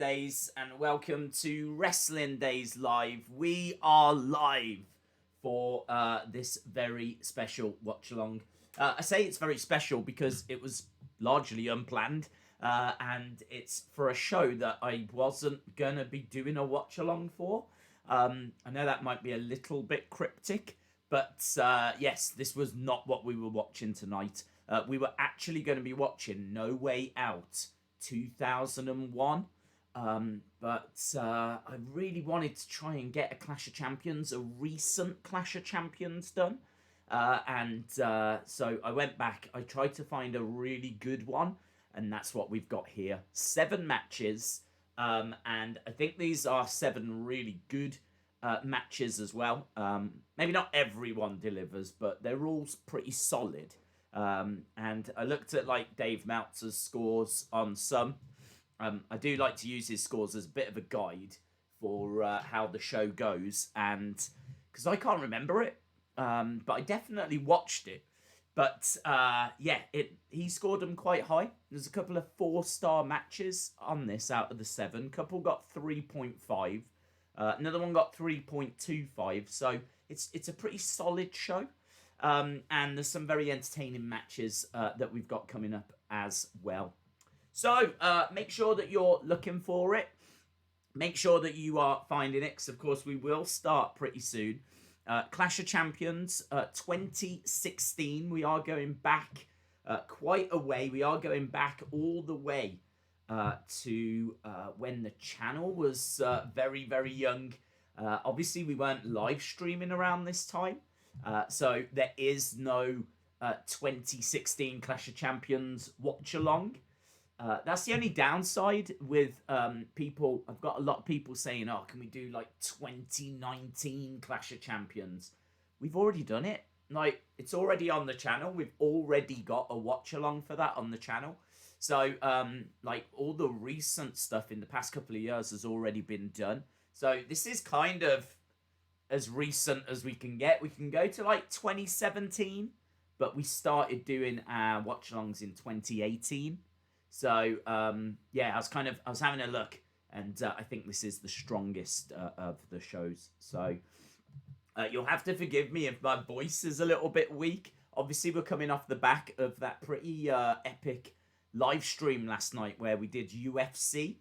Days and welcome to Wrestling Days Live. We are live for this very special watch along. I say it's very special because it was largely unplanned, and it's for a show that I wasn't gonna be doing a watch along for. I know that might be a little bit cryptic, but yes, this was not what we were watching tonight. We were actually going to be watching No Way Out 2001. But I really wanted to try and get a Clash of Champions, a recent Clash of Champions done. So I went back, I tried to find a really good one, and that's what we've got here. 7 matches, and I think these are 7 really good matches as well. Maybe not everyone delivers, but they're all pretty solid. And I looked at like Dave Meltzer's scores on some. I do like to use his scores as a bit of a guide for how the show goes, and because I can't remember it, but I definitely watched it. But he scored them quite high. There's a couple of 4-star matches on this out of the 7. Couple got 3.5. Another one got 3.25. So it's a pretty solid show. And there's some very entertaining matches that we've got coming up as well. So make sure that you're looking for it. Make sure that you are finding it, because of course we will start pretty soon. Clash of Champions 2016. We are going back quite a way. We are going back all the way to when the channel was very, very young. Obviously, we weren't live streaming around this time. So there is no 2016 Clash of Champions watch along. That's the only downside with people. I've got a lot of people saying, "Oh, can we do like 2019 Clash of Champions?" We've already done it. Like, it's already on the channel. We've already got a watch along for that on the channel. So like all the recent stuff in the past couple of years has already been done. So this is kind of as recent as we can get. We can go to like 2017, but we started doing our watch alongs in 2018. So I was having a look, and I think this is the strongest of the shows. So you'll have to forgive me if my voice is a little bit weak. Obviously, we're coming off the back of that pretty epic live stream last night where we did UFC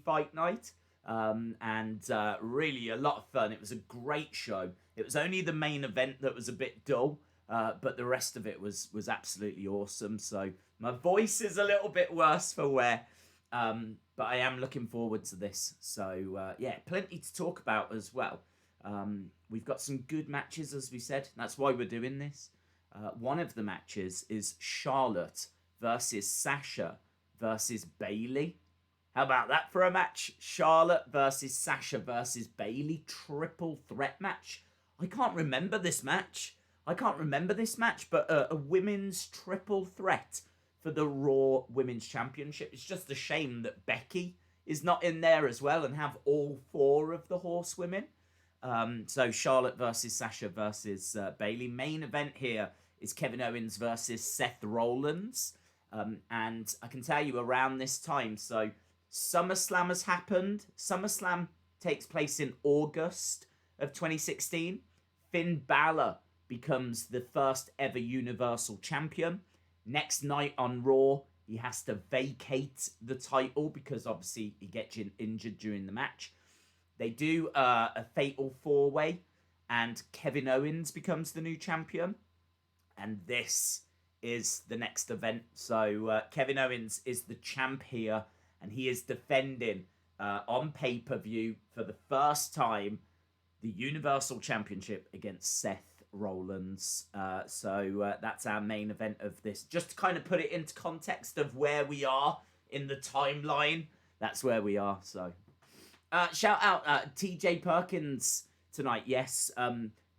Fight Night. Really a lot of fun. It was a great show. It was only the main event that was a bit dull, but the rest of it was absolutely awesome. So my voice is a little bit worse for wear, but I am looking forward to this. So plenty to talk about as well. We've got some good matches, as we said. That's why we're doing this. One of the matches is Charlotte versus Sasha versus Bayley. How about that for a match? Charlotte versus Sasha versus Bayley. Triple threat match. I can't remember this match. But a women's triple threat for the Raw Women's Championship. It's just a shame that Becky is not in there as well and have all 4 of the horsewomen. So Charlotte versus Sasha versus Bayley. Main event here is Kevin Owens versus Seth Rollins. And I can tell you around this time, so SummerSlam has happened. SummerSlam takes place in August of 2016. Finn Balor becomes the first ever Universal Champion. Next night on Raw, he has to vacate the title because obviously he gets injured during the match. They do a fatal 4-way, and Kevin Owens becomes the new champion. And this is the next event. So Kevin Owens is the champ here, and he is defending on pay-per-view for the first time the Universal Championship against Seth Rollins. So that's our main event of this. Just to kind of put it into context of where we are in the timeline, that's where we are. So shout out TJ Perkins tonight. Yes,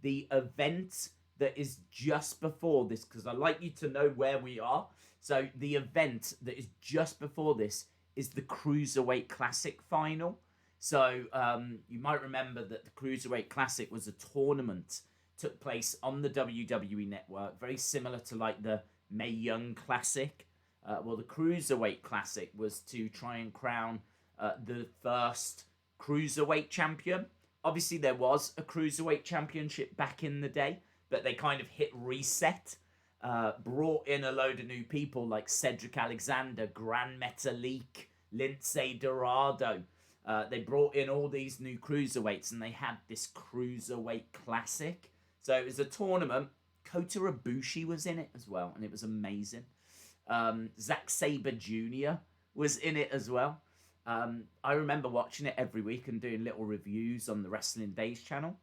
the event that is just before this, because I like you to know where we are. So the event that is just before this is the Cruiserweight Classic final. So you might remember that the Cruiserweight Classic was a tournament, took place on the WWE Network, very similar to like the Mae Young Classic. Well, the Cruiserweight Classic was to try and crown the first Cruiserweight champion. Obviously, there was a Cruiserweight championship back in the day, but they kind of hit reset, brought in a load of new people like Cedric Alexander, Gran Metalik, Lince Dorado. They brought in all these new Cruiserweights, and they had this Cruiserweight Classic. So it was a tournament. Kota Ibushi was in it as well, and it was amazing. Zack Sabre Jr. was in it as well. I remember watching it every week and doing little reviews on the Wrestling Days channel.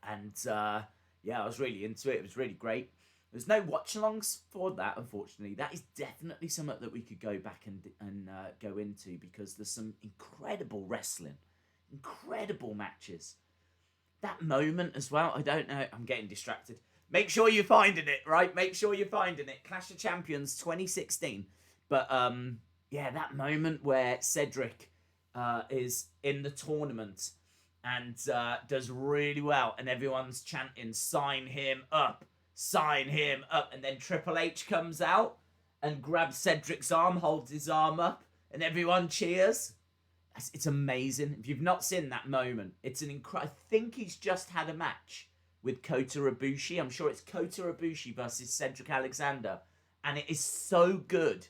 And yeah, I was really into it. It was really great. There's no watch-alongs for that, unfortunately. That is definitely something that we could go back and go into, because there's some incredible wrestling, incredible matches. That moment as well, I don't know. I'm getting distracted. Make sure you're finding it, right? Make sure you're finding it. Clash of Champions 2016. But yeah, that moment where Cedric is in the tournament and does really well, and everyone's chanting, "Sign him up, sign him up," and then Triple H comes out and grabs Cedric's arm, holds his arm up, and everyone cheers. It's amazing. If you've not seen that moment, it's an incredible. I think he's just had a match with Kota Ibushi. I'm sure it's Kota Ibushi versus Cedric Alexander, and it is so good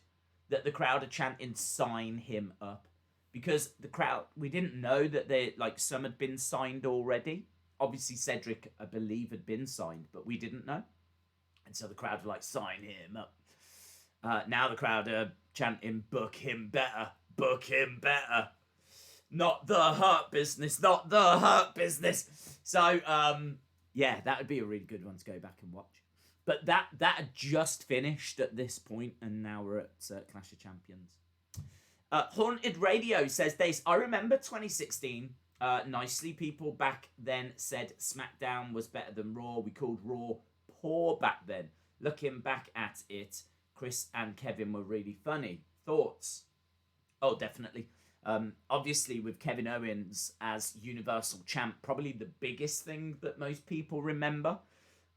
that the crowd are chanting, "Sign him up," because the crowd, we didn't know that they, like, some had been signed already. Obviously Cedric, I believe, had been signed, but we didn't know. And so the crowd were like, "Sign him up." Now the crowd are chanting, "Book him better, book him better. Not the Hurt Business, not the Hurt Business." So, yeah, that would be a really good one to go back and watch. But that had just finished at this point, and now we're at Clash of Champions. Haunted Radio says this: "I remember 2016 nicely. People back then said SmackDown was better than Raw. We called Raw poor back then. Looking back at it, Chris and Kevin were really funny. Thoughts?" Oh, definitely. Obviously, with Kevin Owens as Universal Champ, probably the biggest thing that most people remember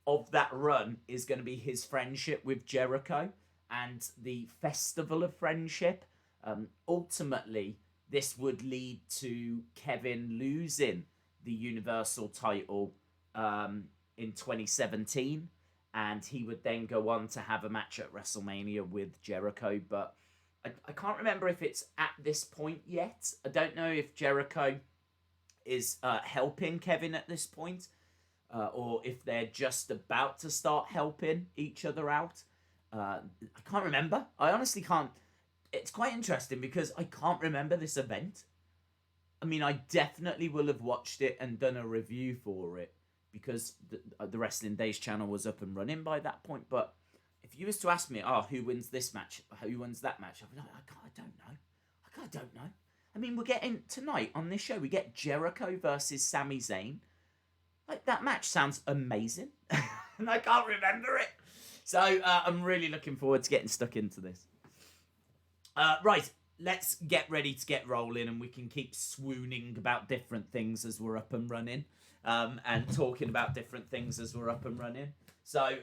of that run is going to be his friendship with Jericho and the Festival of Friendship. Ultimately, this would lead to Kevin losing the Universal title in 2017, and he would then go on to have a match at WrestleMania with Jericho. But I can't remember if it's at this point yet. I don't know if Jericho is helping Kevin at this point, or if they're just about to start helping each other out. I can't remember. I honestly can't. It's quite interesting because I can't remember this event. I mean, I definitely will have watched it and done a review for it because the Wrestling Days channel was up and running by that point. But if you was to ask me, who wins this match, who wins that match, I'd be like, I don't know. I don't know. I mean, we're getting, tonight on this show, we get Jericho versus Sami Zayn. Like, that match sounds amazing. And I can't remember it. So, I'm really looking forward to getting stuck into this. Right, let's get ready to get rolling, and we can keep swooning about different things as we're up and running, and talking about different things as we're up and running. So,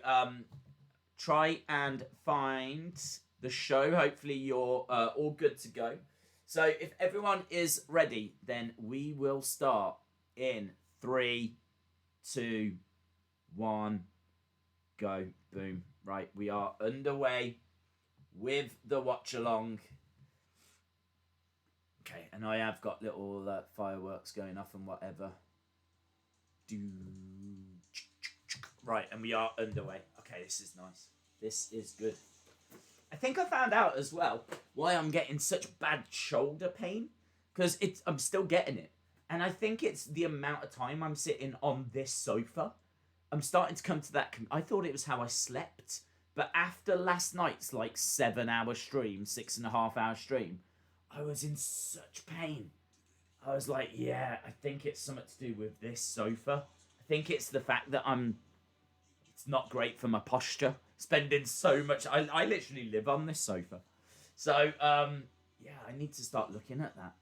try and find the show. Hopefully you're all good to go. So if everyone is ready, then we will start in 3, 2, 1, go. Boom. Right, we are underway with the watch along. Okay, and I have got little fireworks going off and whatever. Right, and we are underway. Okay, this is nice. This is good. I think I found out as well why I'm getting such bad shoulder pain, because I'm still getting it. And I think it's the amount of time I'm sitting on this sofa. I'm starting to come to that. I thought it was how I slept. But after last night's 7-hour stream, 6.5-hour stream, I was in such pain. I was like, yeah, I think it's something to do with this sofa. I think it's the fact that it's not great for my posture. Spending so much, I literally live on this sofa. So, yeah, I need to start looking at that.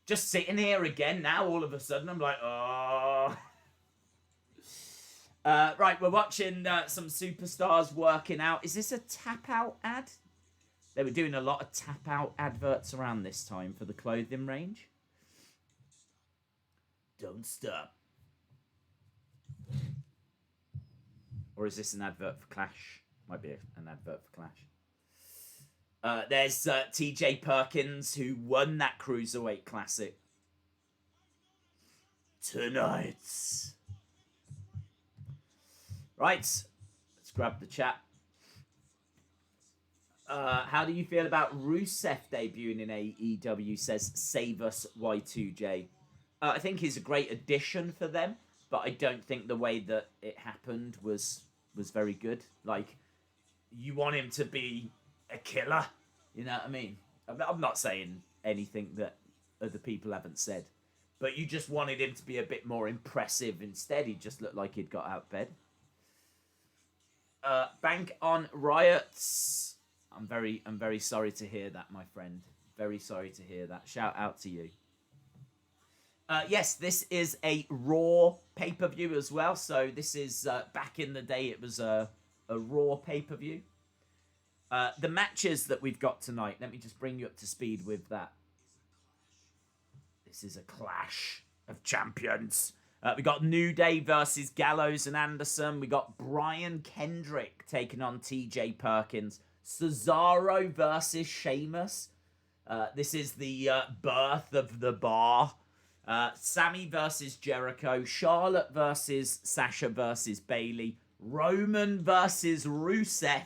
Just sitting here again now, all of a sudden, I'm like, oh. Right, we're watching some superstars working out. Is this a tap out ad? They were doing a lot of tap-out adverts around this time for the clothing range. Don't stop. Or is this an advert for Clash? Might be an advert for Clash. There's TJ Perkins, who won that Cruiserweight Classic. Tonight. Right. Let's grab the chat. How do you feel about Rusev debuting in AEW, says Save Us Y2J. I think he's a great addition for them, but I don't think the way that it happened was very good. Like, you want him to be a killer, you know what I mean? I'm not saying anything that other people haven't said, but you just wanted him to be a bit more impressive. Instead, he just looked like he'd got out of bed. Bank on riots. I'm very sorry to hear that, my friend. Very sorry to hear that. Shout out to you. Yes, this is a Raw pay-per-view as well. So this is, back in the day, it was a Raw pay-per-view. The matches that we've got tonight, let me just bring you up to speed with that. This is a Clash of Champions. We got New Day versus Gallows and Anderson. We got Brian Kendrick taking on TJ Perkins. Cesaro versus Sheamus. This is the birth of the bar. Sami versus Jericho. Charlotte versus Sasha versus Bayley. Roman versus Rusev.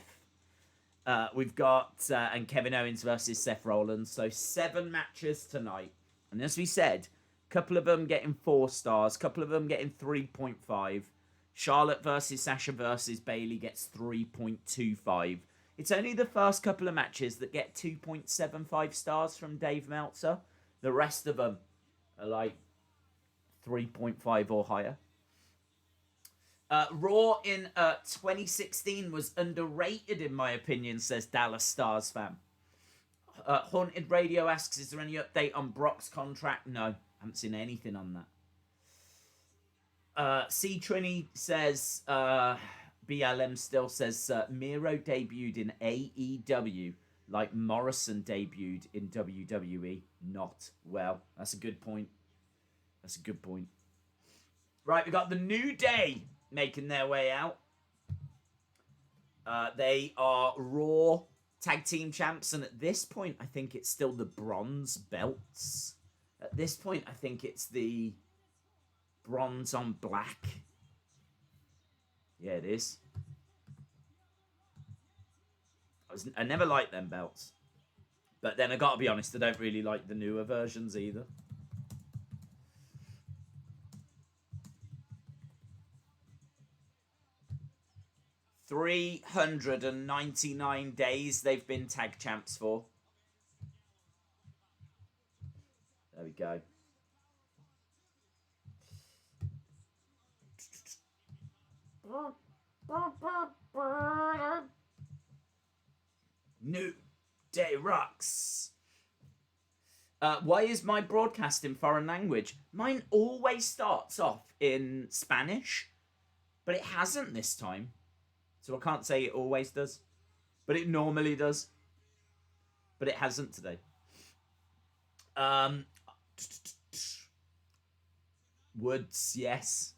We've got and Kevin Owens versus Seth Rollins. So 7 matches tonight. And as we said, a couple of them getting 4 stars. A couple of them getting 3.5. Charlotte versus Sasha versus Bayley gets 3.25. It's only the first couple of matches that get 2.75 stars from Dave Meltzer. The rest of them are like 3.5 or higher. Raw in 2016 was underrated, in my opinion, says Dallas Stars fan. Haunted Radio asks, is there any update on Brock's contract? No, I haven't seen anything on that. C. Trini says, BLM still says, Miro debuted in AEW like Morrison debuted in WWE. Not well. That's a good point. That's a good point. Right, we got the New Day making their way out. They are Raw Tag Team Champs, and at this point, I think it's still the bronze belts. At this point, I think it's the bronze on black. Yeah, it is. I never liked them belts. But then I gotta be honest, I don't really like the newer versions either. $399 days they've been tag champs for. There we go. New Day rocks. Why is my broadcast in foreign language? Mine always starts off in Spanish, but it hasn't this time. So I can't say it always does, but it normally does. But it hasn't today. Woods, yes.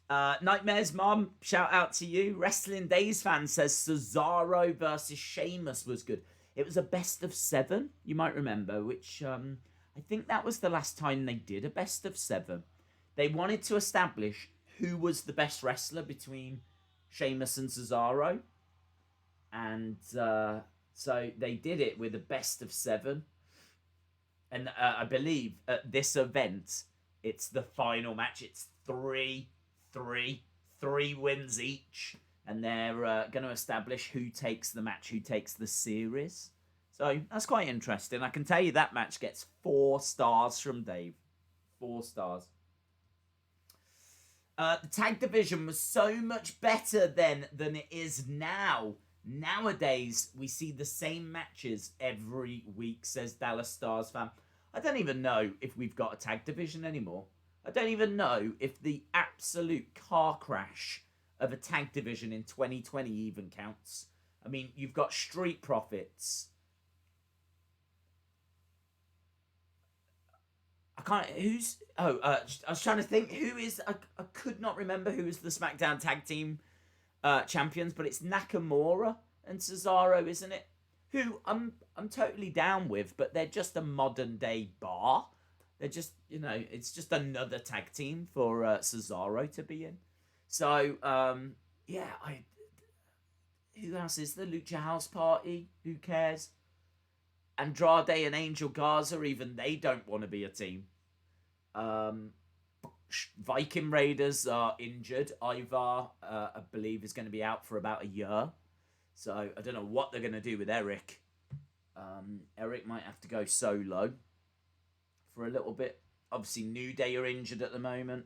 Nightmare's mom, shout out to you. Wrestling Days fan says Cesaro versus Sheamus was good. It was a best of 7, you might remember, which I think that was the last time they did a best of 7. They wanted to establish who was the best wrestler between Sheamus and Cesaro. And so they did it with a best of 7. And I believe at this event, it's the final match. It's 3 wins each. And they're going to establish who takes the match, who takes the series. So that's quite interesting. I can tell you that match gets 4 stars from Dave. 4 stars. The tag division was so much better then than it is now. Nowadays, we see the same matches every week, says Dallas Stars fan. I don't even know if we've got a tag division anymore. I don't even know if the absolute car crash of a tag division in 2020 even counts. I mean, you've got Street Profits. I can't. Who's? Oh, I was trying to think. Who is? I could not remember who is the SmackDown Tag Team champions, but it's Nakamura and Cesaro, isn't it? Who I'm totally down with, but they're just a modern day bar. They're just, it's just another tag team for Cesaro to be in. So yeah, who else is the Lucha House Party? Who cares? Andrade and Angel Garza, even they don't want to be a team. Viking Raiders are injured. Ivar, I believe, is going to be out for about a year. So I don't know what they're going to do with Eric. Eric might have to go solo for a little bit. Obviously, New Day are injured at the moment.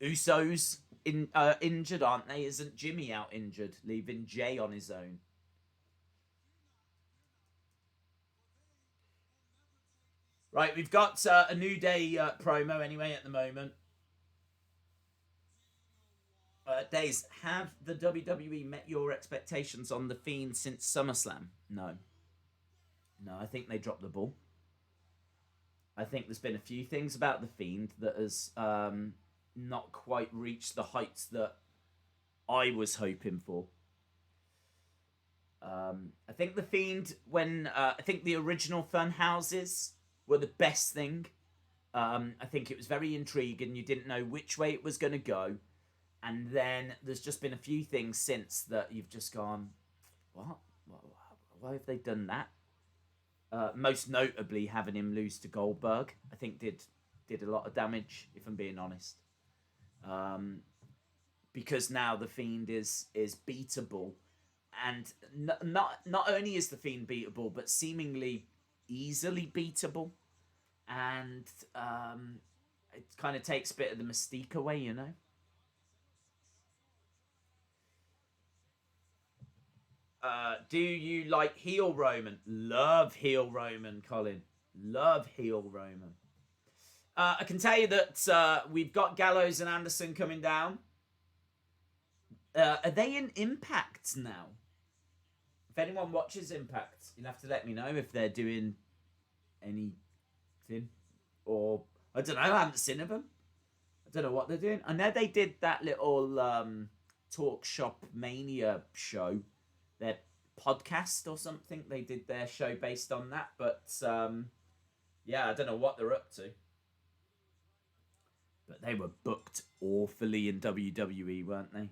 Usos injured, aren't they? Isn't Jimmy out injured, leaving Jay on his own? Right, we've got a New Day promo anyway at the moment. Days, have the WWE met your expectations on The Fiend since SummerSlam? No. No, I think they dropped the ball. I think there's been a few things about The Fiend that has not quite reached the heights that I was hoping for. I think The Fiend, I think the original Fun Houses were the best thing. I think it was very intriguing. You didn't know which way it was going to go. And then there's just been a few things since that you've just gone, what? Why have they done that? Most notably, having him lose to Goldberg, I think did a lot of damage, if I'm being honest. Because now The Fiend is beatable. And not only is The Fiend beatable, but seemingly easily beatable. And it kind of takes a bit of the mystique away, you know? Do you like heel Roman? Love heel Roman, Colin. Love heel Roman. I can tell you that we've got Gallows and Anderson coming down. Are they in Impact now? If anyone watches Impact, you'll have to let me know if they're doing anything. Or, I don't know, I haven't seen of them. I don't know what they're doing. I know they did that little Talk Shop Mania show. Their podcast or something. They did their show based on that. But, yeah, I don't know what they're up to. But they were booked awfully in WWE, weren't they?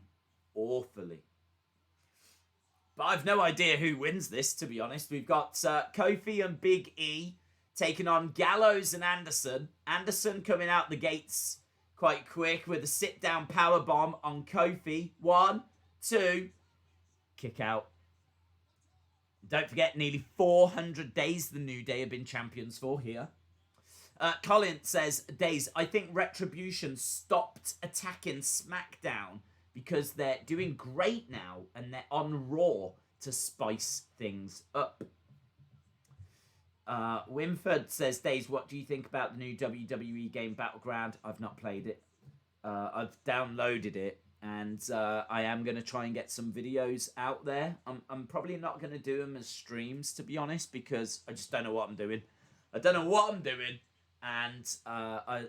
Awfully. But I've no idea who wins this, to be honest. We've got Kofi and Big E taking on Gallows and Anderson. Anderson coming out the gates quite quick with a sit-down powerbomb on Kofi. 1, 2, kick out. Don't forget, nearly 400 days the New Day have been champions for here. Colin says, Days, I think Retribution stopped attacking SmackDown because they're doing great now and they're on Raw to spice things up. Winford says, Days, what do you think about the new WWE game Battleground? I've not played it. I've downloaded it and I am going to try and get some videos out there. I'm probably not going to do them as streams, to be honest, because I just don't know what I'm doing. I don't know what I'm doing. And I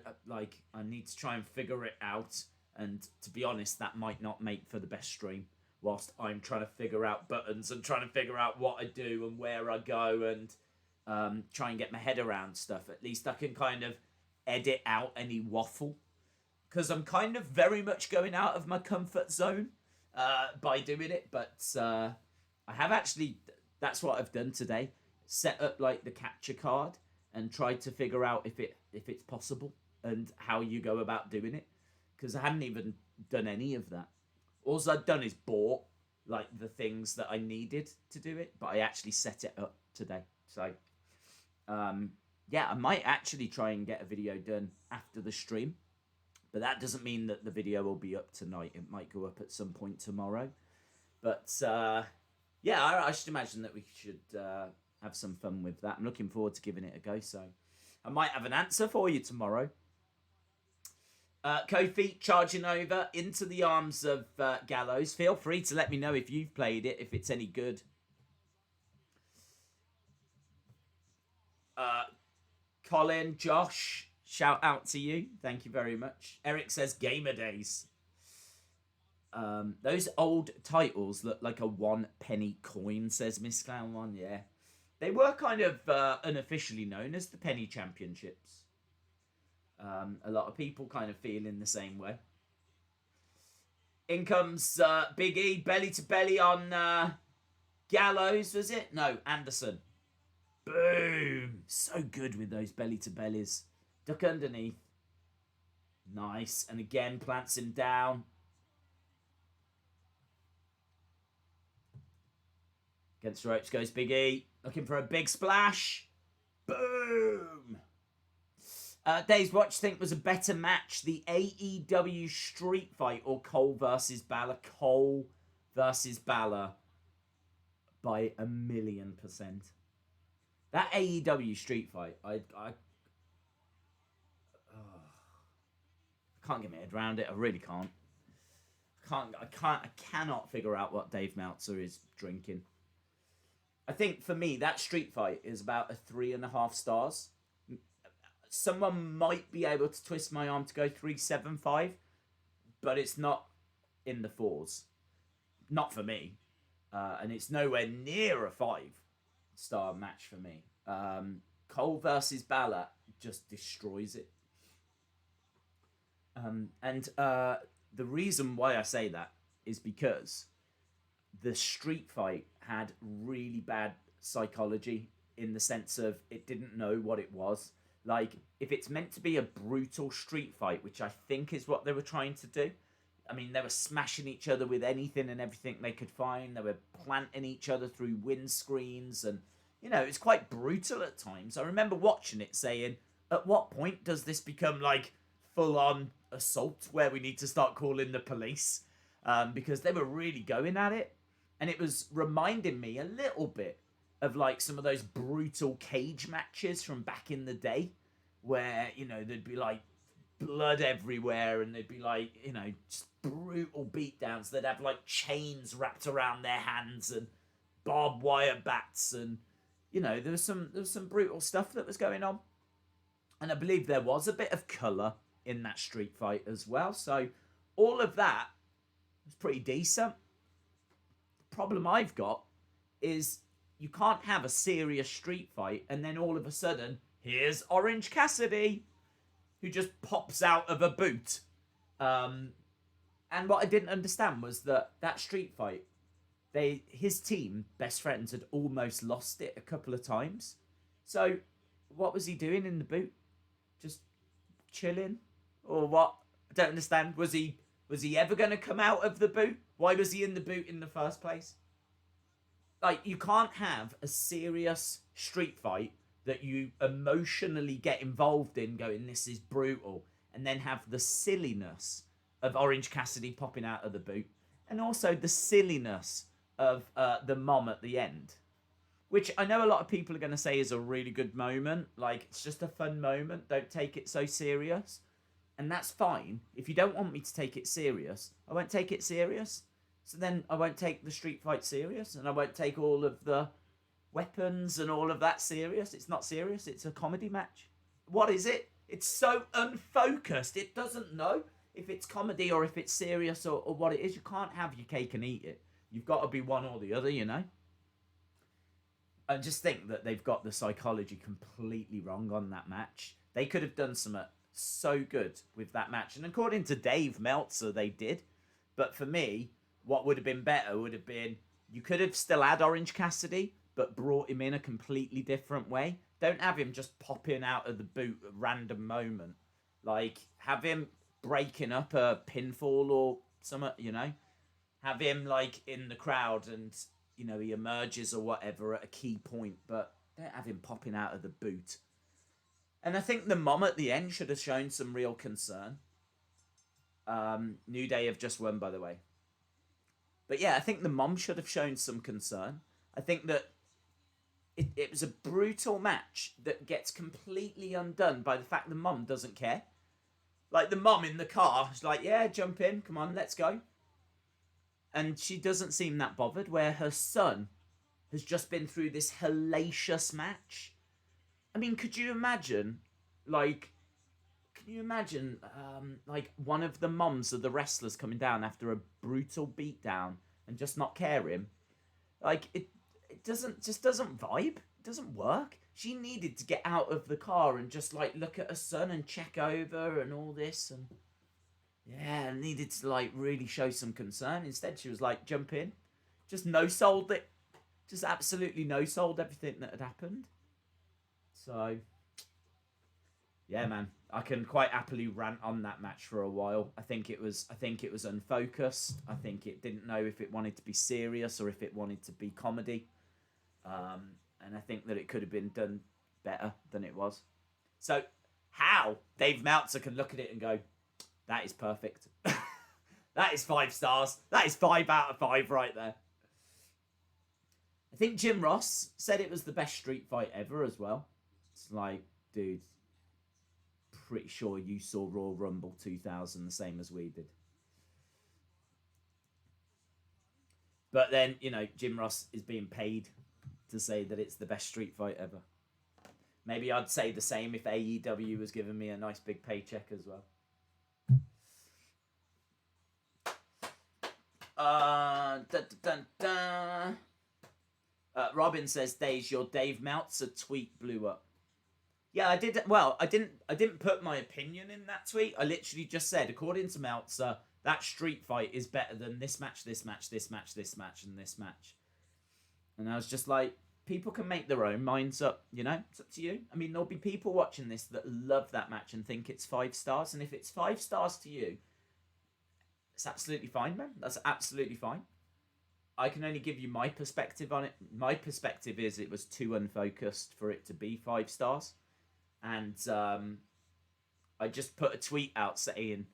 need to try and figure it out. And to be honest, that might not make for the best stream. Whilst I'm trying to figure out buttons and trying to figure out what I do and where I go and try and get my head around stuff. At least I can kind of edit out any waffle. Because I'm kind of very much going out of my comfort zone by doing it. But I have actually, that's what I've done today. Set up like the capture card. And try to figure out if it's possible and how you go about doing it, because I hadn't even done any of that. All I'd done is bought like the things that I needed to do it, but I actually set it up today. So, yeah, I might actually try and get a video done after the stream, but that doesn't mean that the video will be up tonight. It might go up at some point tomorrow, but yeah, I should imagine that we should. Have some fun with that. I'm looking forward to giving it a go, so I might have an answer for you tomorrow. Kofi charging over into the arms of Gallows. Feel free to let me know if you've played it, if it's any good. Colin, Josh, shout out to you. Thank you very much. Eric says Gamer Days. Those old titles look like a 1 penny coin, says Miss Clown One. Yeah. They were kind of unofficially known as the Penny Championships. A lot of people kind of feel in the same way. In comes Big E, belly to belly on Gallows, was it? No, Anderson. Boom! So good with those belly to bellies. Duck underneath. Nice. And again, plants him down. Against the ropes goes Big E. Looking for a big splash. Boom! Dave's Watch think was a better match. The AEW Street Fight or Cole versus Balor. Cole versus Balor by 1,000,000%. That AEW Street Fight, I can't get my head around it. I really can't. I cannot figure out what Dave Meltzer is drinking. I think for me, that Street Fight is about a 3.5 stars. Someone might be able to twist my arm to go 3.75, but it's not in the 4s. Not for me. And it's nowhere near a 5-star match for me. Cole versus Balor just destroys it. And the reason why I say that is because the Street Fight had really bad psychology in the sense of it didn't know what it was. Like, if it's meant to be a brutal street fight, which I think is what they were trying to do, I mean, they were smashing each other with anything and everything they could find. They were planting each other through windscreens and, you know, it's quite brutal at times. I remember watching it saying, at what point does this become, like, full-on assault where we need to start calling the police? Because they were really going at it. And it was reminding me a little bit of like some of those brutal cage matches from back in the day where, you know, there'd be like blood everywhere and there'd be like, you know, just brutal beatdowns. They'd have like chains wrapped around their hands and barbed wire bats and, you know, there was some brutal stuff that was going on. And I believe there was a bit of colour in that street fight as well. So all of that was pretty decent. Problem I've got is you can't have a serious street fight and then all of a sudden here's Orange Cassidy who just pops out of a boot. And what I didn't understand was that street fight, his team, Best Friends, had almost lost it a couple of times. So what was he doing in the boot? Just chilling? Or what? I don't understand. Was he ever going to come out of the boot? Why was he in the boot in the first place? Like, you can't have a serious street fight that you emotionally get involved in going, this is brutal, and then have the silliness of Orange Cassidy popping out of the boot, and also the silliness of the mom at the end, which I know a lot of people are going to say is a really good moment. Like, it's just a fun moment. Don't take it so serious. And that's fine. If you don't want me to take it serious, I won't take it serious. So then I won't take the street fight serious, and I won't take all of the weapons and all of that serious. It's not serious. It's a comedy match. What is it? It's so unfocused. It doesn't know if it's comedy or if it's serious or what it is. You can't have your cake and eat it. You've got to be one or the other, you know? I just think that they've got the psychology completely wrong on that match. They could have done something so good with that match. And according to Dave Meltzer, they did. But for me, what would have been better would have been, you could have still had Orange Cassidy, but brought him in a completely different way. Don't have him just popping out of the boot at a random moment. Like, have him breaking up a pinfall or something, you know? Have him, like, in the crowd and, you know, he emerges or whatever at a key point, but don't have him popping out of the boot. And I think the mom at the end should have shown some real concern. New Day have just won, by the way. But yeah, I think the mom should have shown some concern. I think that it was a brutal match that gets completely undone by the fact the mom doesn't care. Like the mum in the car, she's like, yeah, jump in, come on, let's go. And she doesn't seem that bothered, where her son has just been through this hellacious match. I mean, could you imagine, like, can you imagine, like, one of the mums of the wrestlers coming down after a brutal beatdown and just not caring? Like, it doesn't vibe. It doesn't work. She needed to get out of the car and just, like, look at her son and check over and all this. And, yeah, needed to, like, really show some concern. Instead, she was like, jump in. Just no-sold it. Just absolutely no-sold everything that had happened. So, yeah, man, I can quite happily rant on that match for a while. I think it was unfocused. I think it didn't know if it wanted to be serious or if it wanted to be comedy. And I think that it could have been done better than it was. So, how Dave Meltzer can look at it and go, that is perfect. That is 5 stars. That is 5 out of 5 right there. I think Jim Ross said it was the best street fight ever as well. It's like, dude, pretty sure you saw Royal Rumble 2000 the same as we did. But then, you know, Jim Ross is being paid to say that it's the best street fight ever. Maybe I'd say the same if AEW was giving me a nice big paycheck as well. Robin says, Days, your Dave Meltzer tweet blew up. Yeah, I did. Well, I didn't put my opinion in that tweet. I literally just said, according to Meltzer, that street fight is better than this match, this match, this match, this match, and this match. And I was just like, people can make their own minds up, you know? It's up to you. I mean, there'll be people watching this that love that match and think it's 5 stars. And if it's 5 stars to you, it's absolutely fine, man. That's absolutely fine. I can only give you my perspective on it. My perspective is it was too unfocused for it to be 5 stars. And I just put a tweet out saying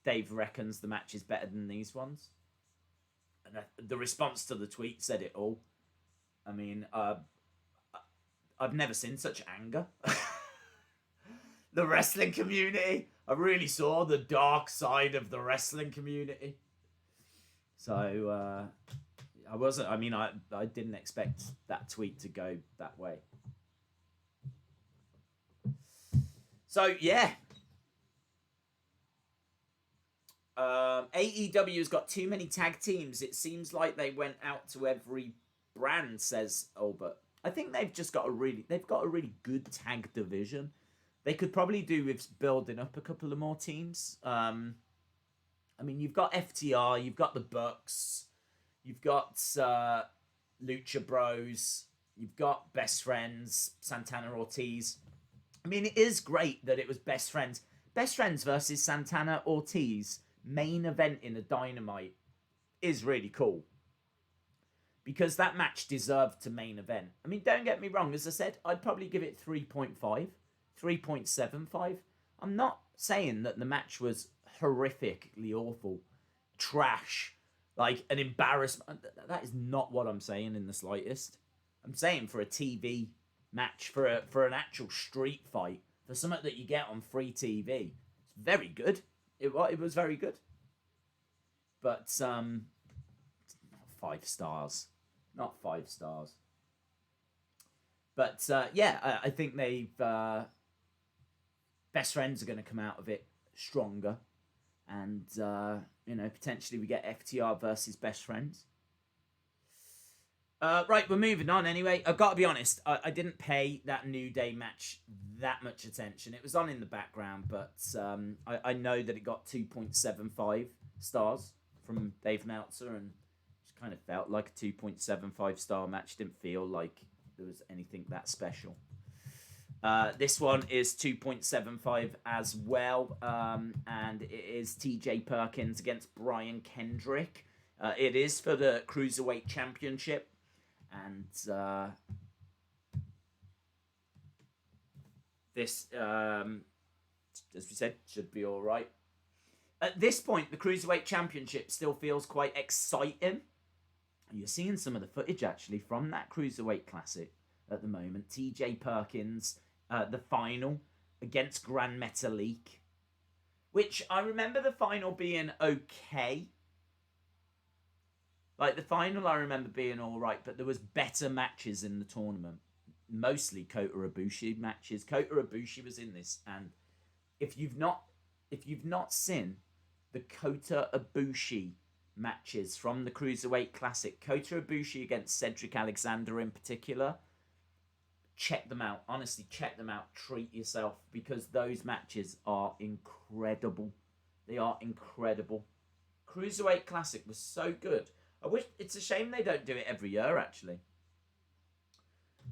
Dave reckons the match is better than these ones. And the response to the tweet said it all. I mean, I've never seen such anger. The wrestling community. I really saw the dark side of the wrestling community. So, I didn't expect that tweet to go that way. So, yeah. AEW has got too many tag teams. It seems like they went out to every brand, says Albert. I think they've got a really good tag division. They could probably do with building up a couple of more teams. I mean, you've got FTR, you've got the Bucks, you've got Lucha Bros, you've got Best Friends, Santana Ortiz. I mean, it is great that it was Best Friends versus Santana Ortiz main event in a Dynamite is really cool. Because that match deserved to main event. I mean, don't get me wrong. As I said, I'd probably give it 3.5, 3.75. I'm not saying that the match was horrifically awful, trash, like an embarrassment. That is not what I'm saying in the slightest. I'm saying for a TV match, for an actual street fight, for something that you get on free TV, it's very good. It was very good. But, 5 stars. Not 5 stars. But, yeah, I think they've... Best Friends are going to come out of it stronger. And, potentially we get FTR versus Best Friends. Right, we're moving on anyway. I've got to be honest, I didn't pay that New Day match that much attention. It was on in the background, but I know that it got 2.75 stars from Dave Meltzer, and just kind of felt like a 2.75 star match. Didn't feel like there was anything that special. This one is 2.75 as well, and it is TJ Perkins against Brian Kendrick. It is for the Cruiserweight Championship. And this, as we said, should be all right. At this point, the Cruiserweight Championship still feels quite exciting. You're seeing some of the footage, actually, from that Cruiserweight Classic at the moment. TJ Perkins, the final, against Gran Metalik. Which I remember the final being okay. Like, the final I remember being all right, but there was better matches in the tournament. Mostly Kota Ibushi matches. Kota Ibushi was in this, and if you've not seen the Kota Ibushi matches from the Cruiserweight Classic, Kota Ibushi against Cedric Alexander in particular, check them out. Honestly, check them out. Treat yourself, because those matches are incredible. They are incredible. Cruiserweight Classic was so good. I wish, it's a shame they don't do it every year, actually.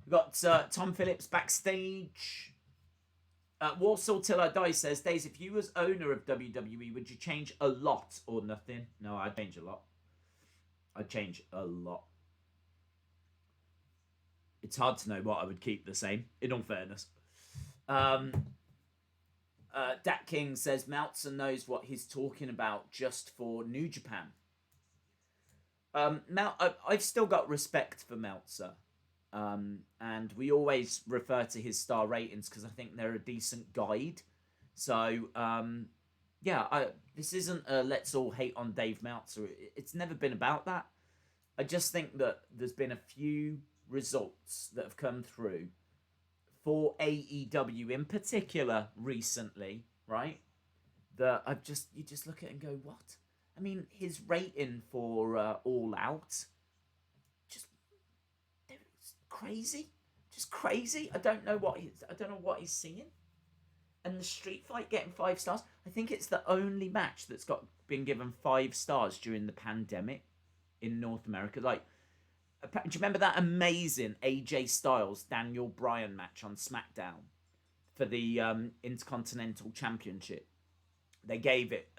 We've got Tom Phillips backstage. Warsaw Till I Die says, Days, if you was owner of WWE, would you change a lot or nothing? No, I'd change a lot. I'd change a lot. It's hard to know what I would keep the same, in all fairness. Dat King says, Meltzer knows what he's talking about just for New Japan. I've still got respect for Meltzer. And we always refer to his star ratings because I think they're a decent guide. So, this isn't a let's all hate on Dave Meltzer. It's never been about that. I just think that there's been a few results that have come through for AEW in particular recently, right? That you just look at it and go, what? I mean, his rating for All Out, just crazy, just crazy. I don't know what he's seeing. And the street fight getting 5 stars. I think it's the only match that's been given 5 stars during the pandemic in North America. Like, do you remember that amazing AJ Styles Daniel Bryan match on SmackDown for the Intercontinental Championship? They gave it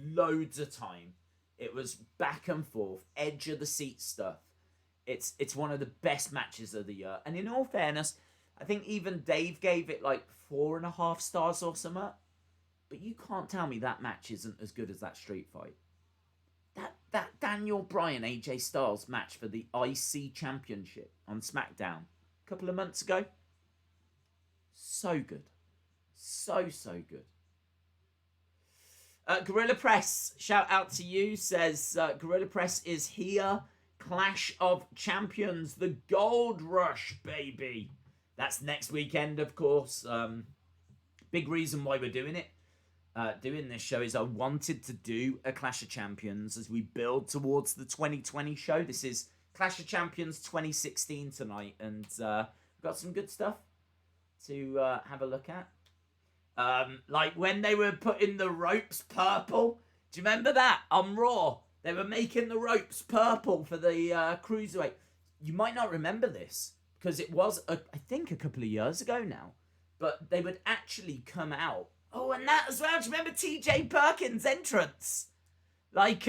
loads of time. It was back and forth, edge of the seat stuff. It's one of the best matches of the year. And in all fairness, I think even Dave gave it like 4.5 stars or something. But you can't tell me that match isn't as good as that street fight. That Daniel Bryan AJ Styles match for the IC Championship on SmackDown a couple of months ago. So good. So good. Gorilla Press, shout out to you, says Gorilla Press is here. Clash of Champions, the Gold Rush, baby. That's next weekend, of course. Big reason why we're doing it. Doing this show is I wanted to do a Clash of Champions as we build towards the 2020 show. This is Clash of Champions 2016 tonight, and we've got some good stuff to have a look at. Like when they were putting the ropes purple. Do you remember that on Raw? They were making the ropes purple for the Cruiserweight. You might not remember this because it was, I think, a couple of years ago now. But they would actually come out. Oh, and that as well. Do you remember TJ Perkins' entrance? Like,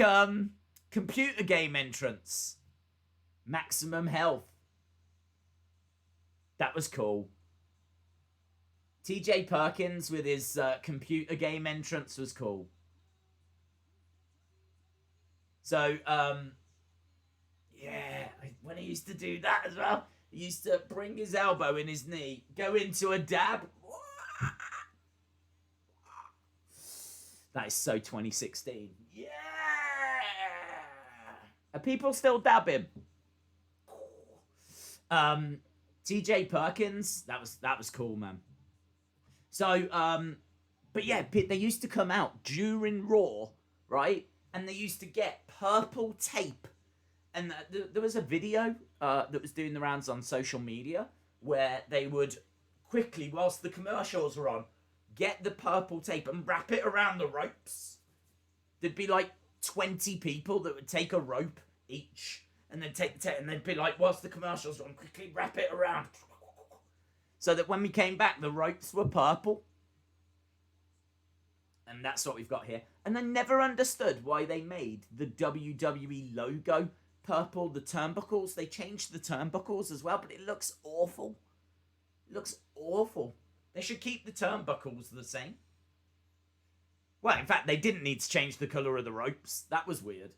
computer game entrance. Maximum Health. That was cool. TJ Perkins with his computer game entrance was cool. So, when he used to do that as well, he used to bring his elbow in his knee, go into a dab. That is so 2016. Yeah! Are people still dabbing? TJ Perkins, that was cool, man. So, but yeah, they used to come out during Raw, right? And they used to get purple tape. And there was a video that was doing the rounds on social media where they would quickly, whilst the commercials were on, get the purple tape and wrap it around the ropes. There'd be like 20 people that would take a rope each and then take the tape and they'd be like, whilst the commercials were on, quickly wrap it around. So that when we came back, the ropes were purple. And that's what we've got here. And I never understood why they made the WWE logo purple, the turnbuckles. They changed the turnbuckles as well, but it looks awful. It looks awful. They should keep the turnbuckles the same. Well, in fact, they didn't need to change the colour of the ropes. That was weird.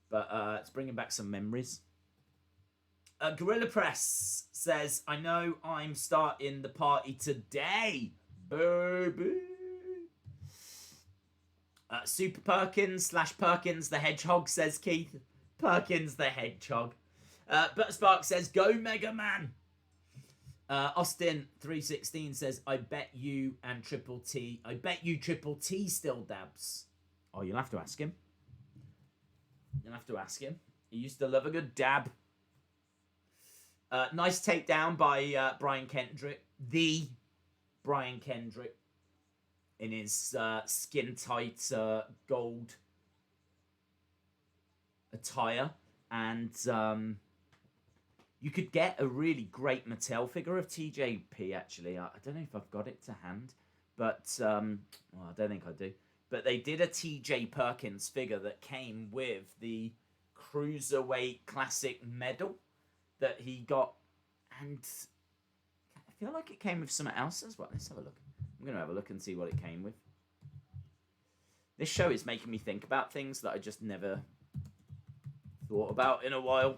But it's bringing back some memories. Gorilla Press says, I know I'm starting the party today, baby. Super Perkins / Perkins the Hedgehog, says Keith. Perkins the Hedgehog. But Spark says, go Mega Man. Austin 316 says, I bet you Triple T still dabs. Oh, you'll have to ask him. He used to love a good dab. Nice takedown by Brian Kendrick. The Brian Kendrick. In his skin-tight gold attire. And you could get a really great Mattel figure of TJP, actually. I don't know if I've got it to hand. But, well, I don't think I do. But they did a TJ Perkins figure that came with the Cruiserweight Classic medal that he got. And I feel like it came with something else as well. Let's have a look. I'm going to have a look and see what it came with. This show is making me think about things that I just never thought about in a while.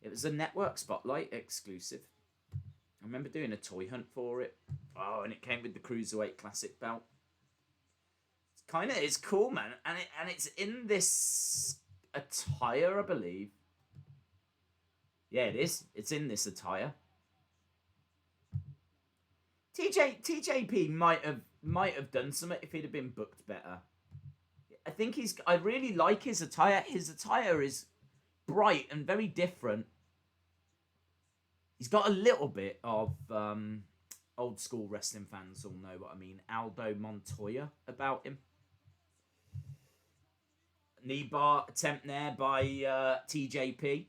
It was a Network Spotlight exclusive. I remember doing a toy hunt for it. Oh, and it came with the Cruiserweight Classic belt. It's cool, man. And it's in this attire, I believe. Yeah, it is. It's in this attire. TJP might have done something if he'd have been booked better. I really like his attire. His attire is bright and very different. He's got a little bit of old school wrestling fans all know what I mean. Aldo Montoya about him. Knee bar attempt there by TJP.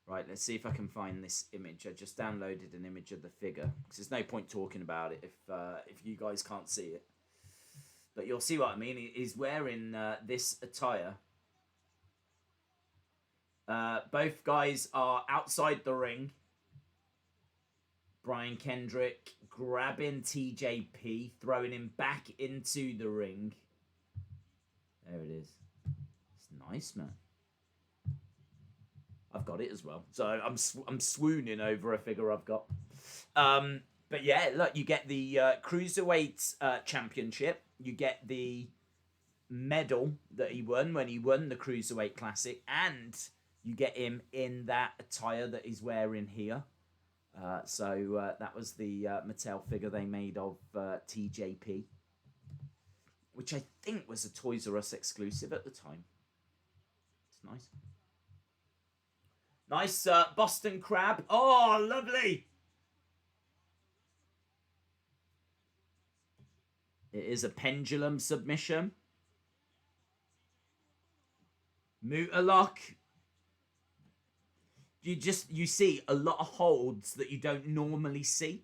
Right, let's see if I can find this image. I just downloaded an image of the figure because there's no point talking about it if you guys can't see it. But you'll see what I mean. He's wearing this attire. Both guys are outside the ring. Brian Kendrick grabbing TJP, throwing him back into the ring. There it is. It's nice, man. I've got it as well. So I'm swooning over a figure I've got. But yeah, look, you get the Cruiserweight Championship. You get the medal that he won when he won the Cruiserweight Classic. And you get him in that attire that he's wearing here. So that was the Mattel figure they made of TJP. Which I think was a Toys R Us exclusive at the time. It's nice. Nice Boston Crab. Oh, lovely. It is a pendulum submission. Muta lock. You see a lot of holds that you don't normally see.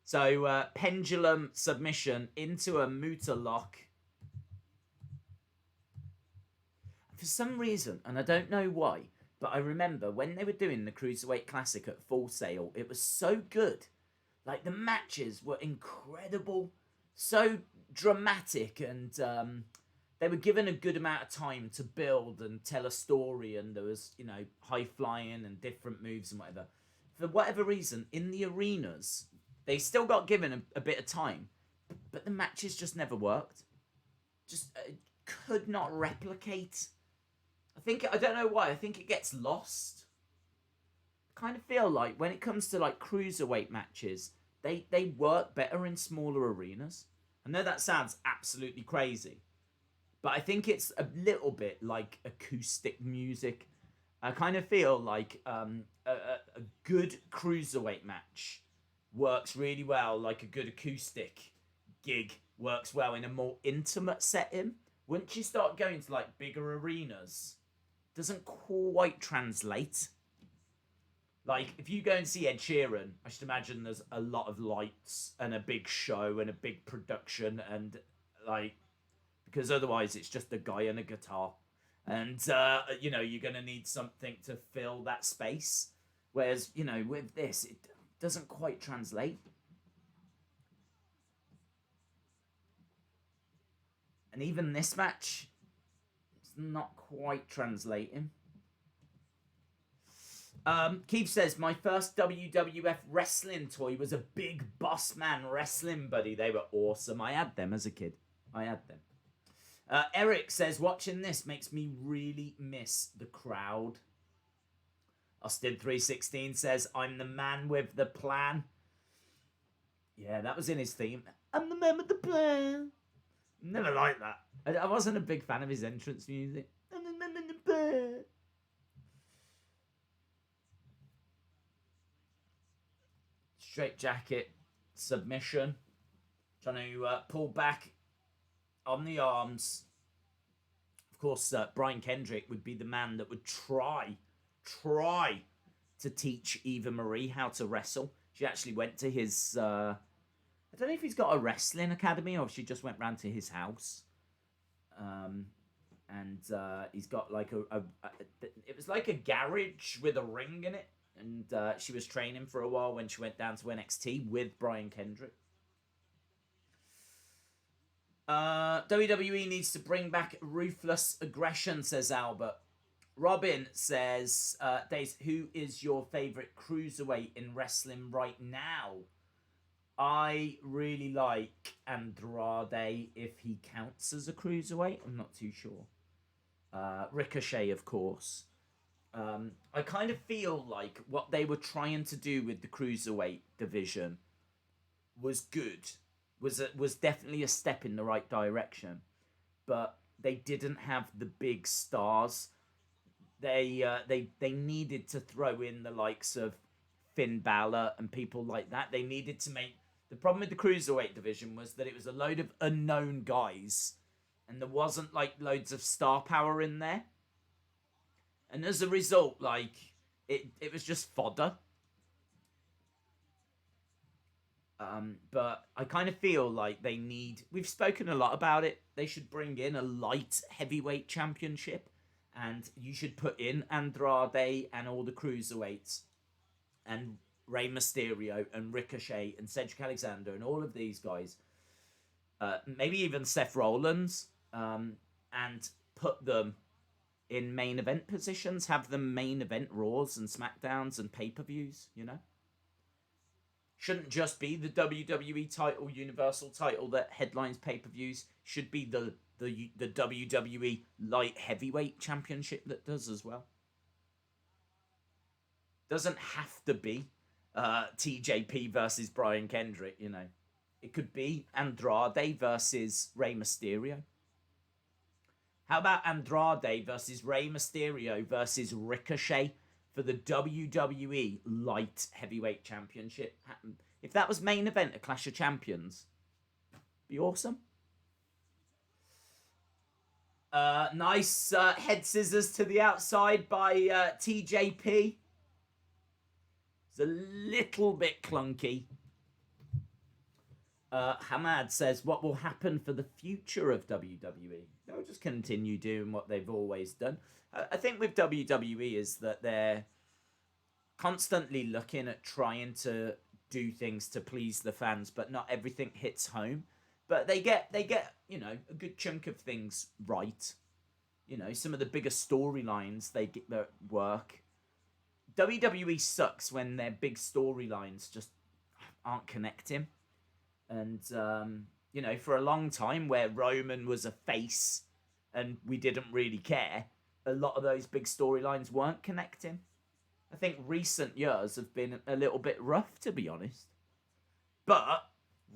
So pendulum submission into a Muta lock. For some reason, and I don't know why, but I remember when they were doing the Cruiserweight Classic at Full Sail, it was so good. Like, the matches were incredible, so dramatic, and they were given a good amount of time to build and tell a story, and there was, high flying and different moves and whatever. For whatever reason, in the arenas, they still got given a bit of time, but the matches just never worked. Just could not replicate. I don't know why, I think it gets lost. I kind of feel like when it comes to like Cruiserweight matches, they work better in smaller arenas. I know that sounds absolutely crazy, but I think it's a little bit like acoustic music. I kind of feel like a good Cruiserweight match works really well, like a good acoustic gig works well in a more intimate setting. Once you start going to like bigger arenas, it doesn't quite translate. Like, if you go and see Ed Sheeran, I should imagine there's a lot of lights and a big show and a big production, and like, because otherwise it's just a guy and a guitar. And, you're going to need something to fill that space. Whereas, with this, it doesn't quite translate. And even this match, it's not quite translating. Keith says, my first WWF wrestling toy was a big boss man wrestling buddy. They were awesome. I had them as a kid. I had them. Eric says, watching this makes me really miss the crowd. Austin316 says, I'm the man with the plan. Yeah, that was in his theme. I'm the man with the plan. Never liked that. I wasn't a big fan of his entrance music. I'm the man with the plan. Straight jacket submission. Trying to pull back on the arms. Of course, Brian Kendrick would be the man that would try to teach Eva Marie how to wrestle. She actually went to his... I don't know if he's got a wrestling academy or if she just went round to his house. And he's got like it was like a garage with a ring in it. And she was training for a while when she went down to NXT with Brian Kendrick. WWE needs to bring back ruthless aggression, says Albert. Robin says, Days, who is your favourite cruiserweight in wrestling right now? I really like Andrade if he counts as a cruiserweight. I'm not too sure. Ricochet, of course. I kind of feel like what they were trying to do with the cruiserweight division was good. Was definitely a step in the right direction. But they didn't have the big stars. They needed to throw in the likes of Finn Balor and people like that. They needed to make... The problem with the Cruiserweight division was that it was a load of unknown guys and there wasn't like loads of star power in there. And as a result, like, it was just fodder. But I kind of feel like they need... We've spoken a lot about it. They should bring in a light heavyweight championship. And you should put in Andrade and all the cruiserweights. And Rey Mysterio and Ricochet and Cedric Alexander and all of these guys. Maybe even Seth Rollins. And put them in main event positions. Have them main event Raws and SmackDowns and pay-per-views, you know? Shouldn't just be the WWE title, Universal title that headlines pay-per-views. Should be the WWE Light Heavyweight Championship that does as well. Doesn't have to be TJP versus Brian Kendrick, you know. It could be Andrade versus Rey Mysterio. How about Andrade versus Rey Mysterio versus Ricochet for the WWE Light Heavyweight Championship? If that was main event at Clash of Champions, be awesome. Nice head scissors to the outside by TJP. It's a little bit clunky. Hamad says, what will happen for the future of WWE? They'll just continue doing what they've always done. I think with WWE is that they're constantly looking at trying to do things to please the fans, but not everything hits home. But they get you know, a good chunk of things right. You know, some of the bigger storylines they get that work. WWE sucks when their big storylines just aren't connecting. And, you know, for a long time where Roman was a face and we didn't really care, a lot of those big storylines weren't connecting. I think recent years have been a little bit rough, to be honest. But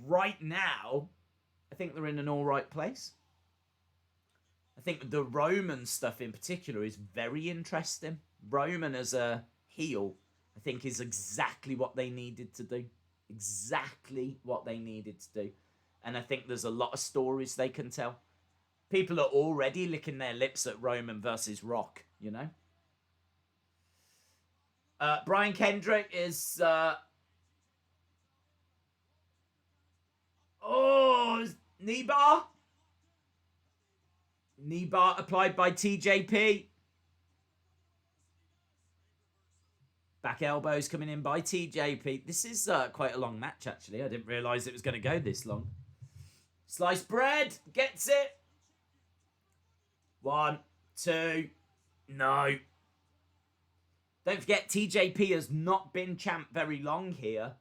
right now, I think they're in an all right place. I think the Roman stuff in particular is very interesting. Roman as a heel, I think, is exactly what they needed to do. Exactly what they needed to do. And I think there's a lot of stories they can tell. People are already licking their lips at Roman versus Rock, you know? Brian Kendrick is... knee bar? Knee bar applied by TJP. Back elbows coming in by TJP. This is quite a long match, actually. I didn't realise it was going to go this long. Sliced bread. Gets it. 1, 2. No. Don't forget, TJP has not been champ very long here.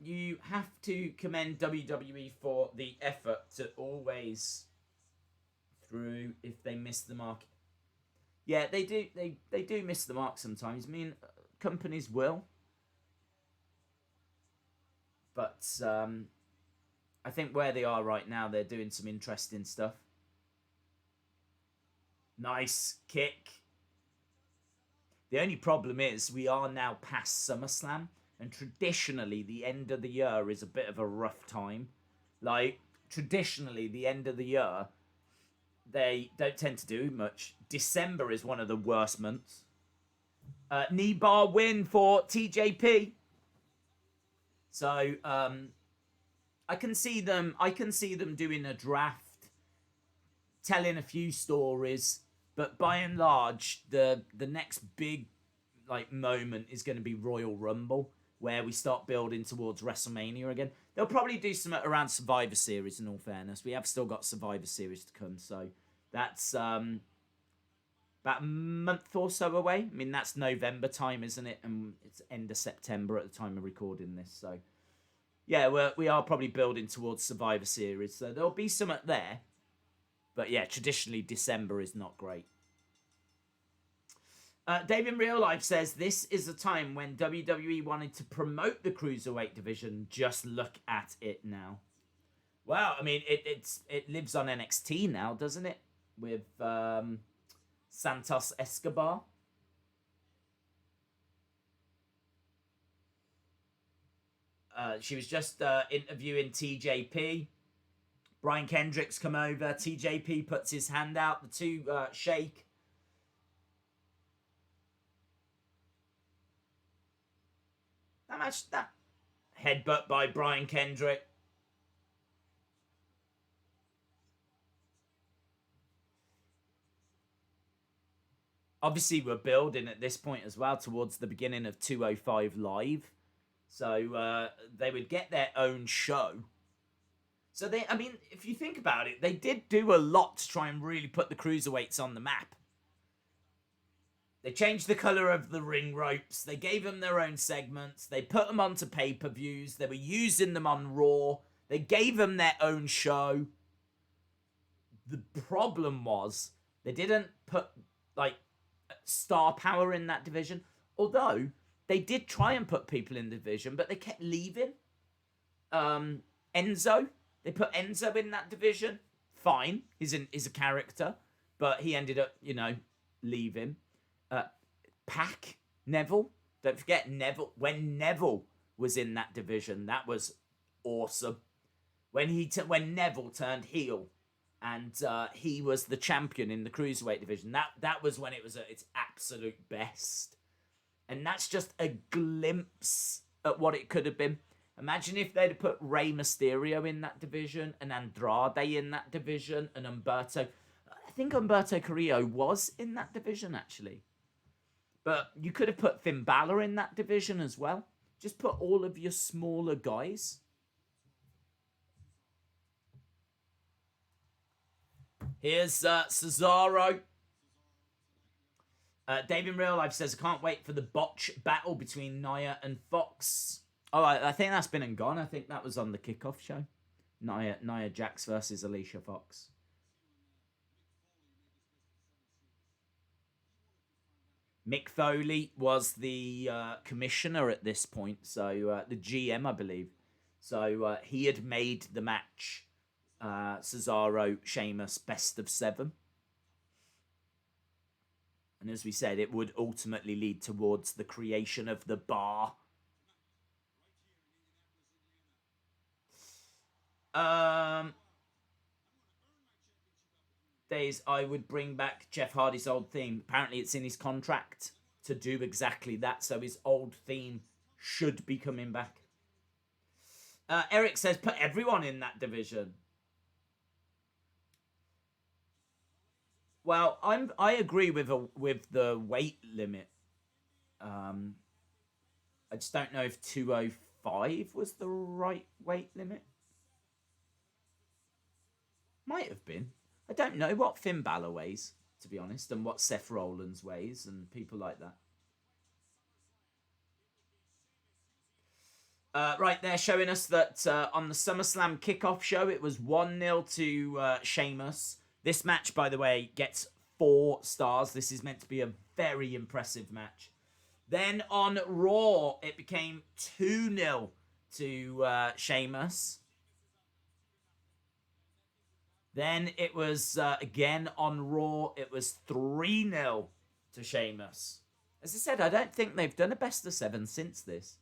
You have to commend WWE for the effort to always through if they miss the mark. Yeah, they do. They do miss the mark sometimes. I mean, companies will, but I think where they are right now, they're doing some interesting stuff. Nice kick. The only problem is we are now past SummerSlam, and traditionally the end of the year is a bit of a rough time. Like, traditionally the end of the year, they don't tend to do much. December is one of the worst months. Knee bar win for TJP. So I can see them doing a draft, telling a few stories, but by and large, the next big moment is going to be Royal Rumble, where we start building towards WrestleMania again. They'll probably do something around Survivor Series, in all fairness. We have still got Survivor Series to come, so that's about a month or so away. I mean, that's November time, isn't it? And it's end of September at the time of recording this, so yeah, we are probably building towards Survivor Series, so there'll be something there. But yeah, traditionally December is not great. Dave in Real Life says, this is a time when WWE wanted to promote the Cruiserweight division. Just look at it now. Well, I mean, it lives on NXT now, doesn't it? With Santos Escobar. She was just interviewing TJP. Brian Kendrick's come over. TJP puts his hand out. The two shake. That headbutt by Brian Kendrick. Obviously, we're building at this point as well towards the beginning of 205 Live. So they would get their own show. So if you think about it, they did do a lot to try and really put the Cruiserweights on the map. They changed the colour of the ring ropes. They gave them their own segments. They put them onto pay-per-views. They were using them on Raw. They gave them their own show. The problem was they didn't put, star power in that division. Although, they did try and put people in the division, but they kept leaving. Enzo. They put Enzo in that division. Fine. He's a character. But he ended up, leaving. Pac, Neville. Don't forget Neville. When Neville was in that division, that was awesome. When Neville turned heel and he was the champion in the Cruiserweight division, that was when it was at its absolute best. And that's just a glimpse at what it could have been. Imagine if they'd put Rey Mysterio in that division and Andrade in that division and Humberto. I think Humberto Carrillo was in that division, actually. But you could have put Finn Balor in that division as well. Just put all of your smaller guys. Here's Cesaro. Dave in Real Life says, I can't wait for the botch battle between Nia and Fox. Oh, I think that's been and gone. I think that was on the kickoff show. Nia Jax versus Alicia Fox. Mick Foley was the commissioner at this point, so the GM, I believe. So he had made the match Cesaro, Sheamus, best of 7. And as we said, it would ultimately lead towards the creation of the bar. Days, I would bring back Jeff Hardy's old theme. Apparently it's in his contract to do exactly that, so his old theme should be coming back. Eric says, put everyone in that division. Well, I agree with the weight limit. I just don't know if 205 was the right weight limit. Might have been. I don't know what Finn Balor weighs, to be honest, and what Seth Rollins weighs and people like that. Right, they're showing us that on the SummerSlam kickoff show, it was 1-0 to Sheamus. This match, by the way, gets 4 stars. This is meant to be a very impressive match. Then on Raw, it became 2-0 to Sheamus. Then it was, again, on Raw, it was 3-0 to Sheamus. As I said, I don't think they've done a best of 7 since this.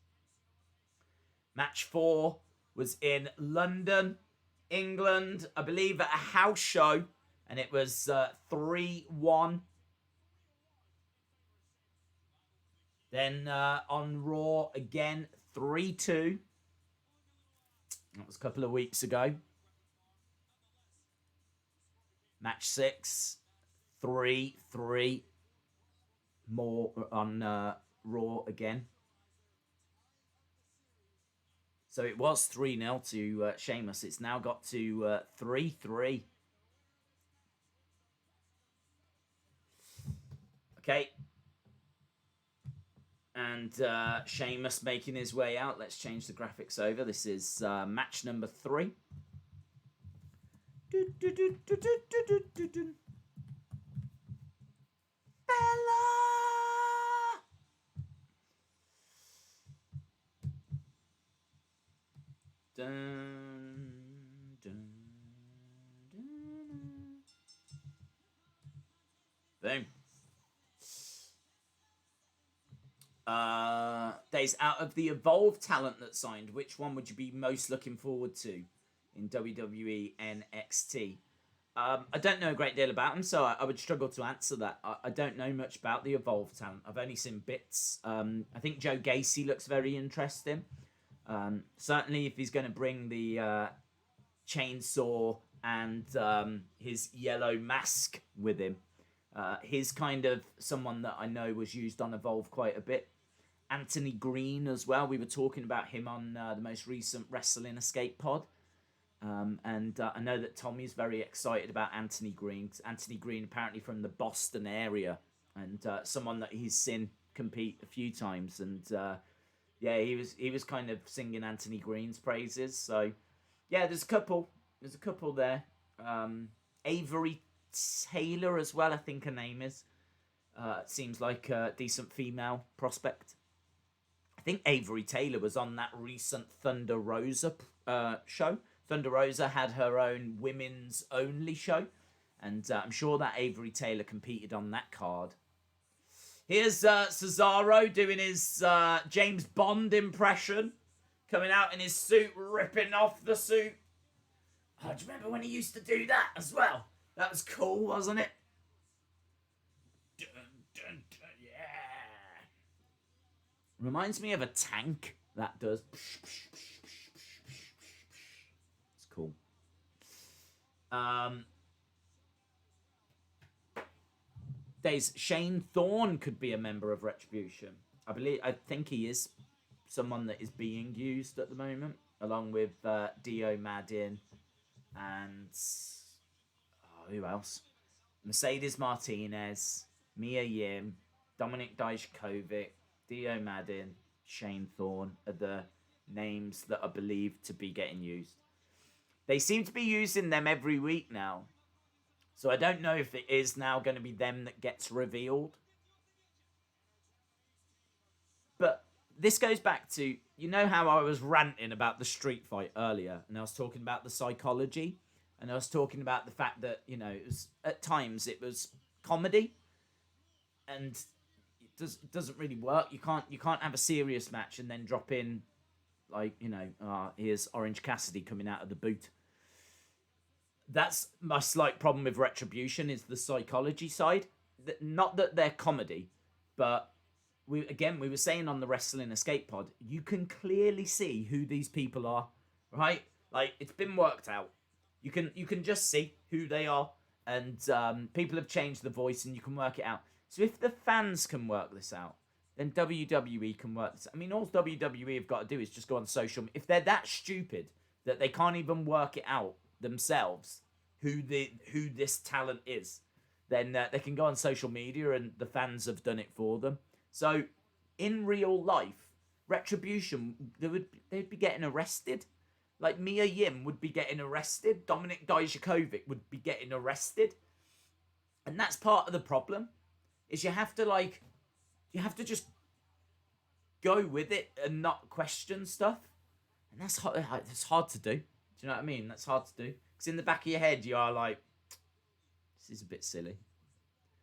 Match 4 was in London, England, I believe at a house show, and it was 3-1. Then on Raw, again, 3-2. That was a couple of weeks ago. Match 6, 3-3. More on Raw again. So it was 3-0 to Sheamus. It's now got to 3-3. Okay. And Sheamus making his way out. Let's change the graphics over. This is match number 3. Bella! Dun, dun, dun, dun. Boom. Days out of the Evolve talent that signed, which one would you be most looking forward to in WWE NXT? I don't know a great deal about them, so I would struggle to answer that. I don't know much about the Evolve talent. I've only seen bits. I think Joe Gacy looks very interesting. Certainly if he's going to bring the chainsaw and his yellow mask with him. He's kind of someone that I know was used on Evolve quite a bit. Anthony Green as well. We were talking about him on the most recent Wrestling Escape pod. And I know that Tommy's very excited about Anthony Green. Anthony Green apparently from the Boston area. And someone that he's seen compete a few times. And yeah, he was kind of singing Anthony Green's praises. So yeah, there's a couple there. Avery Taylor as well, I think her name is. Seems like a decent female prospect. I think Avery Taylor was on that recent Thunder Rosa show. Thunder Rosa had her own women's only show. And I'm sure that Avery Taylor competed on that card. Here's Cesaro doing his James Bond impression. Coming out in his suit, ripping off the suit. Oh, do you remember when he used to do that as well? That was cool, wasn't it? Dun, dun, dun, yeah. Reminds me of a tank that does. It's cool. Days Shane Thorne could be a member of Retribution. I think he is someone that is being used at the moment, along with Dio Madden and who else? Mercedes Martinez, Mia Yim, Dominic Dijakovic, Dio Madden, Shane Thorne are the names that are believed to be getting used. They seem to be using them every week now. So I don't know if it is now going to be them that gets revealed. But this goes back to, you know how I was ranting about the street fight earlier, and I was talking about the psychology, and I was talking about the fact that, you know, it was, at times it was comedy, and it doesn't really work. You can't have a serious match and then drop in, like, you know, here's Orange Cassidy coming out of the boot. That's my slight problem with Retribution, is the psychology side. Not that they're comedy, but we were saying on the Wrestling Escape pod, you can clearly see who these people are, right? Like, it's been worked out. You can just see who they are, and people have changed the voice, and you can work it out. So if the fans can work this out, then WWE can work this out. I mean, all WWE have got to do is just go on social. If they're that stupid that they can't even work it out themselves, who this talent is, then they can go on social media and the fans have done it for them. So in real life, Retribution, they'd be getting arrested. Like Mia Yim would be getting arrested. Dominik Dijakovic would be getting arrested. And that's part of the problem, is you have to just go with it and not question stuff. And that's hard to do. Do you know what I mean? That's hard to do. Because in the back of your head, you are like, this is a bit silly.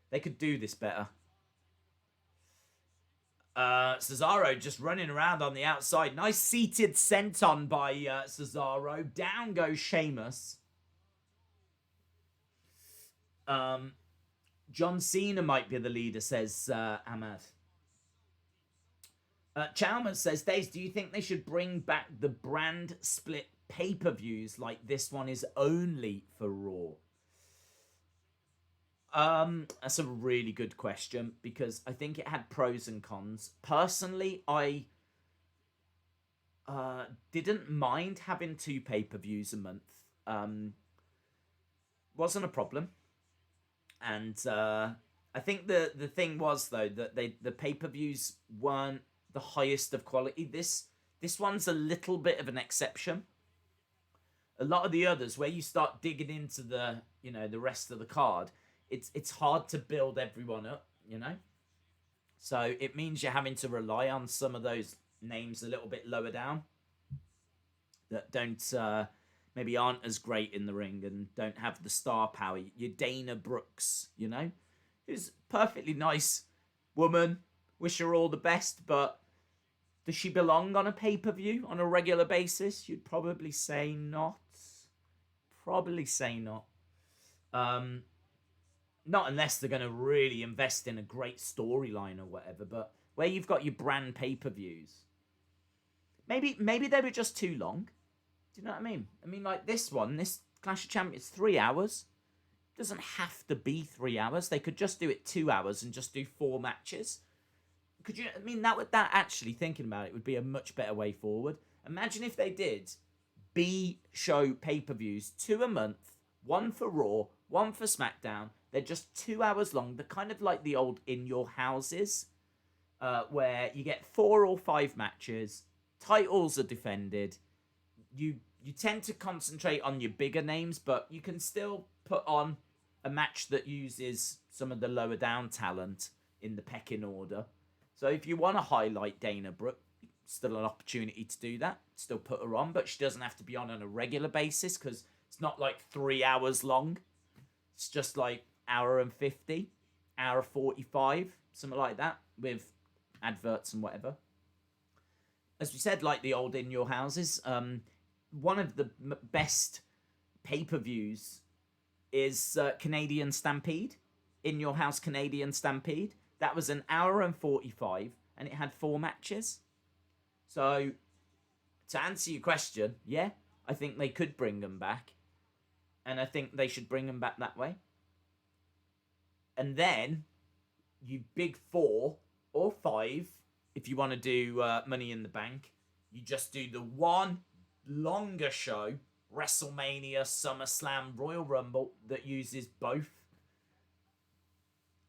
They could do this better. Cesaro just running around on the outside. Nice seated senton by Cesaro. Down goes Sheamus. John Cena might be the leader, says Ahmad. Chalmers says, Days, do you think they should bring back the brand split pay-per-views like this one is only for Raw? That's a really good question, because I think it had pros and cons. Personally, I didn't mind having 2 pay-per-views a month. Wasn't a problem. And I think the thing was, though, that the pay-per-views weren't the highest of quality. This one's a little bit of an exception. A lot of the others, where you start digging into the rest of the card, it's hard to build everyone up, So it means you're having to rely on some of those names a little bit lower down that don't maybe aren't as great in the ring and don't have the star power. Your Dana Brooks, who's a perfectly nice woman. Wish her all the best, but does she belong on a pay-per-view on a regular basis? You'd probably say not. Not unless they're going to really invest in a great storyline or whatever, but where you've got your brand pay-per-views, maybe they were just too long. Do you know what I mean? I mean, like this one, this Clash of Champions, 3 hours. It doesn't have to be 3 hours. They could just do it 2 hours and just do 4 matches. Could you? I mean, that actually, thinking about it, would be a much better way forward. Imagine if they did B-show pay-per-views, 2 a month, 1 for Raw, 1 for SmackDown. They're just 2 hours long. They're kind of like the old In Your Houses, where you get 4 or 5 matches, titles are defended. You tend to concentrate on your bigger names, but you can still put on a match that uses some of the lower down talent in the pecking order. So if you want to highlight Dana Brooke, still an opportunity to do that. Still put her on, but she doesn't have to be on a regular basis, because it's not like 3 hours long. It's just like hour and 50, hour 45, something like that, with adverts and whatever. As we said, like the old In Your Houses, one of the best pay-per-views is Canadian Stampede. In Your House Canadian Stampede. That was an hour and 45, and it had 4 matches. So, to answer your question, yeah, I think they could bring them back. And I think they should bring them back that way. And then, you big 4 or 5, if you want to do Money in the Bank, you just do the one longer show, WrestleMania, SummerSlam, Royal Rumble, that uses both.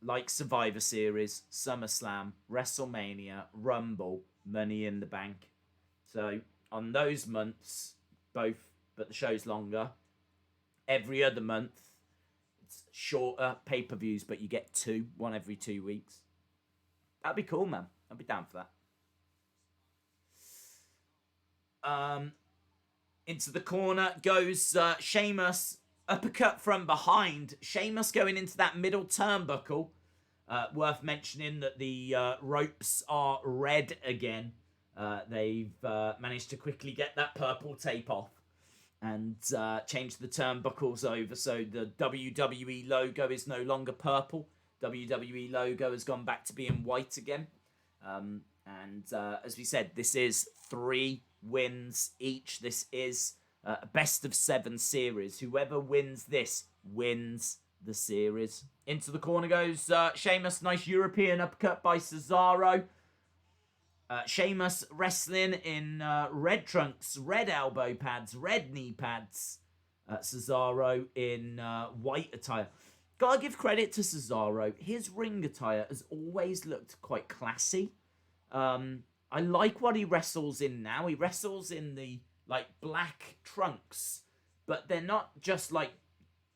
Like Survivor Series, SummerSlam, WrestleMania, Rumble, Money in the Bank. So, on those months, both, but the show's longer. Every other month, it's shorter pay-per-views, but you get 2, one every 2 weeks. That'd be cool, man. I'd be down for that. Into the corner goes Sheamus. Uppercut from behind. Sheamus going into that middle turnbuckle. Worth mentioning that the ropes are red again. They've managed to quickly get that purple tape off and change the turnbuckles over, so the WWE logo is no longer purple. WWE logo has gone back to being white again. And as we said, this is 3 wins each. This is a best of 7 series. Whoever wins this wins the series. Into the corner goes Sheamus. Nice European uppercut by Cesaro. Sheamus wrestling in red trunks, red elbow pads, red knee pads. Cesaro in white attire. Gotta give credit to Cesaro. His ring attire has always looked quite classy. I like what he wrestles in now. He wrestles in the, like, black trunks, but they're not just, like,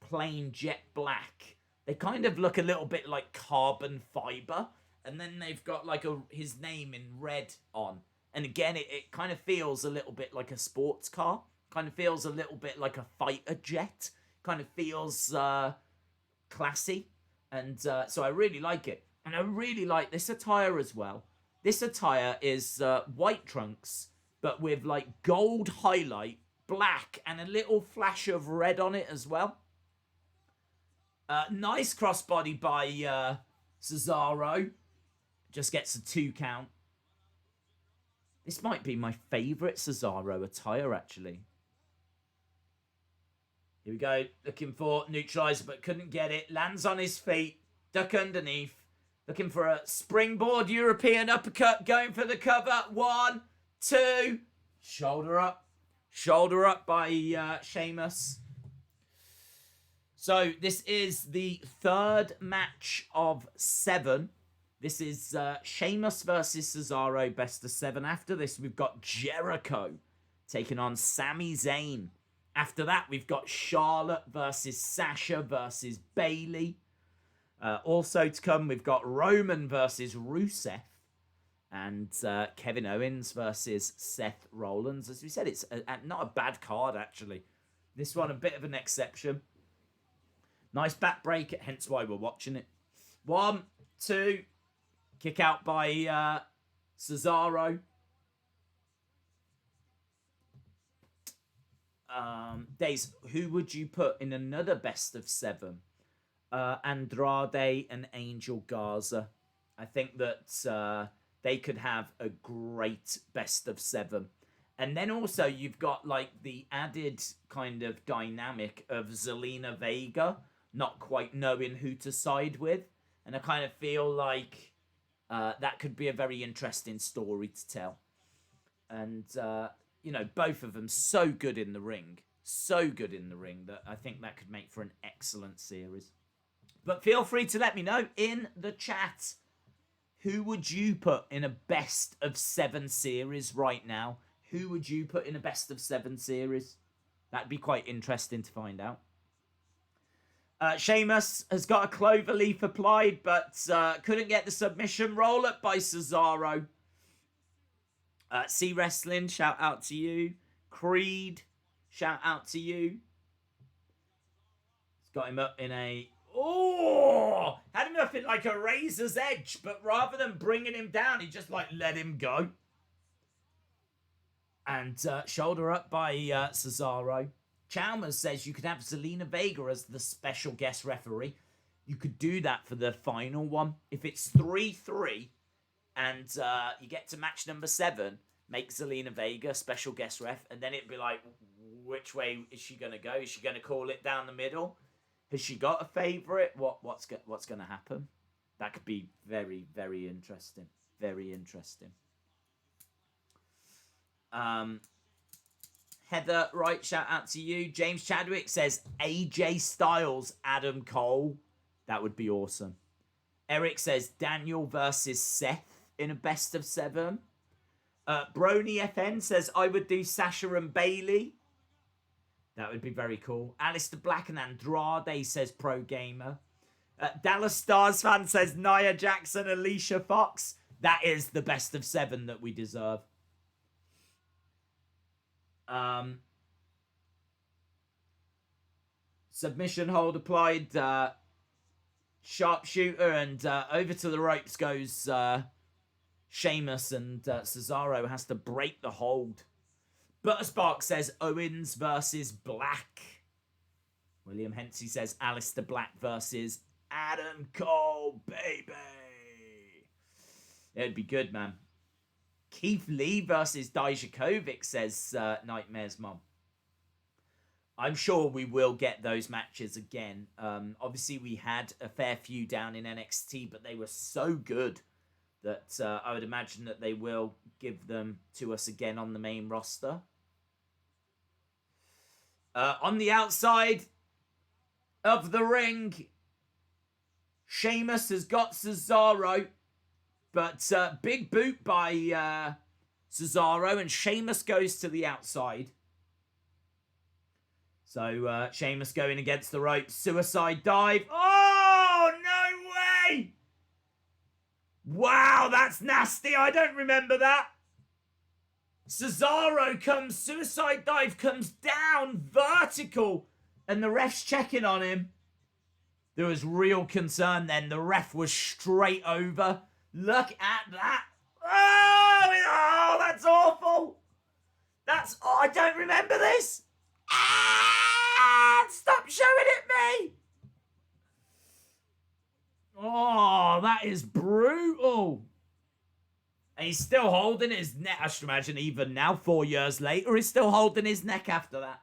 plain jet black. They kind of look a little bit like carbon fiber, and then they've got, like, his name in red on. And again, it kind of feels a little bit like a sports car. Kind of feels a little bit like a fighter jet. Kind of feels classy. And so I really like it. And I really like this attire as well. This attire is white trunks, but with like gold highlight, black, and a little flash of red on it as well. Nice crossbody by Cesaro. Just gets a 2 count. This might be my favourite Cesaro attire, actually. Here we go. Looking for neutralizer, but couldn't get it. Lands on his feet. Duck underneath. Looking for a springboard European uppercut. Going for the cover. 1, 2. Shoulder up. Shoulder up by Sheamus. So this is the 3rd match of 7. This is Sheamus versus Cesaro, best of 7. After this, we've got Jericho taking on Sami Zayn. After that, we've got Charlotte versus Sasha versus Bayley. Also to come, we've got Roman versus Rusev. And Kevin Owens versus Seth Rollins. As we said, it's not a bad card, actually. This one, a bit of an exception. Nice back break, hence why we're watching it. 1, 2... Kick out by Cesaro. Days, who would you put in another best of 7? Andrade and Angel Garza. I think that they could have a great best of 7. And then also you've got like the added kind of dynamic of Zelina Vega not quite knowing who to side with. And I kind of feel like that could be a very interesting story to tell. And, you know, both of them so good in the ring. So good in the ring that I think that could make for an excellent series. But feel free to let me know in the chat. Who would you put in a best of 7 series right now? Who would you put in a best of 7 series? That'd be quite interesting to find out. Sheamus has got a clover leaf applied, but couldn't get the submission roll up by Cesaro. C Wrestling, shout out to you. Creed, shout out to you. He's got him up in a... Oh! Had him up in like a razor's edge, but rather than bringing him down, he just like let him go. And shoulder up by Cesaro. Chalmers says you could have Zelina Vega as the special guest referee. You could do that for the final one. If it's 3-3 and you get to match number 7, make Zelina Vega special guest ref, and then it'd be like, which way is she going to go? Is she going to call it down the middle? Has she got a favourite? What's going to happen? That could be very, very interesting. Very interesting. Heather, right, shout out to you. James Chadwick says AJ Styles, Adam Cole. That would be awesome. Eric says Daniel versus Seth in a best of 7. Brony FN says I would do Sasha and Bayley. That would be very cool. Alistair Black and Andrade says Pro Gamer. Dallas Stars fan says Nia Jax and Alicia Fox. That is the best of 7 that we deserve. Submission hold applied. Sharpshooter, and over to the ropes goes Sheamus, and Cesaro has to break the hold. Butterspark says Owens versus Black. William Hensey says Alistair Black versus Adam Cole, baby. It'd be good, man. Keith Lee versus Dijakovic, says Nightmare's mom. I'm sure we will get those matches again. Obviously, we had a fair few down in NXT, but they were so good that I would imagine that they will give them to us again on the main roster. On the outside of the ring, Sheamus has got Cesaro, but big boot by Cesaro, and Sheamus goes to the outside. So Sheamus going against the ropes. Suicide dive. Oh, no way! Wow, that's nasty. I don't remember that. Cesaro comes, suicide dive comes down, vertical, and the ref's checking on him. There was real concern then. The ref was straight over. Look at that. Oh, that's awful. Oh, I don't remember this. Stop showing it me. Oh, that is brutal. And he's still holding his neck. I should imagine even now, 4 years later, he's still holding his neck after that.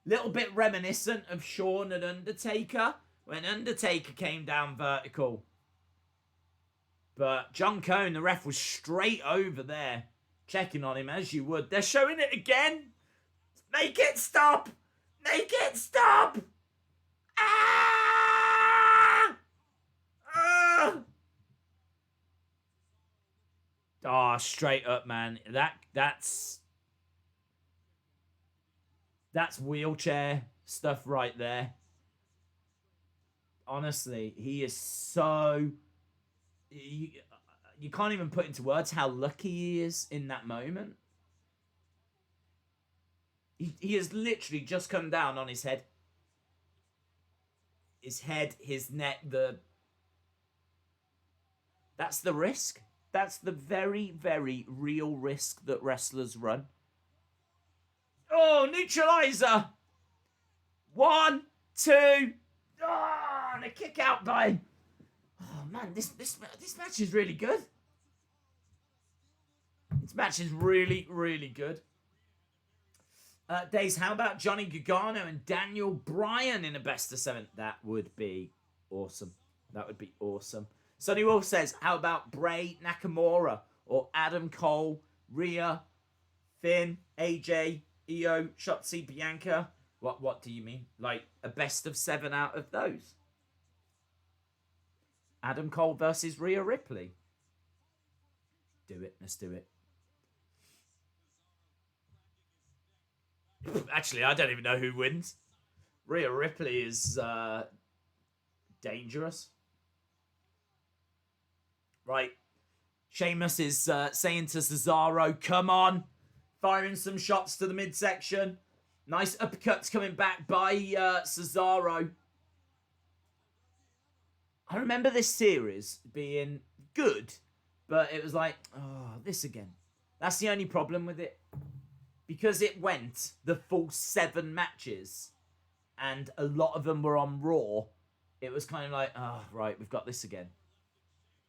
Little bit reminiscent of Shawn and Undertaker when Undertaker came down vertical. But John Cone, the ref, was straight over there, checking on him as you would. They're showing it again. Make it stop. Make it stop. Ah! Ah! Oh, straight up, man. That's wheelchair stuff right there. Honestly, he is so... You can't even put into words how lucky he is in that moment. He has literally just come down on his head. His head, his neck, That's the risk. That's the very, very real risk that wrestlers run. Oh, neutralizer. 1, 2. Oh, and a kick out by him. Oh, man, this match is really good. This match is really, really good. Days, how about Johnny Gargano and Daniel Bryan in a best of 7? That would be awesome. That would be awesome. Sonny Wolf says, how about Bray Nakamura or Adam Cole, Rhea, Finn, AJ, Io, Shotzi, Bianca? What do you mean? Like a best of 7 out of those? Adam Cole versus Rhea Ripley. Do it. Let's do it. Actually, I don't even know who wins. Rhea Ripley is dangerous. Right. Sheamus is saying to Cesaro, come on. Firing some shots to the midsection. Nice uppercuts coming back by Cesaro. I remember this series being good, but it was like, oh, this again. That's the only problem with it. Because it went the full 7 matches, and a lot of them were on Raw, it was kind of like, oh, right, we've got this again.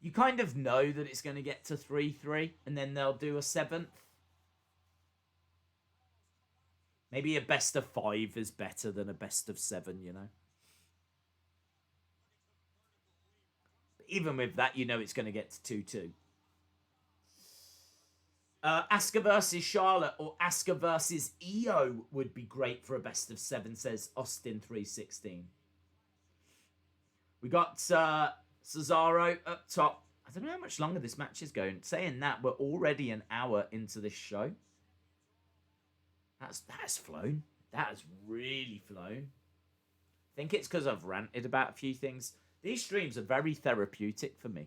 You kind of know that it's going to get to 3-3, and then they'll do a 7th. Maybe a best of 5 is better than a best of 7, you know? But even with that, you know it's going to get to 2-2. Asuka versus Charlotte or Asuka versus Io would be great for a best of 7, says Austin316. We got Cesaro up top. I don't know how much longer this match is going. Saying that, we're already an hour into this show. That's flown. That has really flown. I think it's because I've ranted about a few things. These streams are very therapeutic for me.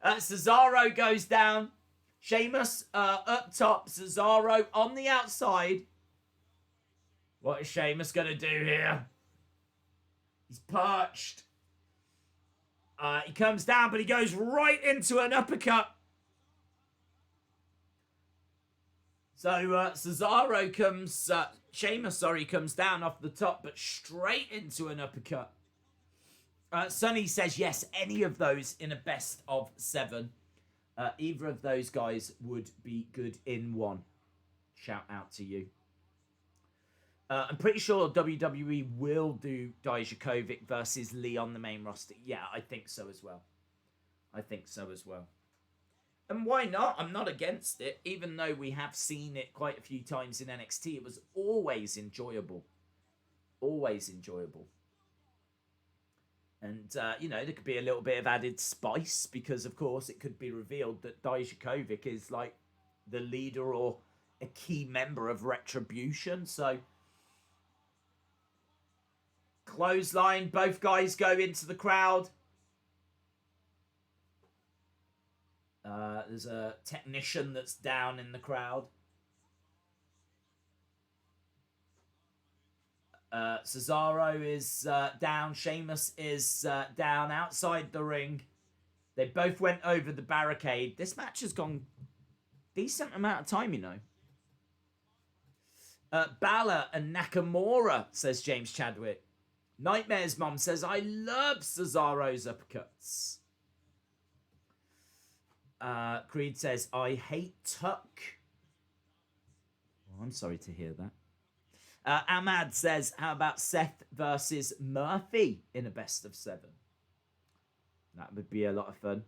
Cesaro goes down. Sheamus up top. Cesaro on the outside. What is Sheamus going to do here? He's perched. He comes down, but he goes right into an uppercut. So Cesaro comes... Sheamus, comes down off the top, but straight into an uppercut. Sonny says, yes, any of those in a best of 7. Either of those guys would be good in 1. Shout out to you. I'm pretty sure WWE will do Dijakovic versus Lee on the main roster. Yeah, I think so as well. And why not? I'm not against it. Even though we have seen it quite a few times in NXT, it was always enjoyable. Always enjoyable. And, there could be a little bit of added spice because, of course, it could be revealed that Dijakovic is like the leader or a key member of Retribution. So, clothesline, both guys go into the crowd. There's a technician that's down in the crowd. Cesaro is down. Sheamus is down outside the ring. They both went over the barricade. This match has gone decent amount of time, Balor and Nakamura, says James Chadwick. Nightmare's mom says, I love Cesaro's uppercuts. Creed says, I hate Tuck. Oh, I'm sorry to hear that. Ahmad says, how about Seth versus Murphy in a best of 7? That would be a lot of fun.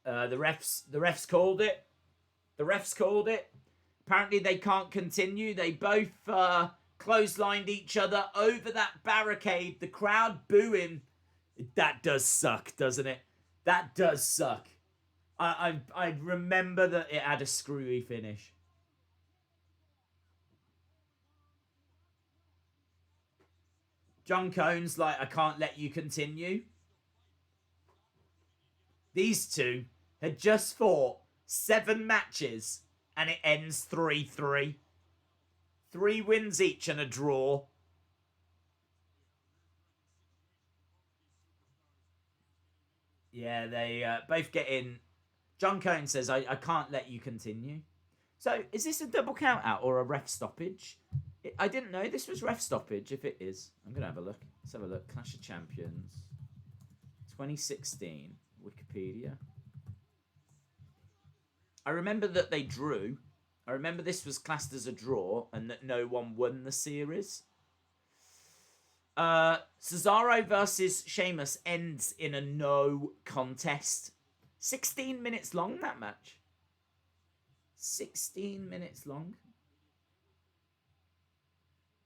The refs called it. The refs called it. Apparently they can't continue. They both clotheslined each other over that barricade. The crowd booing. That does suck, doesn't it? That does suck. I remember that it had a screwy finish. John Cone's like, I can't let you continue. These two had just fought 7 matches and it ends 3-3. 3 wins each and a draw. Yeah, they both get in. John Cone says, I can't let you continue. So, is this a double count out or a ref stoppage? I didn't know this was ref stoppage. If it is, I'm going to have a look. Let's have a look. Clash of Champions 2016. Wikipedia. I remember that they drew. I remember this was classed as a draw and that no one won the series. Cesaro versus Sheamus ends in a no contest. 16 minutes long, that match. 16 minutes long.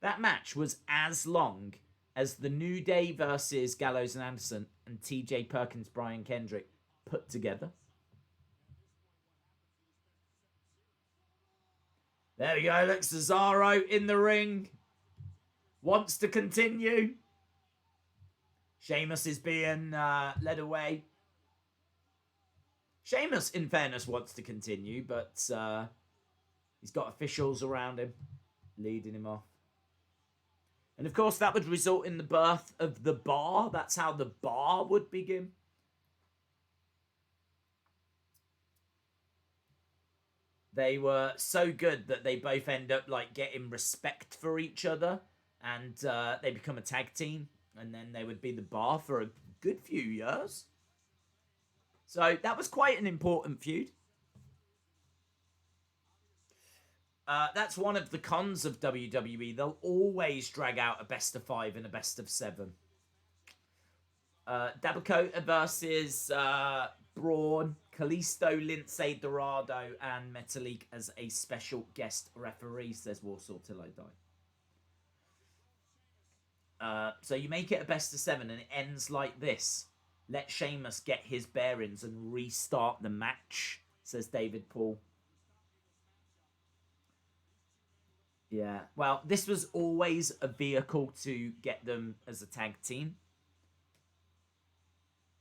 That match was as long as the New Day versus Gallows and Anderson and TJ Perkins, Brian Kendrick put together. There we go. Look, Cesaro in the ring. Wants to continue. Sheamus is being led away. Sheamus, in fairness, wants to continue, but he's got officials around him, leading him off. And of course, that would result in the birth of the bar. That's how the bar would begin. They were so good that they both end up like getting respect for each other. And they become a tag team. And then they would be the bar for a good few years. So that was quite an important feud. That's one of the cons of WWE. They'll always drag out a best of 5 and a best of 7. Dabakota versus Braun, Kalisto, Lince Dorado, and Metalik as a special guest referee, says Warsaw Till I Die. So you make it a best of 7 and it ends like this. Let Sheamus get his bearings and restart the match, says David Paul. Yeah, well, this was always a vehicle to get them as a tag team.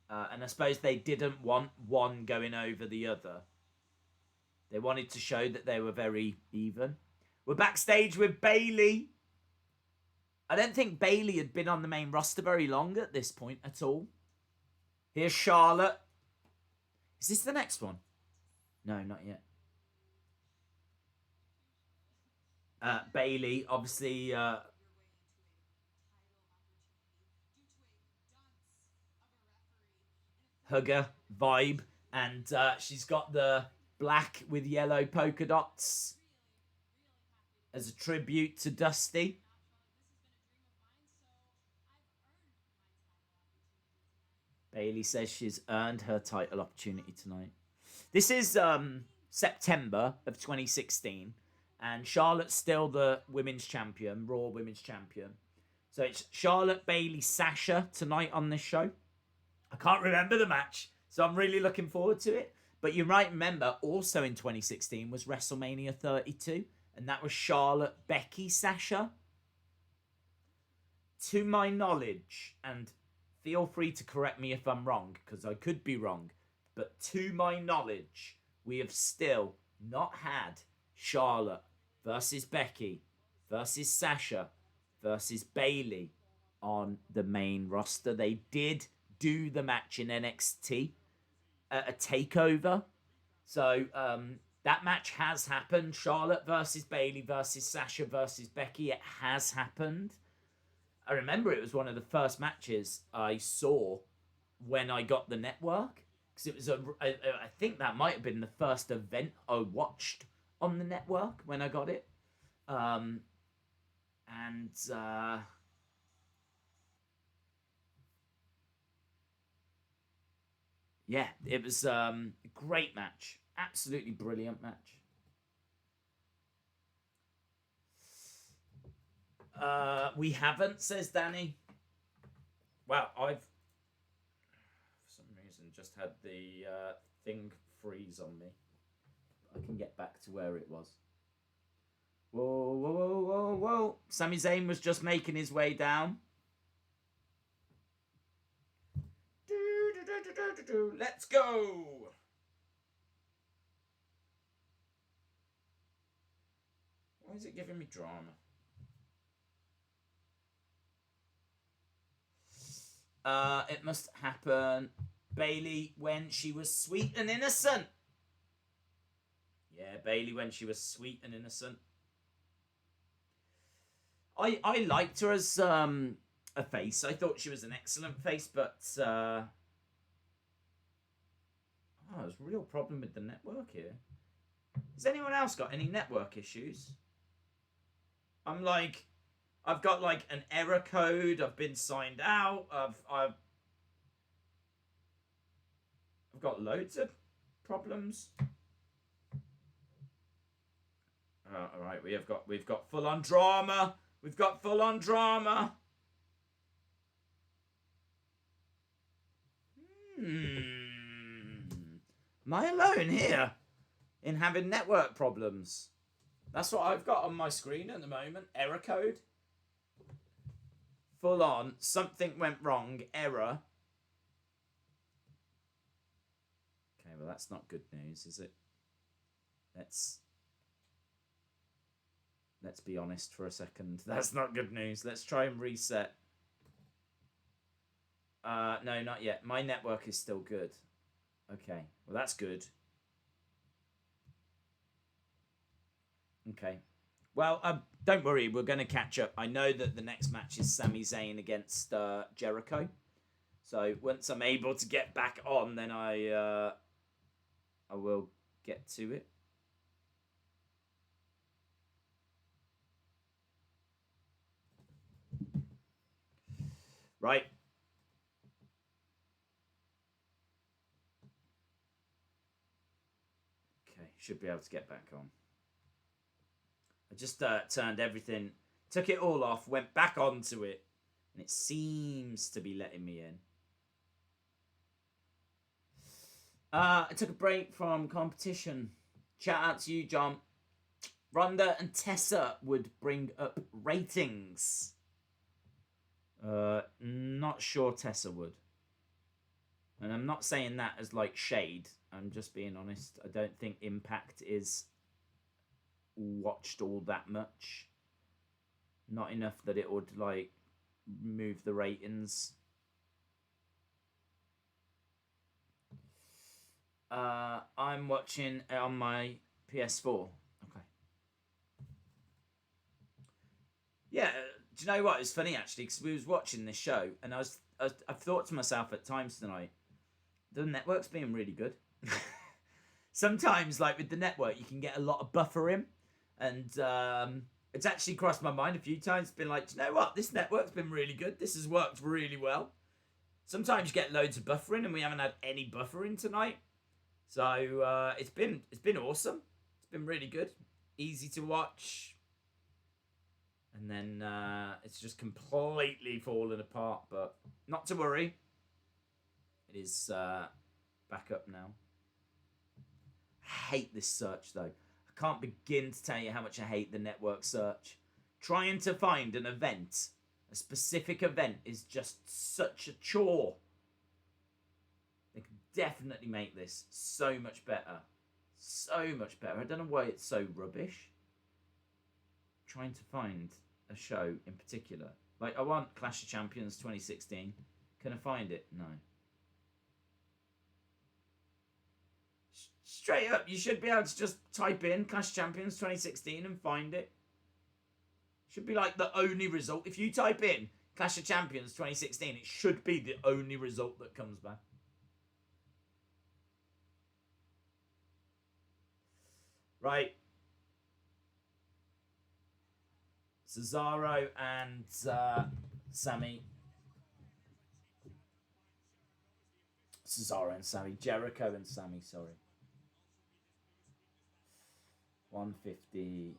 And I suppose they didn't want one going over the other. They wanted to show that they were very even. We're backstage with Bayley. I don't think Bayley had been on the main roster very long at this point at all. Here's Charlotte. Is this the next one? No, not yet. Bayley, obviously, hugger vibe, and she's got the black with yellow polka dots as a tribute to Dusty. Bayley says she's earned her title opportunity tonight. This is September of 2016. And Charlotte's still the women's champion, Raw women's champion. So it's Charlotte, Bayley, Sasha tonight on this show. I can't remember the match, so I'm really looking forward to it. But you might remember also in 2016 was WrestleMania 32, and that was Charlotte, Becky, Sasha. To my knowledge, and feel free to correct me if I'm wrong, because I could be wrong, but to my knowledge, we have still not had Charlotte versus Becky versus Sasha versus Bayley on the main roster. They did do the match in NXT at a takeover. So that match has happened. Charlotte versus Bayley versus Sasha versus Becky. It has happened. I remember it was one of the first matches I saw when I got the network. Because it was I think that might have been the first event I watched on the network when I got it. Yeah, it was a great match. Absolutely brilliant match. We haven't, says Danny. Wow, I've for some reason just had the thing freeze on me. I can get back to where it was. Whoa, whoa, whoa, whoa, whoa. Sami Zayn was just making his way down. Let's go! Why is it giving me drama? It must happen. Bayley when she was sweet and innocent. Yeah, Bayley when she was sweet and innocent. I liked her as a face. I thought she was an excellent face, but there's a real problem with the network here. Has anyone else got any network issues? I've got like an error code. I've been signed out. I've got loads of problems. All right, we've got full on drama. We've got full on drama. Am I alone here in having network problems? That's what I've got on my screen at the moment. Error code. Full on. Something went wrong. Error. Okay, well that's not good news, is it? Let's be honest for a second. That's not good news. Let's try and reset. No, not yet. My network is still good. Okay, well that's good. Okay. Well, don't worry. We're going to catch up. I know that the next match is Sami Zayn against Jericho. So once I'm able to get back on, then I will get to it. Right. Okay, should be able to get back on. I just turned everything, took it all off, went back onto it, and it seems to be letting me in. I took a break from competition. Shout out to you, John. Ronda and Tessa would bring up ratings. Not sure Tessa would. And I'm not saying that as like shade. I'm just being honest. I don't think Impact is watched all that much. Not enough that it would like move the ratings. I'm watching on my PS4. Okay. Yeah, do you know what? It's funny actually because we was watching this show and I've thought to myself at times tonight, the network's being really good. Sometimes, like with the network, you can get a lot of buffering, and it's actually crossed my mind a few times. Been like, do you know what? This network's been really good. This has worked really well. Sometimes you get loads of buffering, and we haven't had any buffering tonight. So it's been awesome. It's been really good, easy to watch, And then it's just completely fallen apart. But not to worry. It is back up now. I hate this search, though. I can't begin to tell you how much I hate the network search. Trying to find an event, a specific event, is just such a chore. They can definitely make this so much better. So much better. I don't know why it's so rubbish. Trying to find a show in particular. Like, I want Clash of Champions 2016. Can I find it? No. Straight up, you should be able to just type in Clash of Champions 2016 and find it. Should be like the only result. If you type in Clash of Champions 2016, it should be the only result that comes back. Right. Cesaro and Sami. Cesaro and Sami. Jericho and Sami, sorry. 155.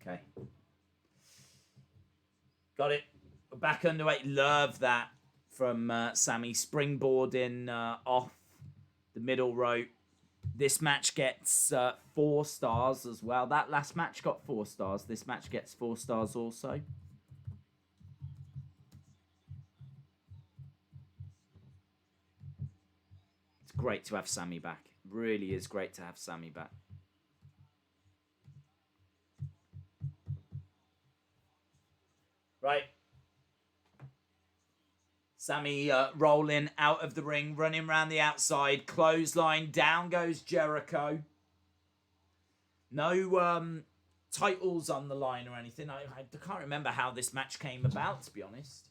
Okay. Got it. We're back underway. Love that from Sami. Springboarding off the middle rope. This match gets 4 stars as well. That last match got 4 stars. This match gets 4 stars also. It's great to have Sami back. Really is great to have Sami back. Right. Sami rolling out of the ring, running around the outside, clothesline, down goes Jericho. No titles on the line or anything. I can't remember how this match came about, to be honest.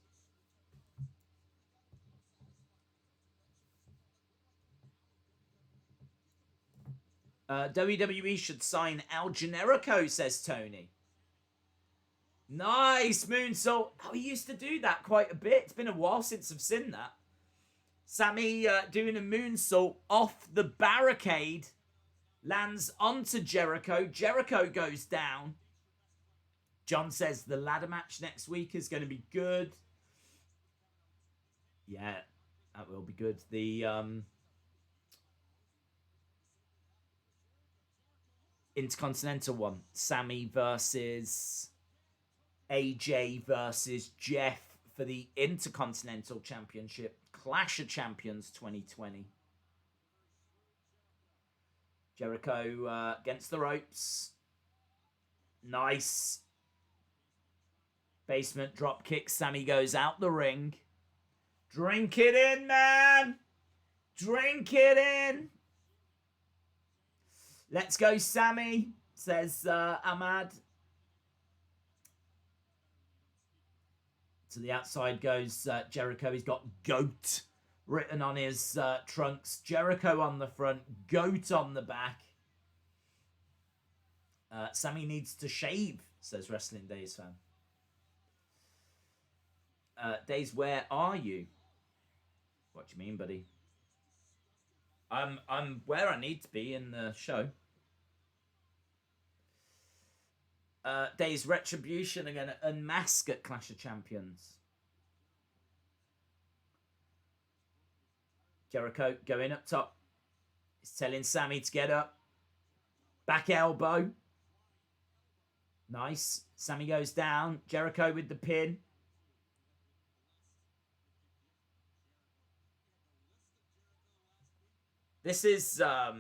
WWE should sign Al Generico, says Tony. Nice moonsault. Oh, he used to do that quite a bit. It's been a while since I've seen that. Sami doing a moonsault off the barricade. Lands onto Jericho. Jericho goes down. John says the ladder match next week is going to be good. Yeah, that will be good. The Intercontinental one. Sami versus AJ versus Jeff for the Intercontinental Championship. Clash of Champions 2020. Jericho against the ropes. Nice. Basement drop kick. Sami goes out the ring. Drink it in, man. Drink it in. Let's go, Sami, says Ahmad. To the outside goes Jericho. He's got GOAT written on his trunks. Jericho on the front. GOAT on the back. Sami needs to shave, says Wrestling Days fan. Days, where are you? What do you mean, buddy? I'm where I need to be in the show. Days, Retribution are going to unmask at Clash of Champions. Jericho going up top. He's telling Sami to get up. Back elbow. Nice. Sami goes down. Jericho with the pin. This is a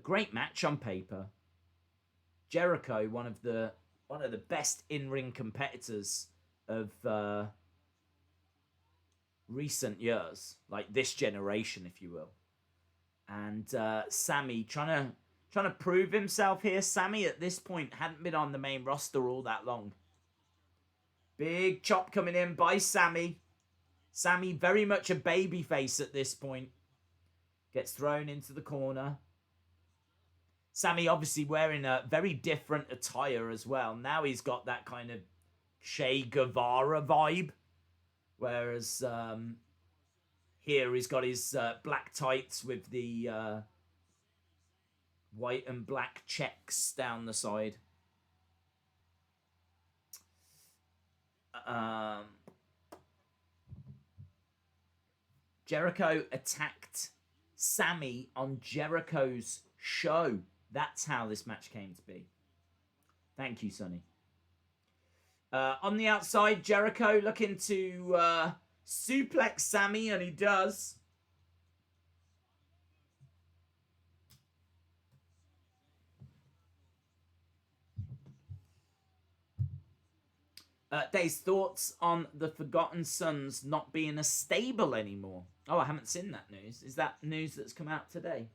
great match on paper. Jericho, one of the best in-ring competitors of recent years, like this generation, if you will. And Sami trying to prove himself here. Sami at this point hadn't been on the main roster all that long. Big chop coming in by Sami. Sami very much a babyface at this point. Gets thrown into the corner. Sami obviously wearing a very different attire as well. Now he's got that kind of Che Guevara vibe. Whereas here he's got his black tights with the White and black checks down the side. Jericho attacked Sami on Jericho's show. That's how this match came to be. Thank you, Sonny. On the outside, Jericho looking to suplex Sami, and he does. Dave's thoughts on the Forgotten Sons not being a stable anymore. Oh, I haven't seen that news. Is that news that's come out today?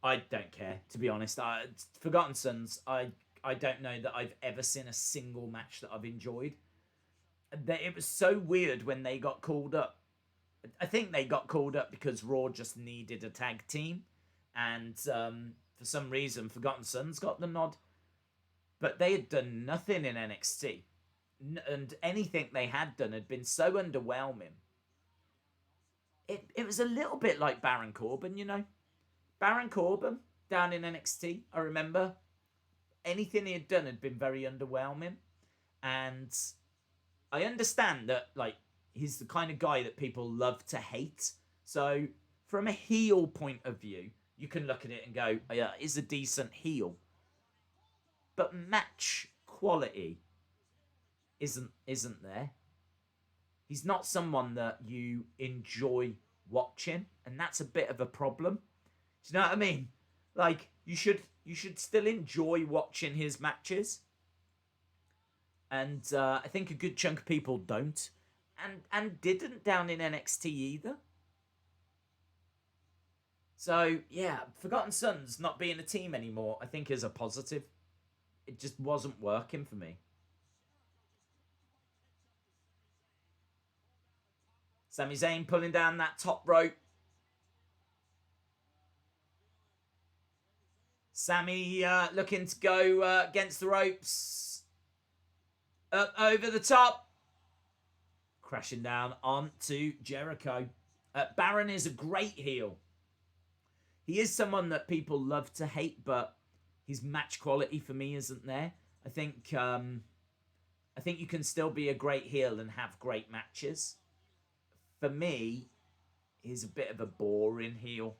I don't care, to be honest. Forgotten Sons, I don't know that I've ever seen a single match that I've enjoyed. It was so weird when they got called up. I think they got called up because Raw just needed a tag team. And for some reason, Forgotten Sons got the nod. But they had done nothing in NXT. And anything they had done had been so underwhelming. It was a little bit like Baron Corbin, you know. Baron Corbin down in NXT, I remember. Anything he had done had been very underwhelming. And I understand that, like, he's the kind of guy that people love to hate. So, from a heel point of view, you can look at it and go, oh, yeah, he's a decent heel. But match quality isn't there. He's not someone that you enjoy watching, and that's a bit of a problem. Do you know what I mean? Like, you should still enjoy watching his matches. And I think a good chunk of people don't. And didn't down in NXT either. So, yeah, Forgotten Sons not being a team anymore, I think is a positive. It just wasn't working for me. Sami Zayn pulling down that top rope. Sami looking to go against the ropes. Up over the top. Crashing down onto Jericho. Baron is a great heel. He is someone that people love to hate, but his match quality for me isn't there. I think you can still be a great heel and have great matches. For me, he's a bit of a boring heel.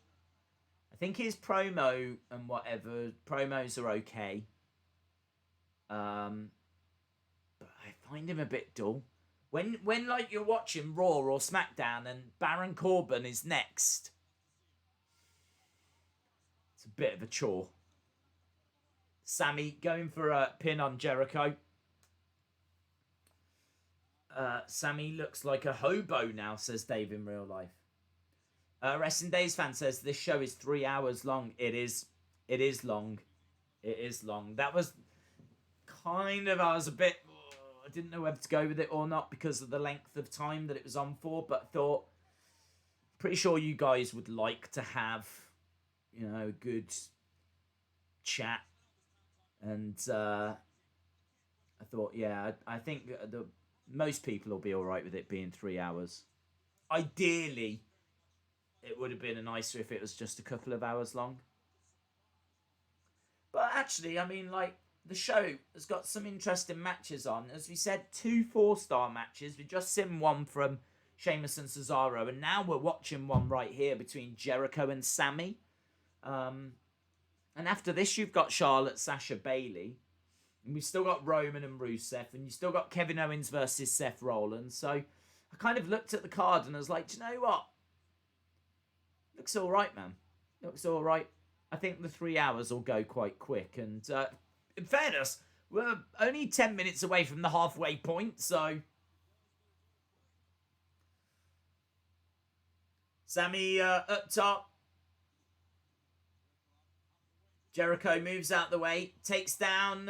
I think his promo and whatever promos are okay. But I find him a bit dull. When like you're watching Raw or SmackDown and Baron Corbin is next, it's a bit of a chore. Sami going for a pin on Jericho. Sami looks like a hobo now, says Dave in real life. Wrestling Days fan says this show is 3 hours long. It is long. It is long. That was kind of, I was a bit, I didn't know whether to go with it or not because of the length of time that it was on for, but I thought, pretty sure you guys would like to have, you know, a good chat. And I thought, yeah, I think most people will be all right with it being 3 hours. Ideally, it would have been nicer if it was just a couple of hours long. But actually, I mean, like, the show has got some interesting matches on. As we said, 2 4-star matches. We just seen one from Sheamus and Cesaro, and now we're watching one right here between Jericho and Sami. And after this, you've got Charlotte, Sasha, Bayley. And we've still got Roman and Rusev. And you've still got Kevin Owens versus Seth Rollins. So I kind of looked at the card and I was like, do you know what? Looks all right, man. Looks all right. I think the 3 hours will go quite quick. And in fairness, we're only 10 minutes away from the halfway point. So Sami up top. Jericho moves out the way, takes down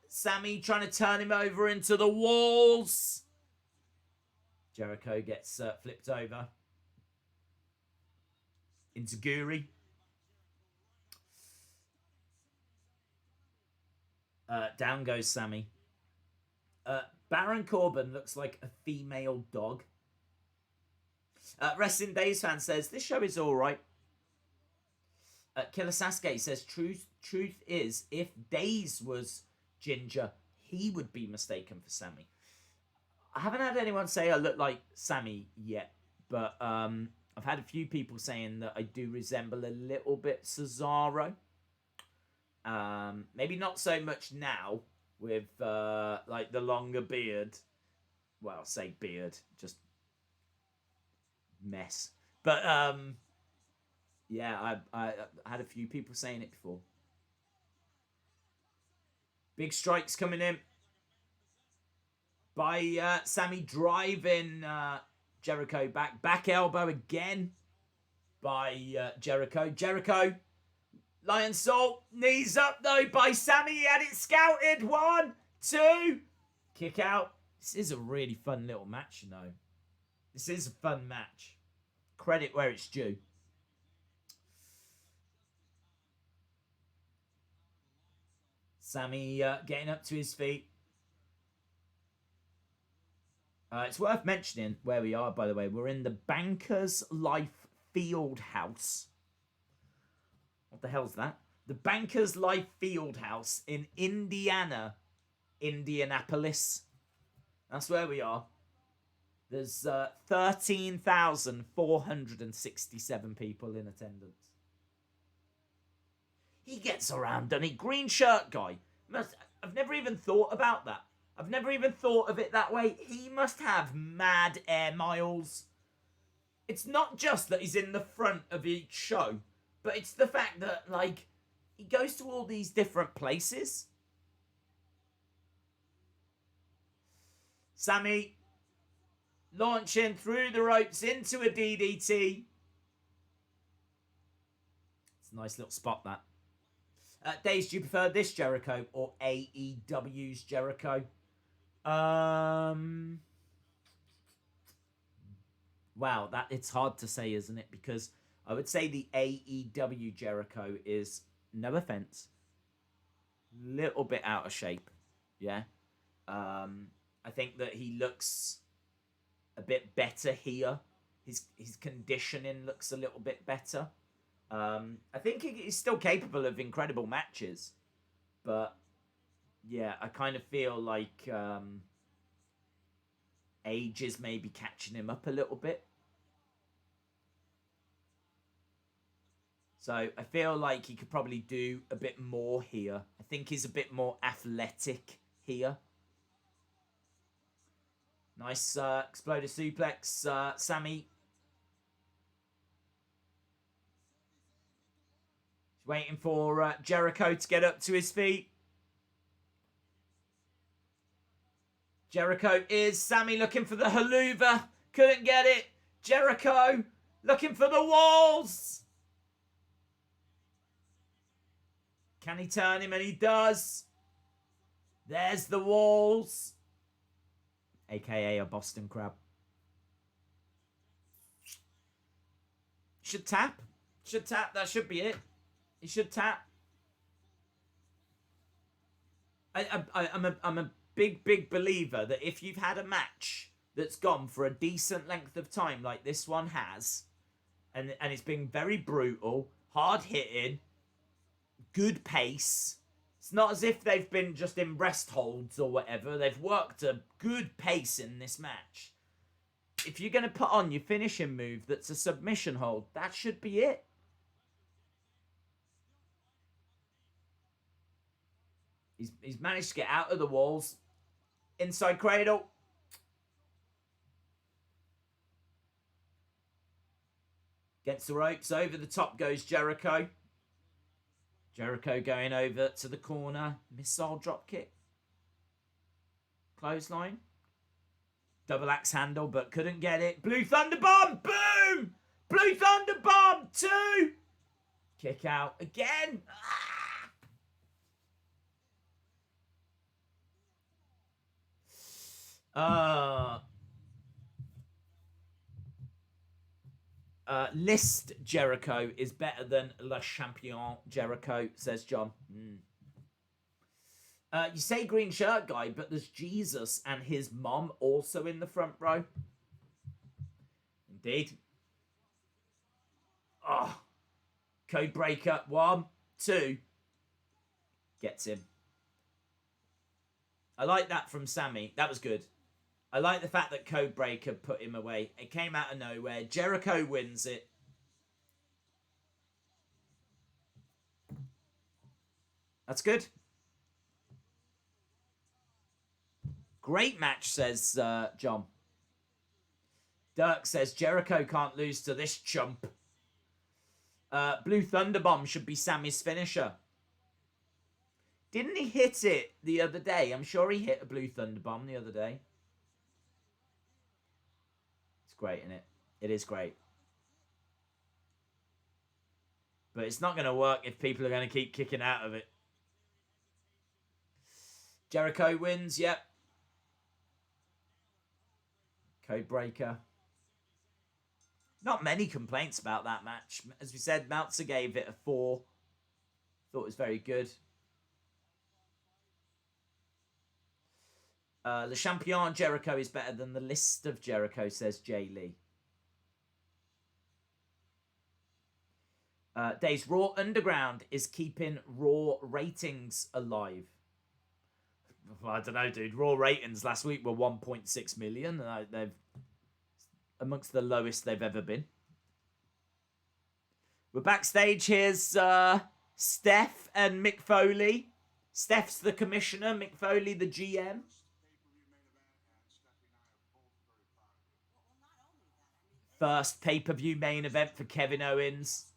Sami, trying to turn him over into the walls. Jericho gets flipped over into Guri. Down goes Sami. Baron Corbin looks like a female dog. Wrestling Days fan says, this show is alright. Killer Sasuke says, truth is, if Days was Ginger, he would be mistaken for Sami. I haven't had anyone say I look like Sami yet, but I've had a few people saying that I do resemble a little bit Cesaro. Maybe not so much now with like the longer beard. Well, I'll say beard, just mess. But yeah, I had a few people saying it before. Big strikes coming in by Sami, driving Jericho back. Back elbow again by Jericho. Jericho, Lion Salt, knees up though by Sami. He had it scouted. 1, 2, kick out. This is a really fun little match, you know. This is a fun match. Credit where it's due. Sami getting up to his feet. It's worth mentioning where we are, by the way. We're in the Bankers Life Field House. What the hell's that? The Bankers Life Field House in Indiana, Indianapolis. That's where we are. There's 13,467 people in attendance. He gets around, doesn't he? Green shirt guy. I've never even thought about that. I've never even thought of it that way. He must have mad air miles. It's not just that he's in the front of each show, but it's the fact that, like, he goes to all these different places. Sami launching through the ropes into a DDT. It's a nice little spot, that. Days, do you prefer this Jericho or AEW's Jericho? Wow, that it's hard to say, isn't it? Because I would say the AEW Jericho is, no offense, little bit out of shape. Yeah. I think that he looks a bit better here. His conditioning looks a little bit better. I think he's still capable of incredible matches, but yeah, I kind of feel like age is maybe catching him up a little bit. So I feel like he could probably do a bit more here. I think he's a bit more athletic here. Nice exploder suplex, Sami. He's waiting for Jericho to get up to his feet. Jericho is Sami looking for the haluva. Couldn't get it. Jericho looking for the walls. Can he turn him? And he does. There's the walls. AKA a Boston Crab. Should tap. Should tap. That should be it. He should tap. I'm a big believer that if you've had a match that's gone for a decent length of time like this one has, and it's been very brutal, hard hitting, good pace. It's not as if they've been just in rest holds or whatever. They've worked a good pace in this match. If you're going to put on your finishing move that's a submission hold, that should be it. He's managed to get out of the walls. Inside cradle. Gets the ropes. Over the top goes Jericho. Jericho going over to the corner. Missile drop kick. Clothesline. Double axe handle, but couldn't get it. Blue Thunder Bomb. Boom! Blue Thunder Bomb. 2. Kick out again. List Jericho is better than Le Champion Jericho, says John. You say green shirt guy, but there's Jesus and his mom also in the front row. Indeed. Oh. Codebreaker. 1, 2. Gets him. I like that from Sami. That was good. I like the fact that Codebreaker put him away. It came out of nowhere. Jericho wins it. That's good. Great match, says John. Dirk says Jericho can't lose to this chump. Blue Thunderbomb should be Sami's finisher. Didn't he hit it the other day? I'm sure he hit a Blue Thunderbomb the other day. It's great, isn't it? It is great. But it's not going to work if people are going to keep kicking out of it. Jericho wins, yep. Codebreaker. Not many complaints about that match. As we said, Meltzer gave it a 4. Thought it was very good. Le Champion Jericho is better than the list of Jericho, says Jay Lee. Dave's Raw Underground is keeping Raw ratings alive. Well, I don't know, dude. Raw ratings last week were 1.6 million. They've amongst the lowest they've ever been. We're backstage. Here's Steph and Mick Foley. Steph's the commissioner, Mick Foley the GM. First pay-per-view main event for Kevin Owens.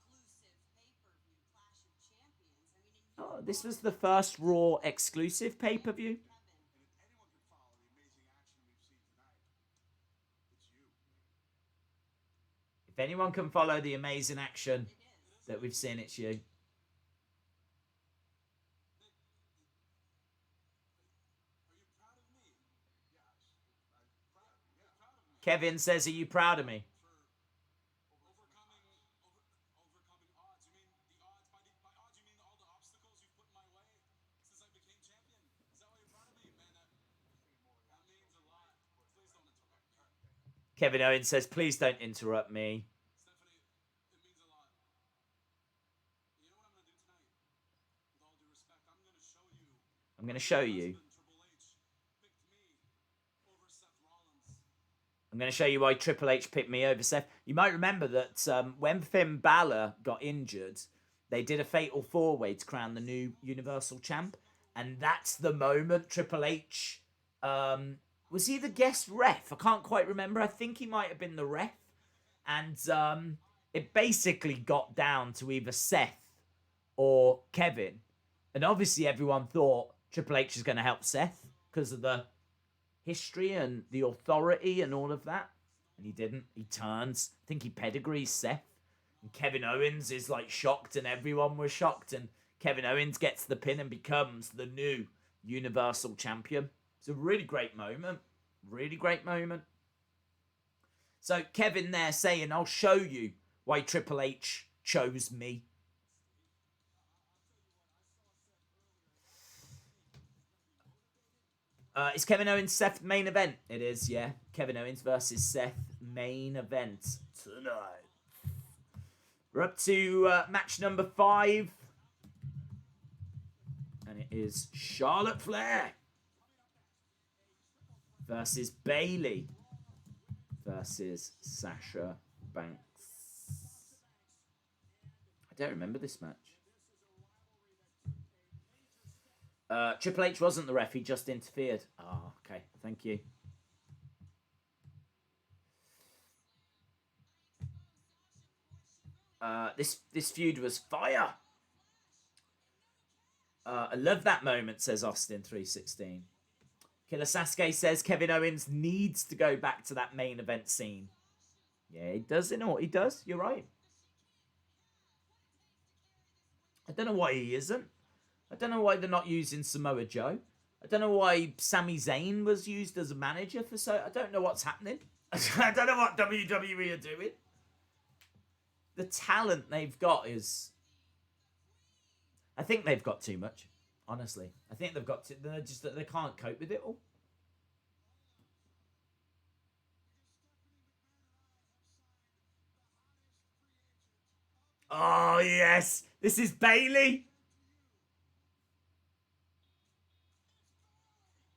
Oh, this was the first Raw exclusive pay-per-view. If anyone can follow the amazing action that we've seen, it's you. Kevin says, are you proud of me? Kevin Owens says, please don't interrupt me. I'm going to show you. I'm going to show you why Triple H picked me over Seth. You might remember that when Finn Balor got injured, they did a fatal 4-way to crown the new Universal Champ. And that's the moment Triple H... was he the guest ref? I can't quite remember. I think he might have been the ref. And it basically got down to either Seth or Kevin. And obviously everyone thought Triple H is going to help Seth because of the history and the authority and all of that. And he didn't. He turns. I think he pedigrees Seth. And Kevin Owens is like shocked and everyone was shocked. And Kevin Owens gets the pin and becomes the new Universal Champion. It's a really great moment. Really great moment. So Kevin there saying, I'll show you why Triple H chose me. Is Kevin Owens Seth main event? It is, yeah. Kevin Owens versus Seth main event tonight. We're up to match number 5. And it is Charlotte Flair versus Bayley versus Sasha Banks. I don't remember this match. Triple H wasn't the ref, he just interfered. Oh, okay. Thank you. This feud was fire. I love that moment, says Austin316. Killer Sasuke says Kevin Owens needs to go back to that main event scene. Yeah, he does, you know what he does. You're right. I don't know why he isn't. I don't know why they're not using Samoa Joe. I don't know why Sami Zayn was used as a manager for so... I don't know what's happening. I don't know what WWE are doing. The talent they've got is... I think they've got too much, honestly. I think they've got to... They can't cope with it all. Oh, yes. This is Bayley.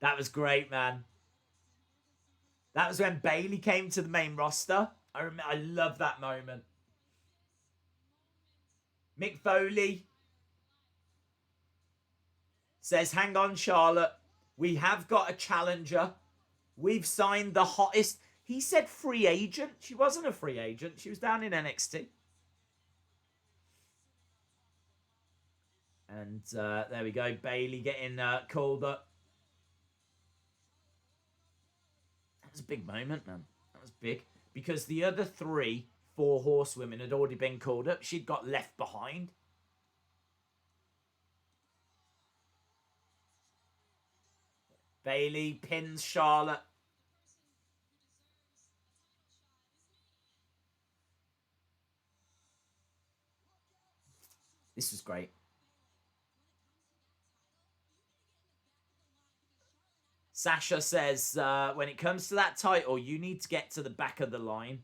That was great, man. That was when Bayley came to the main roster. I love that moment. Mick Foley says, hang on, Charlotte. We have got a challenger. We've signed the hottest. He said free agent. She wasn't a free agent. She was down in NXT. And there we go. Bayley getting called up. That was a big moment, man. That was big. Because the other 4 horsewomen had already been called up. She'd got left behind. Bayley pins Charlotte. This was great. Sasha says, when it comes to that title, you need to get to the back of the line.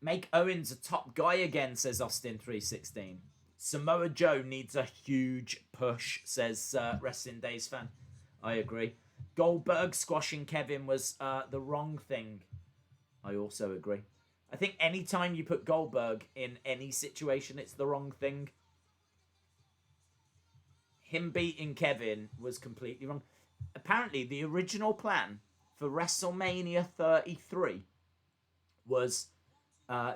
Make Owens a top guy again, says Austin316. Samoa Joe needs a huge push, says Wrestling Days fan. I agree. Goldberg squashing Kevin was the wrong thing. I also agree. I think anytime you put Goldberg in any situation, it's the wrong thing. Him beating Kevin was completely wrong. Apparently, the original plan for WrestleMania 33 was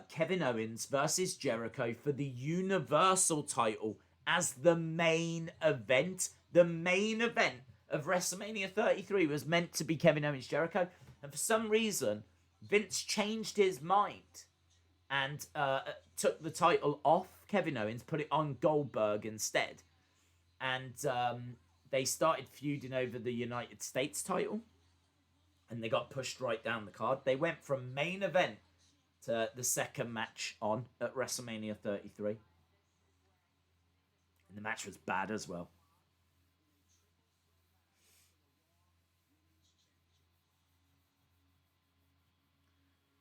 Kevin Owens versus Jericho for the Universal title as the main event. The main event of WrestleMania 33 was meant to be Kevin Owens Jericho. And for some reason, Vince changed his mind and took the title off Kevin Owens, put it on Goldberg instead. And they started feuding over the United States title. And they got pushed right down the card. They went from main event to the second match on at WrestleMania 33. And the match was bad as well.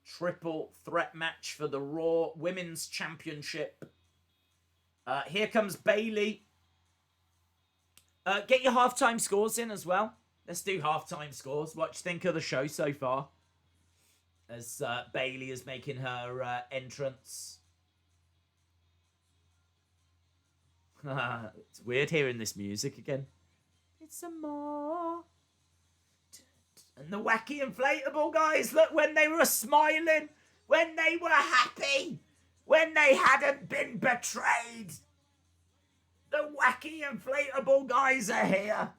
Triple threat match for the Raw Women's Championship. Here comes Bayley. Get your halftime scores in as well. Let's do halftime scores. What do you think of the show so far? As Bayley is making her entrance. It's weird hearing this music again. It's a more. And the wacky inflatable guys, look, when they were smiling, when they were happy, when they hadn't been betrayed. The wacky inflatable guys are here.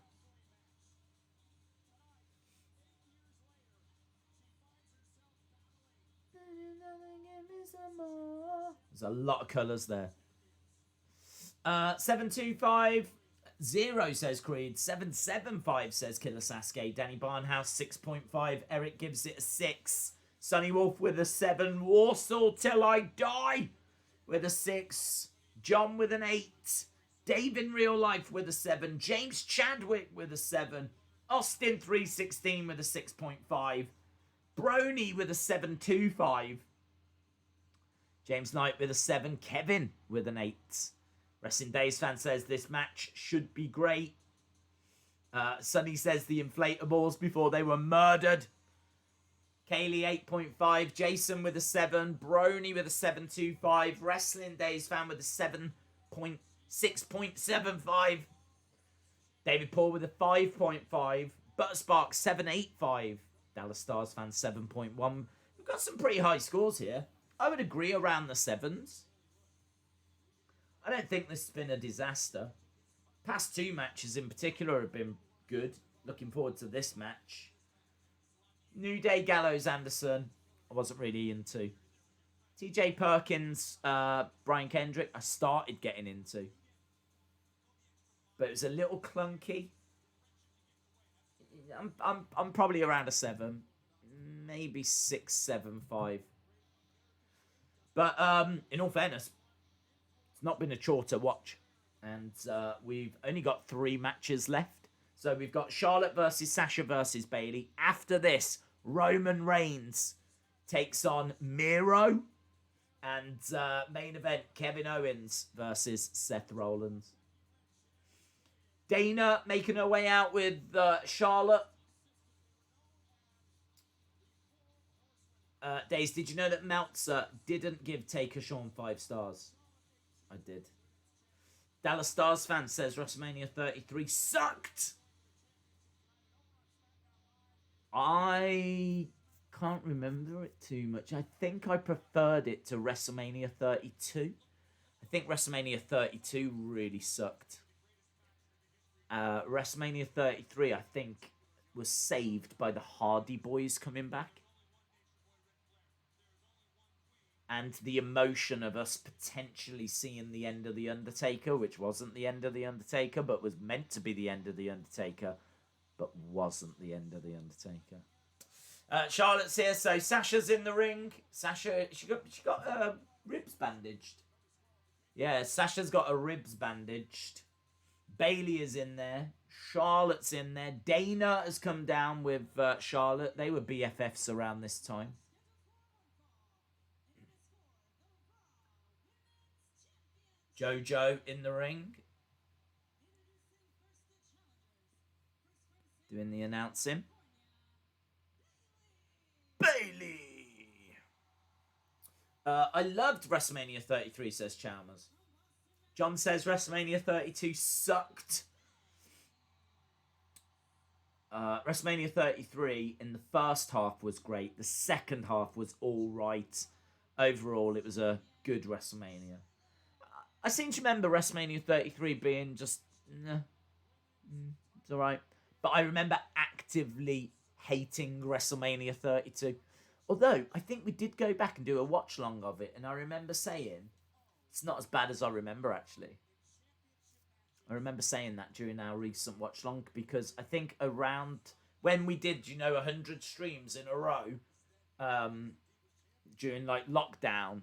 There's a lot of colours there. 725. 0 says Creed. 775 says Killer Sasuke. Danny Barnhouse 6.5. Eric gives it a 6. Sonny Wolf with a 7. Warsaw Till I Die with a 6. John with an 8. Dave in Real Life with a 7. James Chadwick with a 7. Austin 316 with a 6.5. Brony with a 725. James Knight with a 7. Kevin with an 8. Wrestling Days fan says this match should be great. Sonny says the inflatables before they were murdered. Kaylee 8.5. Jason with a 7. Brony with a 7.25. Wrestling Days fan with a 6.75. David Paul with a 5.5. Butterspark 7.85. Dallas Stars fan 7.1. We've got some pretty high scores here. I would agree around the 7s. I don't think this has been a disaster. Past 2 matches in particular have been good. Looking forward to this match. New Day, Gallows, Anderson. I wasn't really into. TJ Perkins, Brian Kendrick. I started getting into. But it was a little clunky. I'm probably around a 7. Maybe 6, 7, 5. But in all fairness, it's not been a chore to watch. And we've only got 3 matches left. So we've got Charlotte versus Sasha versus Bayley. After this, Roman Reigns takes on Miro. And main event, Kevin Owens versus Seth Rollins. Dana making her way out with Charlotte. Days, did you know that Meltzer didn't give Taker Shawn 5 stars? I did. Dallas Stars fan says WrestleMania 33 sucked. I can't remember it too much. I think I preferred it to WrestleMania 32. I think WrestleMania 32 really sucked. WrestleMania 33, I think, was saved by the Hardy Boys coming back. And the emotion of us potentially seeing the end of The Undertaker, which wasn't the end of The Undertaker, but was meant to be the end of The Undertaker, but wasn't the end of The Undertaker. Charlotte's here, so Sasha's in the ring. Sasha, she got her ribs bandaged. Yeah, Sasha's got her ribs bandaged. Bayley is in there. Charlotte's in there. Dana has come down with Charlotte. They were BFFs around this time. JoJo in the ring. Doing the announcing. Bayley! I loved WrestleMania 33, says Chalmers. John says WrestleMania 32 sucked. WrestleMania 33 in the first half was great. The second half was all right. Overall, it was a good WrestleMania. I seem to remember WrestleMania 33 being just, it's all right. But I remember actively hating WrestleMania 32. Although, I think we did go back and do a watch-along of it, and I remember saying, it's not as bad as I remember, actually. I remember saying that during our recent watch-along, because I think around when we did, 100 streams in a row, during, lockdown,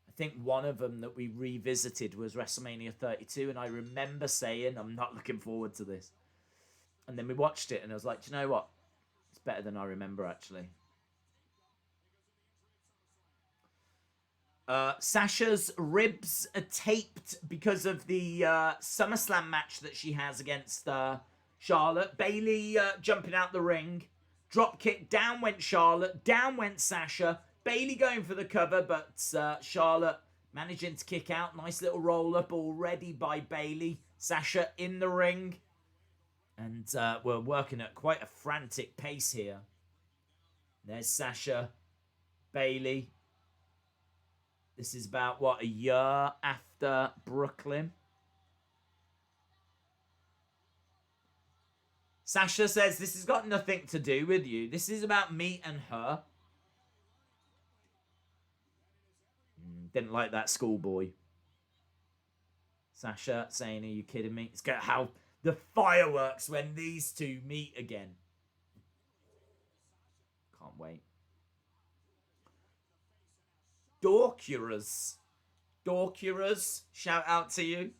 I think one of them that we revisited was WrestleMania 32, and I remember saying, I'm not looking forward to this. And then we watched it, and I was like, do you know what? It's better than I remember, actually. Sasha's ribs are taped because of the SummerSlam match that she has against Charlotte. Bayley jumping out the ring. Drop kick. Down went Charlotte. Down went Sasha. Bayley going for the cover, but Charlotte managing to kick out. Nice little roll-up already by Bayley. Sasha in the ring. And we're working at quite a frantic pace here. There's Sasha. Bayley. This is about, a year after Brooklyn. Sasha says, this has got nothing to do with you. This is about me and her. Didn't like that schoolboy. Sasha saying, are you kidding me? It's got how the fireworks when these two meet again. Can't wait. Dorcuras, shout out to you.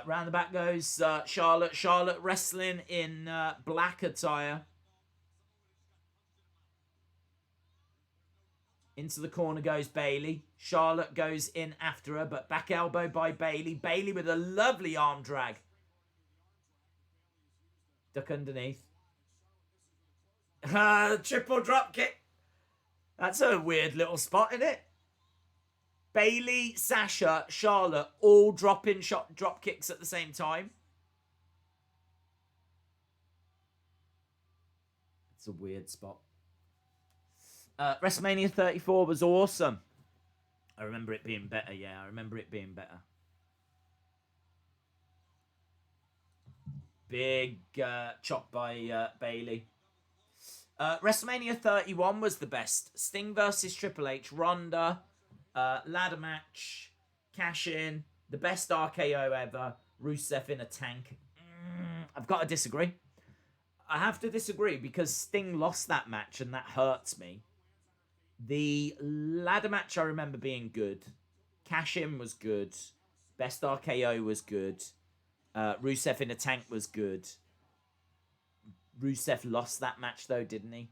Round the back goes Charlotte. Charlotte wrestling in black attire. Into the corner goes Bayley. Charlotte goes in after her, but back elbow by Bayley. Bayley with a lovely arm drag. Duck underneath. Triple drop kick. That's a weird little spot, isn't it? Bayley, Sasha, Charlotte all dropping drop kicks at the same time. It's a weird spot. WrestleMania 34 was awesome. I remember it being better, yeah. I remember it being better. Big chop by Bayley. WrestleMania 31 was the best. Sting versus Triple H, Ronda, ladder match, cash in, the best RKO ever, Rusev in a tank. I've got to disagree. I have to disagree because Sting lost that match and that hurts me. The ladder match I remember being good. Cash in was good. Best RKO was good. Rusev in a tank was good. Rusev lost that match though, didn't he?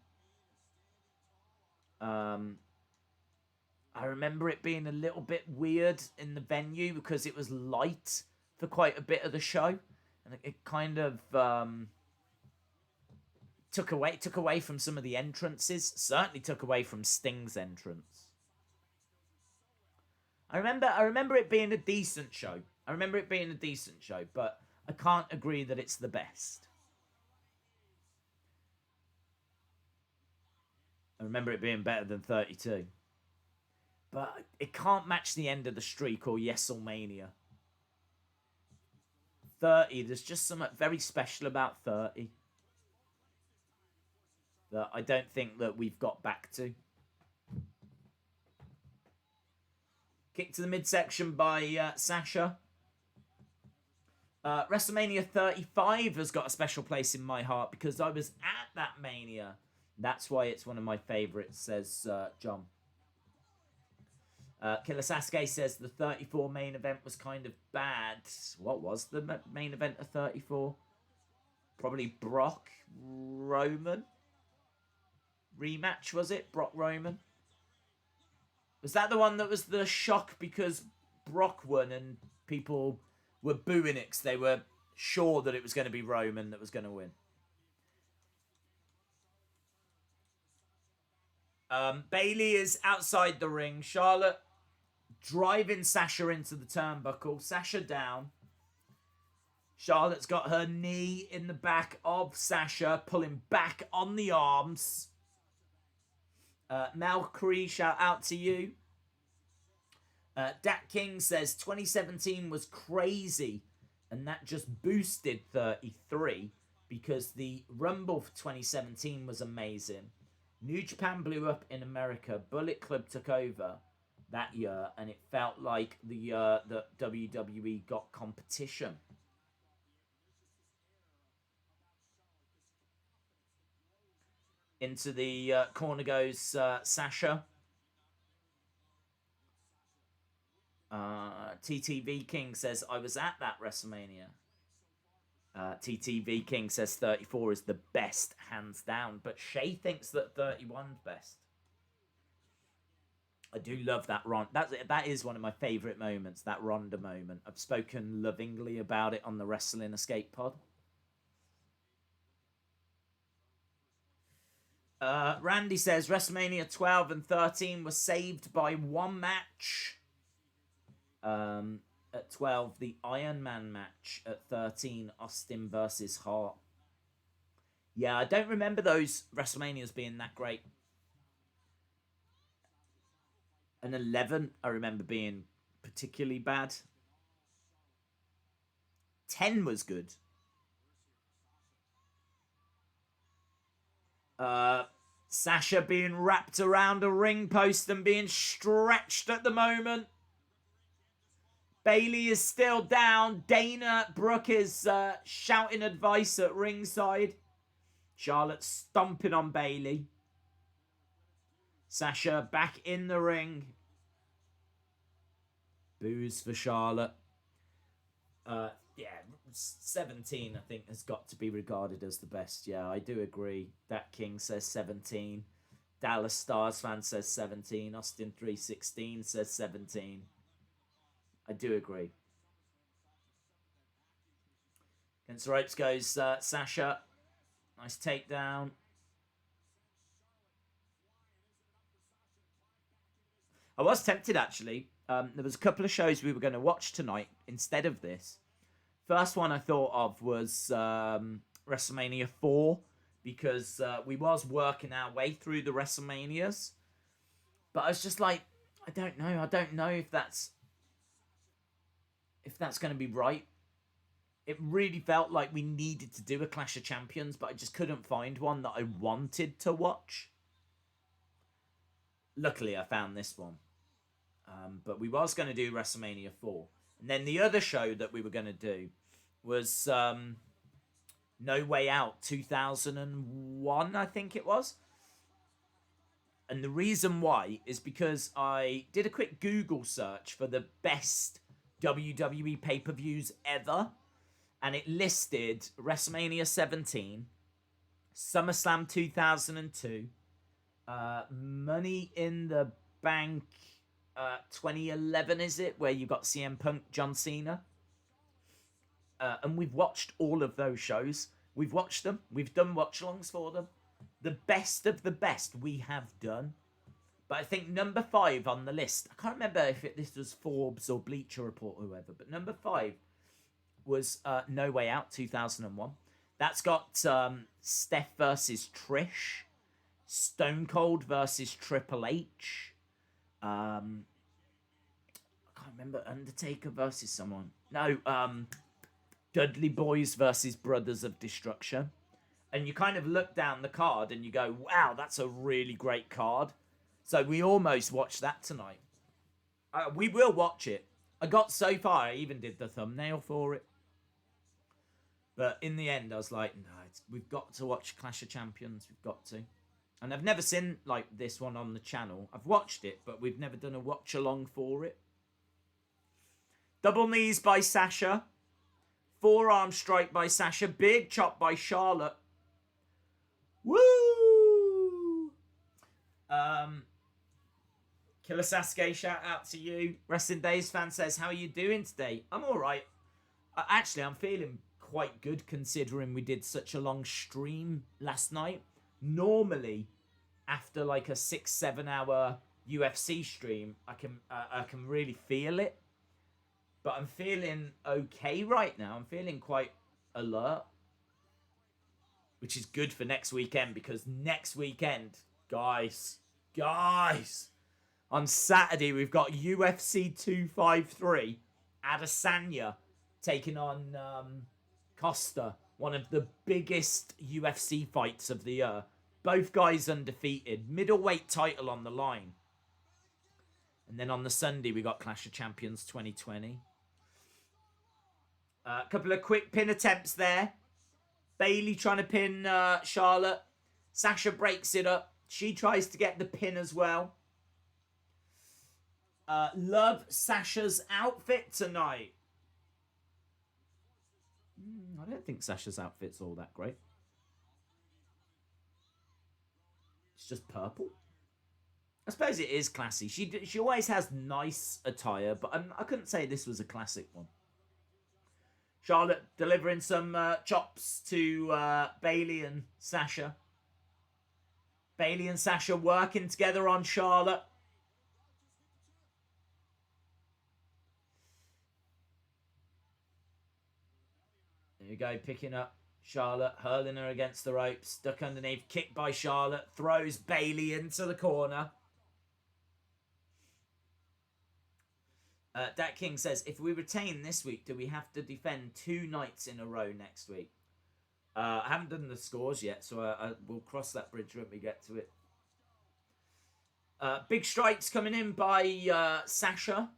I remember it being a little bit weird in the venue because it was light for quite a bit of the show, and it kind of took away from some of the entrances. Certainly took away from Sting's entrance. I remember it being a decent show. But I can't agree that it's the best. I remember it being better than 32. But it can't match the end of the streak or WrestleMania. 30, there's just something very special about 30 that I don't think that we've got back to. Kick to the midsection by Sasha. WrestleMania 35 has got a special place in my heart because I was at that Mania. That's why it's one of my favourites, says John. Killer Sasuke says the 34 main event was kind of bad. What was the main event of 34? Probably Brock Roman. Rematch, was it? Brock Roman? Was that the one that was the shock because Brock won and people were booing it because they were sure that it was going to be Roman that was going to win? Bayley is outside the ring. Charlotte driving Sasha into the turnbuckle. Sasha down. Charlotte's got her knee in the back of Sasha, pulling back on the arms. Mal Cree, shout out to you. Dat King says 2017 was crazy, and that just boosted 33 because the Rumble for 2017 was amazing. New Japan blew up in America. Bullet Club took over that year, and it felt like the year that WWE got competition. Into the corner goes Sasha. TTV King says, I was at that WrestleMania. TTV King says 34 is the best, hands down. But Shay thinks that 31's best. I do love that Ronda. That is one of my favourite moments, that Ronda moment. I've spoken lovingly about it on the Wrestling Escape Pod. Randy says WrestleMania 12 and 13 were saved by one match. At 12, the Iron Man match. At 13, Austin versus Hart. Yeah, I don't remember those WrestleManias being that great. And 11, I remember being particularly bad. 10 was good. Sasha being wrapped around a ring post and being stretched at the moment. Bayley is still down. Dana Brooke is shouting advice at ringside. Charlotte stomping on Bayley. Sasha back in the ring. Boos for Charlotte. Yeah, 17 I think has got to be regarded as the best. Yeah, I do agree. That King says 17. Dallas Stars fan says 17. Austin 316 says 17. I do agree. Against the ropes goes Sasha. Nice takedown. I was tempted, actually. There was a couple of shows we were going to watch tonight instead of this. First one I thought of was WrestleMania 4 because we was working our way through the WrestleManias. But I was just like, I don't know. I don't know if that's going to be right. It really felt like we needed to do a Clash of Champions, but I just couldn't find one that I wanted to watch. Luckily, I found this one. But we was going to do WrestleMania 4. And then the other show that we were going to do was No Way Out 2001, I think it was. And the reason why is because I did a quick Google search for the best WWE pay-per-views ever. And it listed WrestleMania 17, SummerSlam 2002, Money in the Bank 2011, is it? Where you got CM Punk, John Cena. And we've watched all of those shows. We've watched them. We've done watch-alongs for them. The best of the best we have done. But I think number 5 on the list, I can't remember if this was Forbes or Bleacher Report or whoever, but number 5 was No Way Out 2001. That's got Steph versus Trish, Stone Cold versus Triple H. I can't remember, Undertaker versus someone. No, Dudley Boys versus Brothers of Destruction. And you kind of look down the card and you go, wow, that's a really great card. So we almost watched that tonight. We will watch it. I got so far, I even did the thumbnail for it. But in the end, I was like, no, we've got to watch Clash of Champions. We've got to. And I've never seen like this one on the channel. I've watched it, but we've never done a watch-along for it. Double knees by Sasha. Forearm strike by Sasha. Big chop by Charlotte. Woo! Killer Sasuke, shout out to you. Wrestling Days fan says, how are you doing today? I'm alright. Actually, I'm feeling quite good considering we did such a long stream last night. Normally, after like a 6-7 hour UFC stream, I can really feel it. But I'm feeling okay right now. I'm feeling quite alert. Which is good for next weekend, because next weekend, guys, on Saturday, we've got UFC 253, Adesanya taking on Costa, one of the biggest UFC fights of the year. Both guys undefeated, middleweight title on the line. And then on the Sunday, we got Clash of Champions 2020. A couple of quick pin attempts there. Bayley trying to pin Charlotte. Sasha breaks it up. She tries to get the pin as well. Love Sasha's outfit tonight. I don't think Sasha's outfit's all that great. It's just purple. I suppose it is classy. She always has nice attire, but I couldn't say this was a classic one. Charlotte delivering some chops to Bayley and Sasha. Bayley and Sasha working together on Charlotte. There you go, picking up Charlotte, hurling her against the ropes, stuck underneath, kick by Charlotte, throws Bayley into the corner. Dat King says, if we retain this week, do we have to defend 2 nights in a row next week? I haven't done the scores yet, so I will cross that bridge when we get to it. Big strikes coming in by Sasha.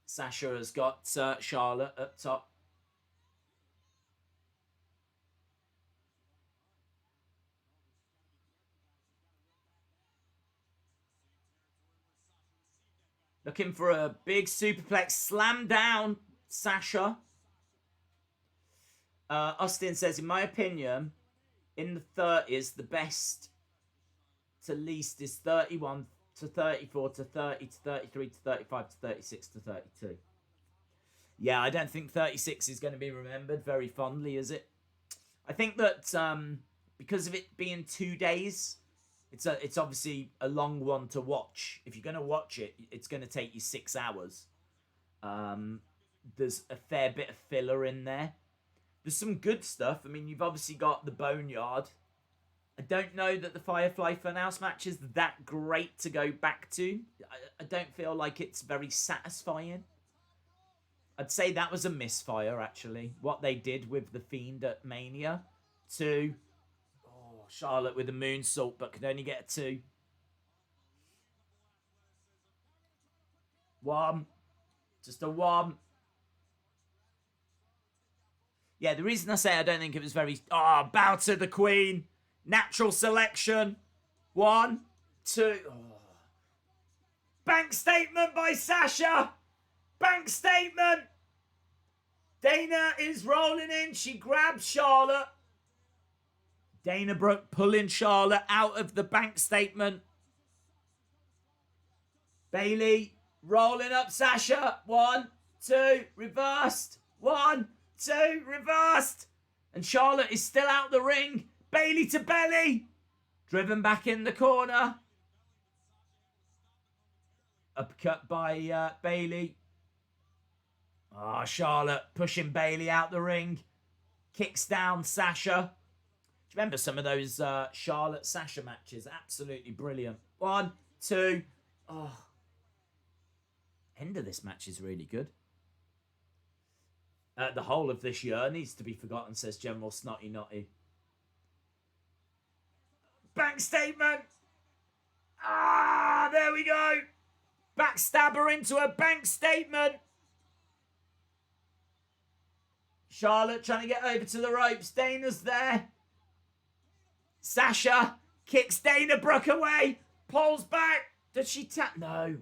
Sasha has got Charlotte up top. Looking for a big superplex. Slam down, Sasha. Austin says, in my opinion, in the 30s, the best to least is 31 to 34 to 30 to 33 to 35 to 36 to 32. Yeah, I don't think 36 is going to be remembered very fondly, is it? I think that because of it being 2 days, it's obviously a long one to watch. If you're going to watch it, it's going to take you 6 hours. There's a fair bit of filler in there. There's some good stuff. I mean, you've obviously got the Boneyard. I don't know that the Firefly Funhouse match is that great to go back to. I don't feel like it's very satisfying. I'd say that was a misfire, actually. What they did with The Fiend at Mania. 2. Oh, Charlotte with a moonsault, but could only get a 2. 1. Just a 1. Yeah, the reason I say I don't think it was very... Oh, bow to the Queen. Natural selection. 1, 2. Oh. Bank statement by Sasha. Bank statement. Dana is rolling in. She grabs Charlotte. Dana Brooke pulling Charlotte out of the bank statement. Bayley rolling up Sasha. 1, 2, reversed. 1, 2, reversed. And Charlotte is still out the ring. Bayley to belly. Driven back in the corner. Uppercut by Bayley. Ah, Charlotte pushing Bayley out the ring. Kicks down Sasha. Do you remember some of those Charlotte-Sasha matches? Absolutely brilliant. 1, 2. Oh. End of this match is really good. The whole of this year needs to be forgotten, says General Snotty Notty. Bank statement. Ah, there we go. Backstabber into a bank statement. Charlotte trying to get over to the ropes. Dana's there. Sasha kicks Dana Brooke away. Pulls back. Does she tap? No.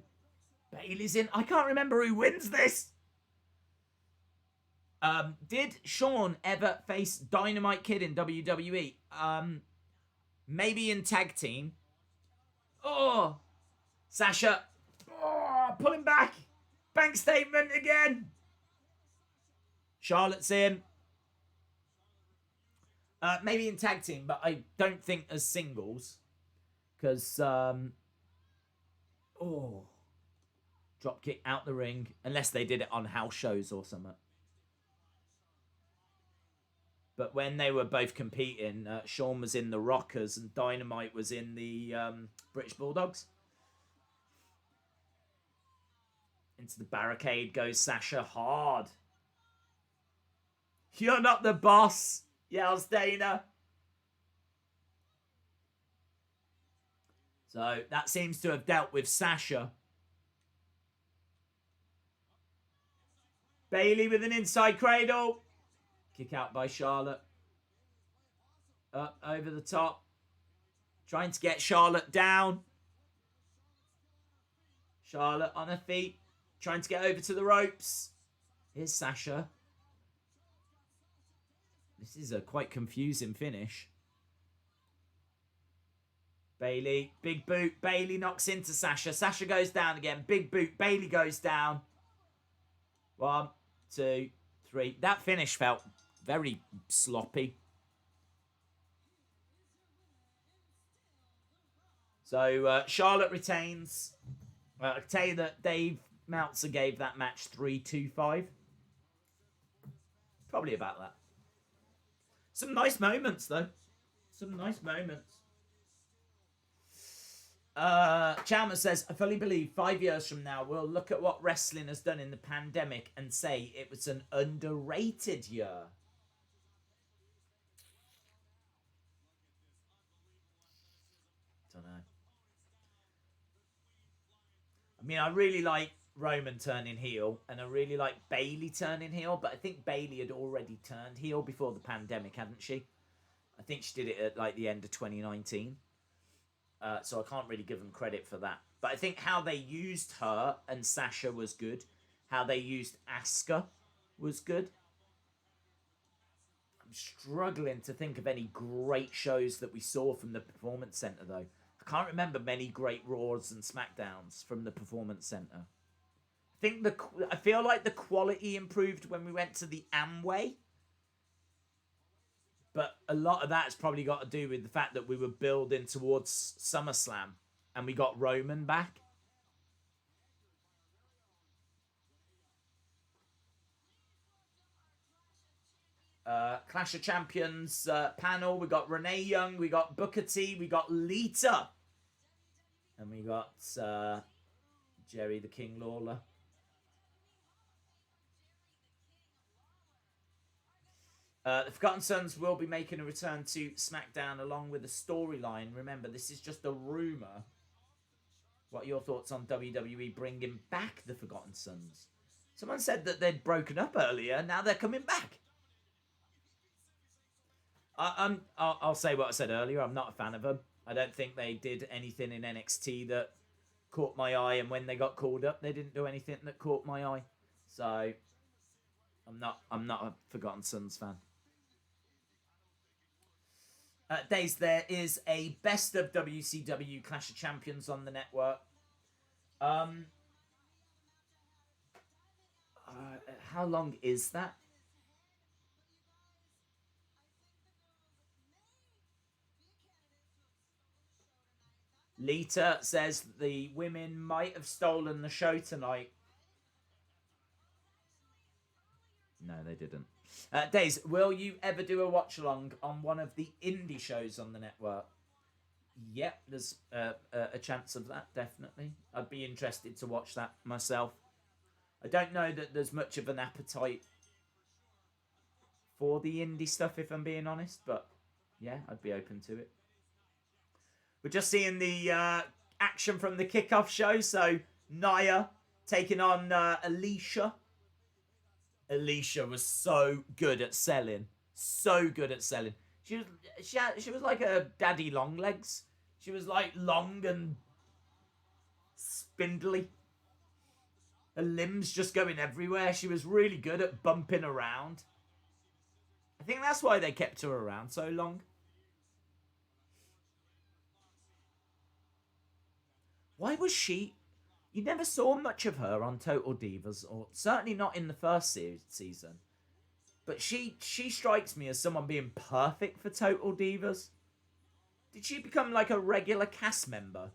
Bayley's in. I can't remember who wins this. Did Shawn ever face Dynamite Kid in WWE? Maybe in tag team. Oh. Sasha. Oh, pulling back. Bank statement again. Charlotte's in. Maybe in tag team, but I don't think as singles. Because, drop kick out the ring. Unless they did it on house shows or something. But when they were both competing, Shawn was in the Rockers and Dynamite was in the British Bulldogs. Into the barricade goes Sasha hard. You're not the boss, yells Dana. So that seems to have dealt with Sasha. Bayley with an inside cradle. Kick out by Charlotte. Up over the top. Trying to get Charlotte down. Charlotte on her feet. Trying to get over to the ropes. Here's Sasha. This is a quite confusing finish. Bayley, big boot. Bayley knocks into Sasha. Sasha goes down again. Big boot. Bayley goes down. 1, 2, 3. That finish felt very sloppy. So Charlotte retains. I can tell you that Dave Meltzer gave that match 3.25. Probably about that. Some nice moments, though. Some nice moments. Chalmers says, I fully believe 5 years from now, we'll look at what wrestling has done in the pandemic and say it was an underrated year. Don't know. I mean, I really like Roman turning heel, and I really like Bayley turning heel, but I think Bayley had already turned heel before the pandemic, hadn't she? I think she did it at like the end of 2019. So I can't really give them credit for that. But I think how they used her and Sasha was good. How they used Asuka was good. I'm struggling to think of any great shows that we saw from the Performance Center, though. I can't remember many great Raws and SmackDowns from the Performance Center. I feel like the quality improved when we went to the Amway. But a lot of that's probably got to do with the fact that we were building towards SummerSlam and we got Roman back. Clash of Champions panel. We got Renee Young. We got Booker T. We got Lita. And we got Jerry the King Lawler. The Forgotten Sons will be making a return to SmackDown along with a storyline. Remember, this is just a rumour. What are your thoughts on WWE bringing back the Forgotten Sons? Someone said that they'd broken up earlier. Now they're coming back. I'll say what I said earlier. I'm not a fan of them. I don't think they did anything in NXT that caught my eye, and when they got called up, they didn't do anything that caught my eye. So I'm not a Forgotten Sons fan. Days, there is a best of WCW Clash of Champions on the network. How long is that? Lita says the women might have stolen the show tonight. No, they didn't. Days, will you ever do a watch along on one of the indie shows on the network? Yep, there's a chance of that, definitely. I'd be interested to watch that myself. I don't know that there's much of an appetite for the indie stuff, if I'm being honest, but yeah, I'd be open to it. We're just seeing the action from the kickoff show. So Nia taking on Alicia. Alicia was so good at selling. So good at selling. She was like a daddy long legs. She was like long and spindly. Her limbs just going everywhere. She was really good at bumping around. I think that's why they kept her around so long. Why was she... You never saw much of her on Total Divas, or certainly not in the first season. But she strikes me as someone being perfect for Total Divas. Did she become like a regular cast member?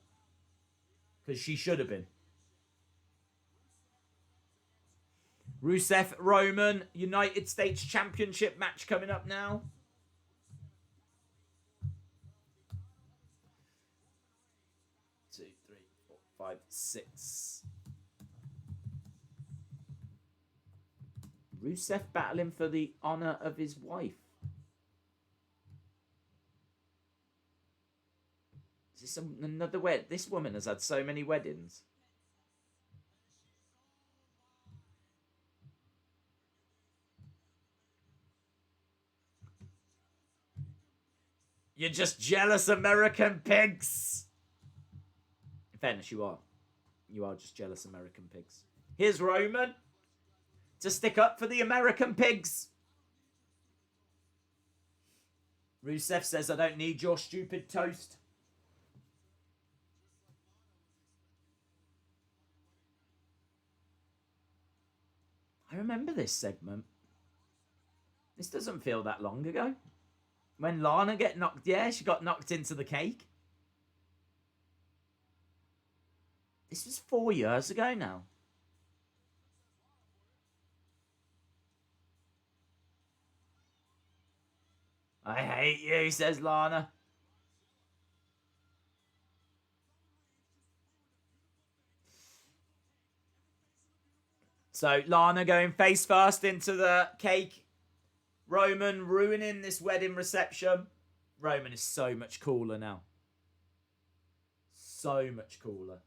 Because she should have been. Rusev, Roman, United States Championship match coming up now. 2, 3, 4, 5, 6. Rusev battling for the honor of his wife. Is this another wedding? This woman has had so many weddings. You're just jealous American pigs. In fairness, you are. You are just jealous American pigs. Here's Roman to stick up for the American pigs. Rusev says, I don't need your stupid toast. I remember this segment. This doesn't feel that long ago. When Lana get knocked... Yeah, she got knocked into the cake. This was 4 years ago now. I hate you, says Lana. So Lana going face first into the cake. Roman ruining this wedding reception. Roman is so much cooler now. So much cooler.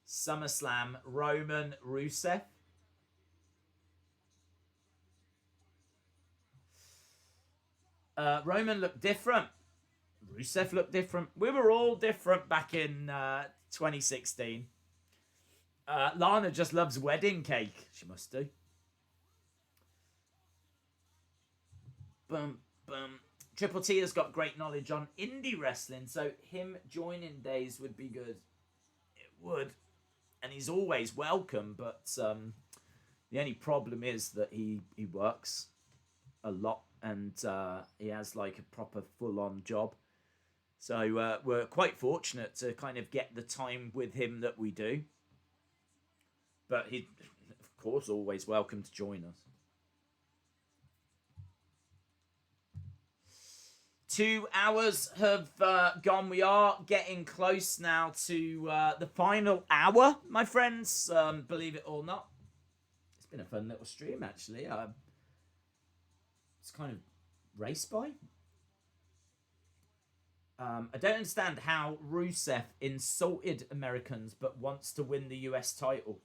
SummerSlam, Roman, Rusev. Roman looked different. Rusev looked different. We were all different back in 2016. Lana just loves wedding cake. She must do. Boom, boom. Triple T has got great knowledge on indie wrestling, so him joining Days would be good. It would. And he's always welcome, but the only problem is that he works a lot and he has like a proper full-on job. So we're quite fortunate to kind of get the time with him that we do. But he, of course, always welcome to join us. 2 hours have gone. We are getting close now to the final hour, my friends. Believe it or not. It's been a fun little stream, actually. It's kind of raced by. I don't understand how Rusev insulted Americans but wants to win the US title.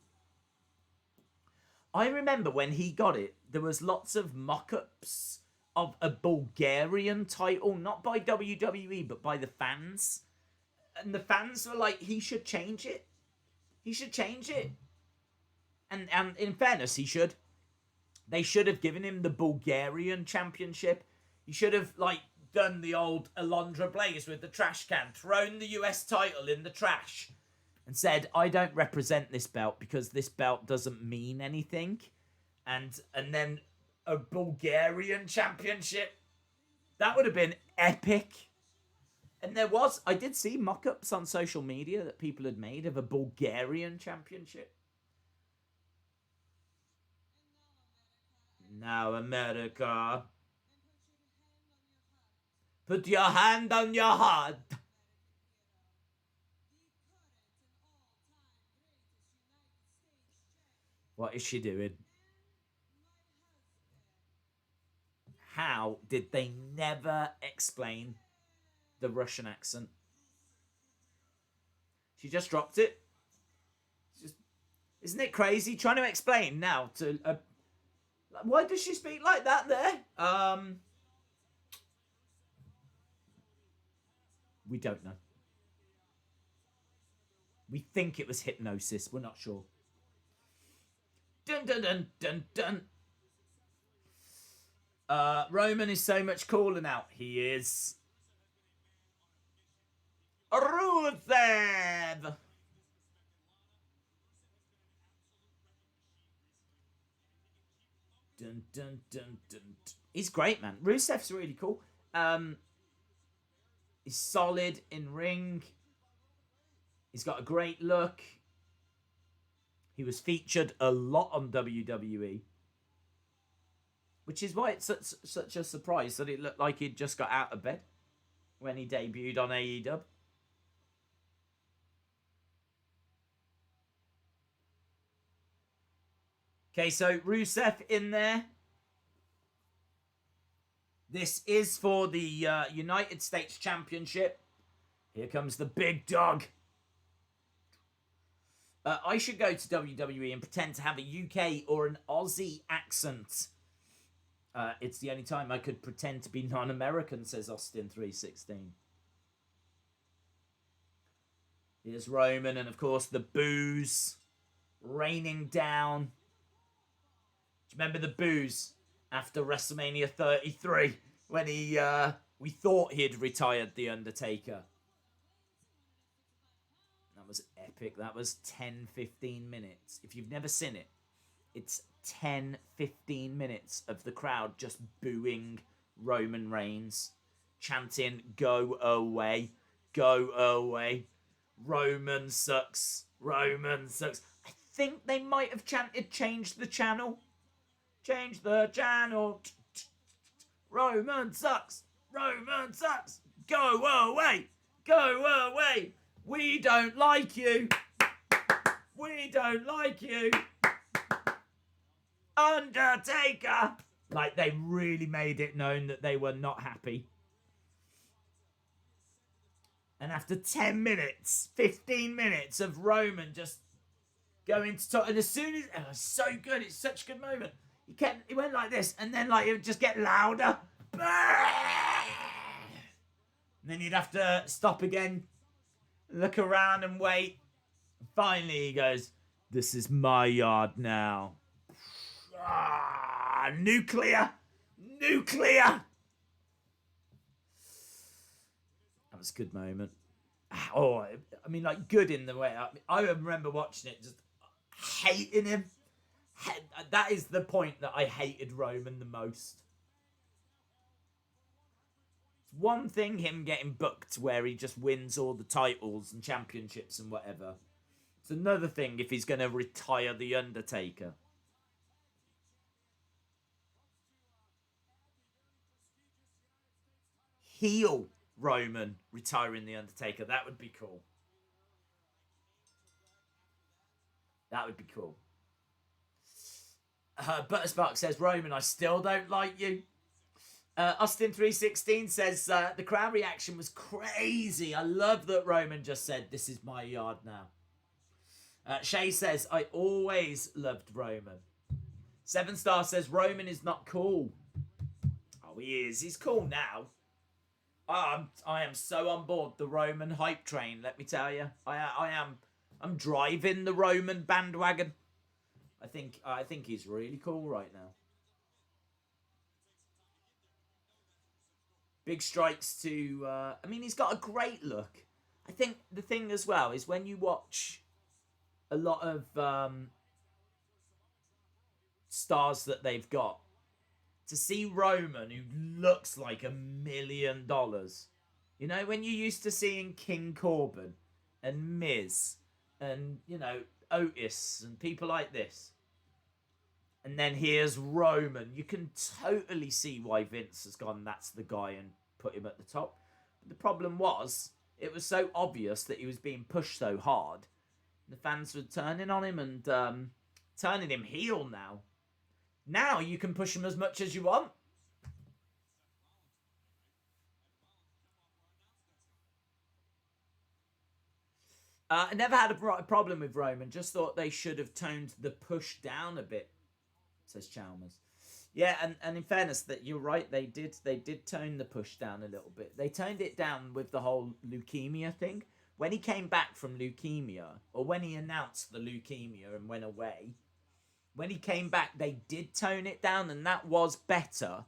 I remember when he got it, there was lots of mock-ups of a Bulgarian title, not by WWE, but by the fans. And the fans were like, he should change it. He should change it. And in fairness, he should. They should have given him the Bulgarian Championship. He should have, like, done the old Alondra Blaze with the trash can, thrown the US title in the trash, and said, I don't represent this belt because this belt doesn't mean anything. And then a Bulgarian Championship. That would have been epic. And I did see mock-ups on social media that people had made of a Bulgarian Championship. Now, America. Put your hand on your heart. What is she doing? How did they never explain the Russian accent? She just dropped it. Isn't it crazy? Trying to explain now to... why does she speak like that there? We don't know. We think it was hypnosis. We're not sure. Dun dun dun dun dun. Roman is so much cooler now. He is. Rusev. Dun, dun, dun, dun. He's great, man. Rusev's really cool. He's solid in ring. He's got a great look. He was featured a lot on WWE. Which is why it's such a surprise that it looked like he'd just got out of bed when he debuted on AEW. Okay, so Rusev in there. This is for the United States Championship. Here comes the big dog. I should go to WWE and pretend to have a UK or an Aussie accent. It's the only time I could pretend to be non-American, says Austin316. Here's Roman, and of course the boos raining down. Do you remember the boos after WrestleMania 33 when we thought he'd retired The Undertaker? That was epic. That was 10-15 minutes. If you've never seen it, it's 10-15 minutes of the crowd just booing Roman Reigns, chanting, "Go away, go away. Roman sucks. Roman sucks." I think they might have chanted, "Change the channel. Change the channel. Roman sucks. Roman sucks. Go away. Go away. We don't like you. We don't like you. Undertaker." Like, they really made it known that they were not happy. And after 10 minutes, 15 minutes of Roman just going to talk, and as soon as, it was so good, it's such a good moment. He went like this, and then like it would just get louder. And then you'd have to stop again, look around and wait. And finally he goes, "This is my yard now." Nuclear! Nuclear! That was a good moment. Oh, I mean, like, good in the way. I remember watching it, just hating him. That is the point that I hated Roman the most. It's one thing him getting booked where he just wins all the titles and championships and whatever. It's another thing if he's going to retire The Undertaker. Heel Roman retiring The Undertaker. That would be cool. That would be cool. Butterspark says, "Roman, I still don't like you." Austin316 says, "The crowd reaction was crazy. I love that Roman just said, 'This is my yard now.'" Shay says, "I always loved Roman." 7-star says, "Roman is not cool." Oh, he is. He's cool now. I am so on board the Roman hype train. Let me tell you, I am. I'm driving the Roman bandwagon. I think he's really cool right now. Big strikes to. I mean, he's got a great look. I think the thing as well is when you watch a lot of stars that they've got, to see Roman, who looks like $1 million. You know, when you used to seeing King Corbin and Miz and, Otis and people like this. And then here's Roman. You can totally see why Vince has gone, that's the guy, and put him at the top. But the problem was, it was so obvious that he was being pushed so hard. The fans were turning on him and turning him heel now. Now you can push him as much as you want. I never had a problem with Roman. Just thought they should have toned the push down a bit, says Chalmers. Yeah, and in fairness, that you're right, they did tone the push down a little bit. They toned it down with the whole leukemia thing. When he came back from leukemia, or when he announced the leukemia and went away, when he came back, they did tone it down, and that was better.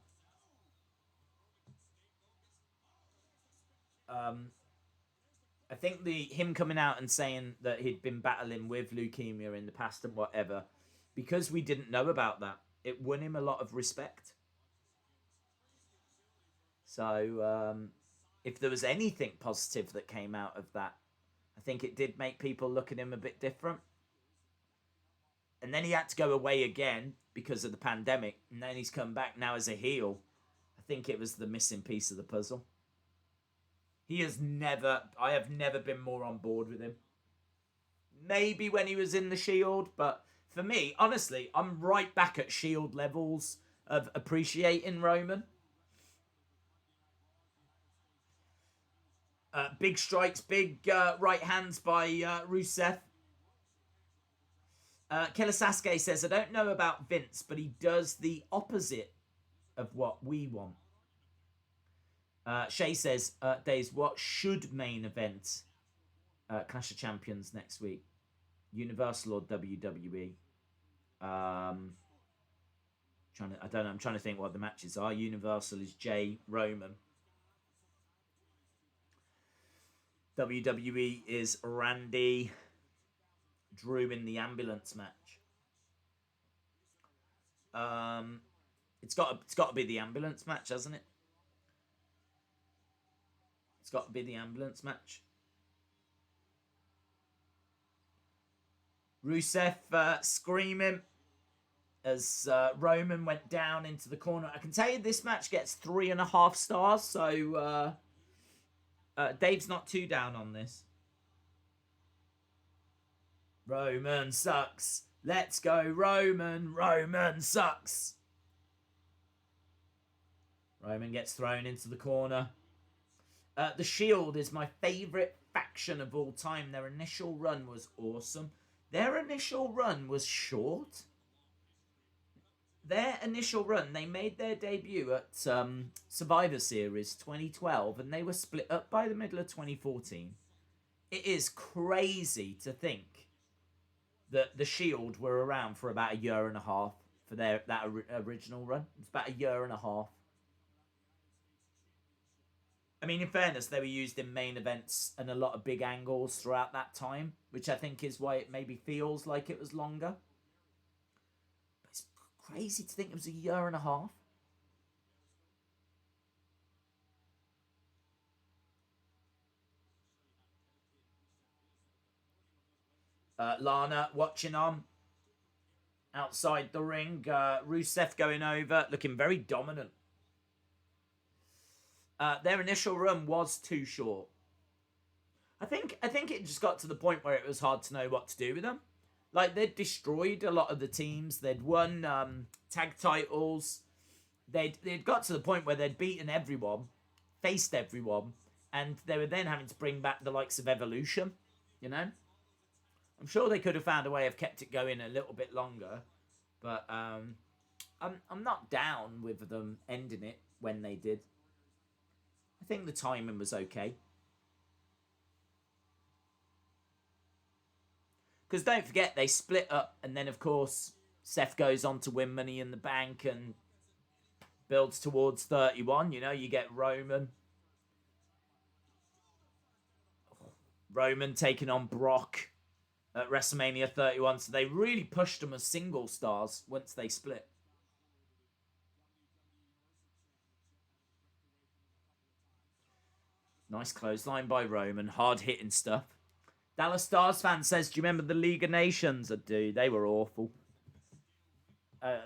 I think him coming out and saying that he'd been battling with leukemia in the past and whatever, because we didn't know about that, it won him a lot of respect. So if there was anything positive that came out of that, I think it did make people look at him a bit different. And then he had to go away again because of the pandemic, and then he's come back now as a heel. I think it was the missing piece of the puzzle. I have never been more on board with him. Maybe when he was in the Shield, but for me, honestly, I'm right back at Shield levels of appreciating Roman. Big strikes, big right hands by Rusev. Killer Sasuke says, I don't know about Vince, but he does the opposite of what we want. Shay says, Days, what should main event Clash of Champions next week? Universal or WWE? I'm trying to think what the matches are. Universal is Jay Roman. WWE is Randy Drew in the ambulance match. It's got to be the ambulance match, hasn't it? It's got to be the ambulance match. Rusev screaming as Roman went down into the corner. I can tell you this match gets 3.5 stars, so Dave's not too down on this. Roman sucks. Let's go, Roman. Roman sucks. Roman gets thrown into the corner. The Shield is my favourite faction of all time. Their initial run was awesome. Their initial run was short. Their initial run, they made their debut at Survivor Series 2012, and they were split up by the middle of 2014. It is crazy to think that the Shield were around for about 1.5 years for that original run. It's about 1.5 years. I mean, in fairness, they were used in main events and a lot of big angles throughout that time, which I think is why it maybe feels like it was longer. But it's crazy to think it was 1.5 years. Lana watching on outside the ring. Rusev going over, looking very dominant. Their initial run was too short. I think it just got to the point where it was hard to know what to do with them. Like, they'd destroyed a lot of the teams. They'd won tag titles. They'd got to the point where they'd beaten everyone, faced everyone, and they were then having to bring back the likes of Evolution, you know? I'm sure they could have found a way of kept it going a little bit longer, but I'm not down with them ending it when they did. I think the timing was okay. Because don't forget, they split up, and then, of course, Seth goes on to win Money in the Bank and builds towards 31. You know, you get Roman taking on Brock at WrestleMania 31. So they really pushed them as single stars once they split. Nice clothesline by Roman. Hard hitting stuff. Dallas Stars fan says, do you remember the League of Nations? I do. They were awful.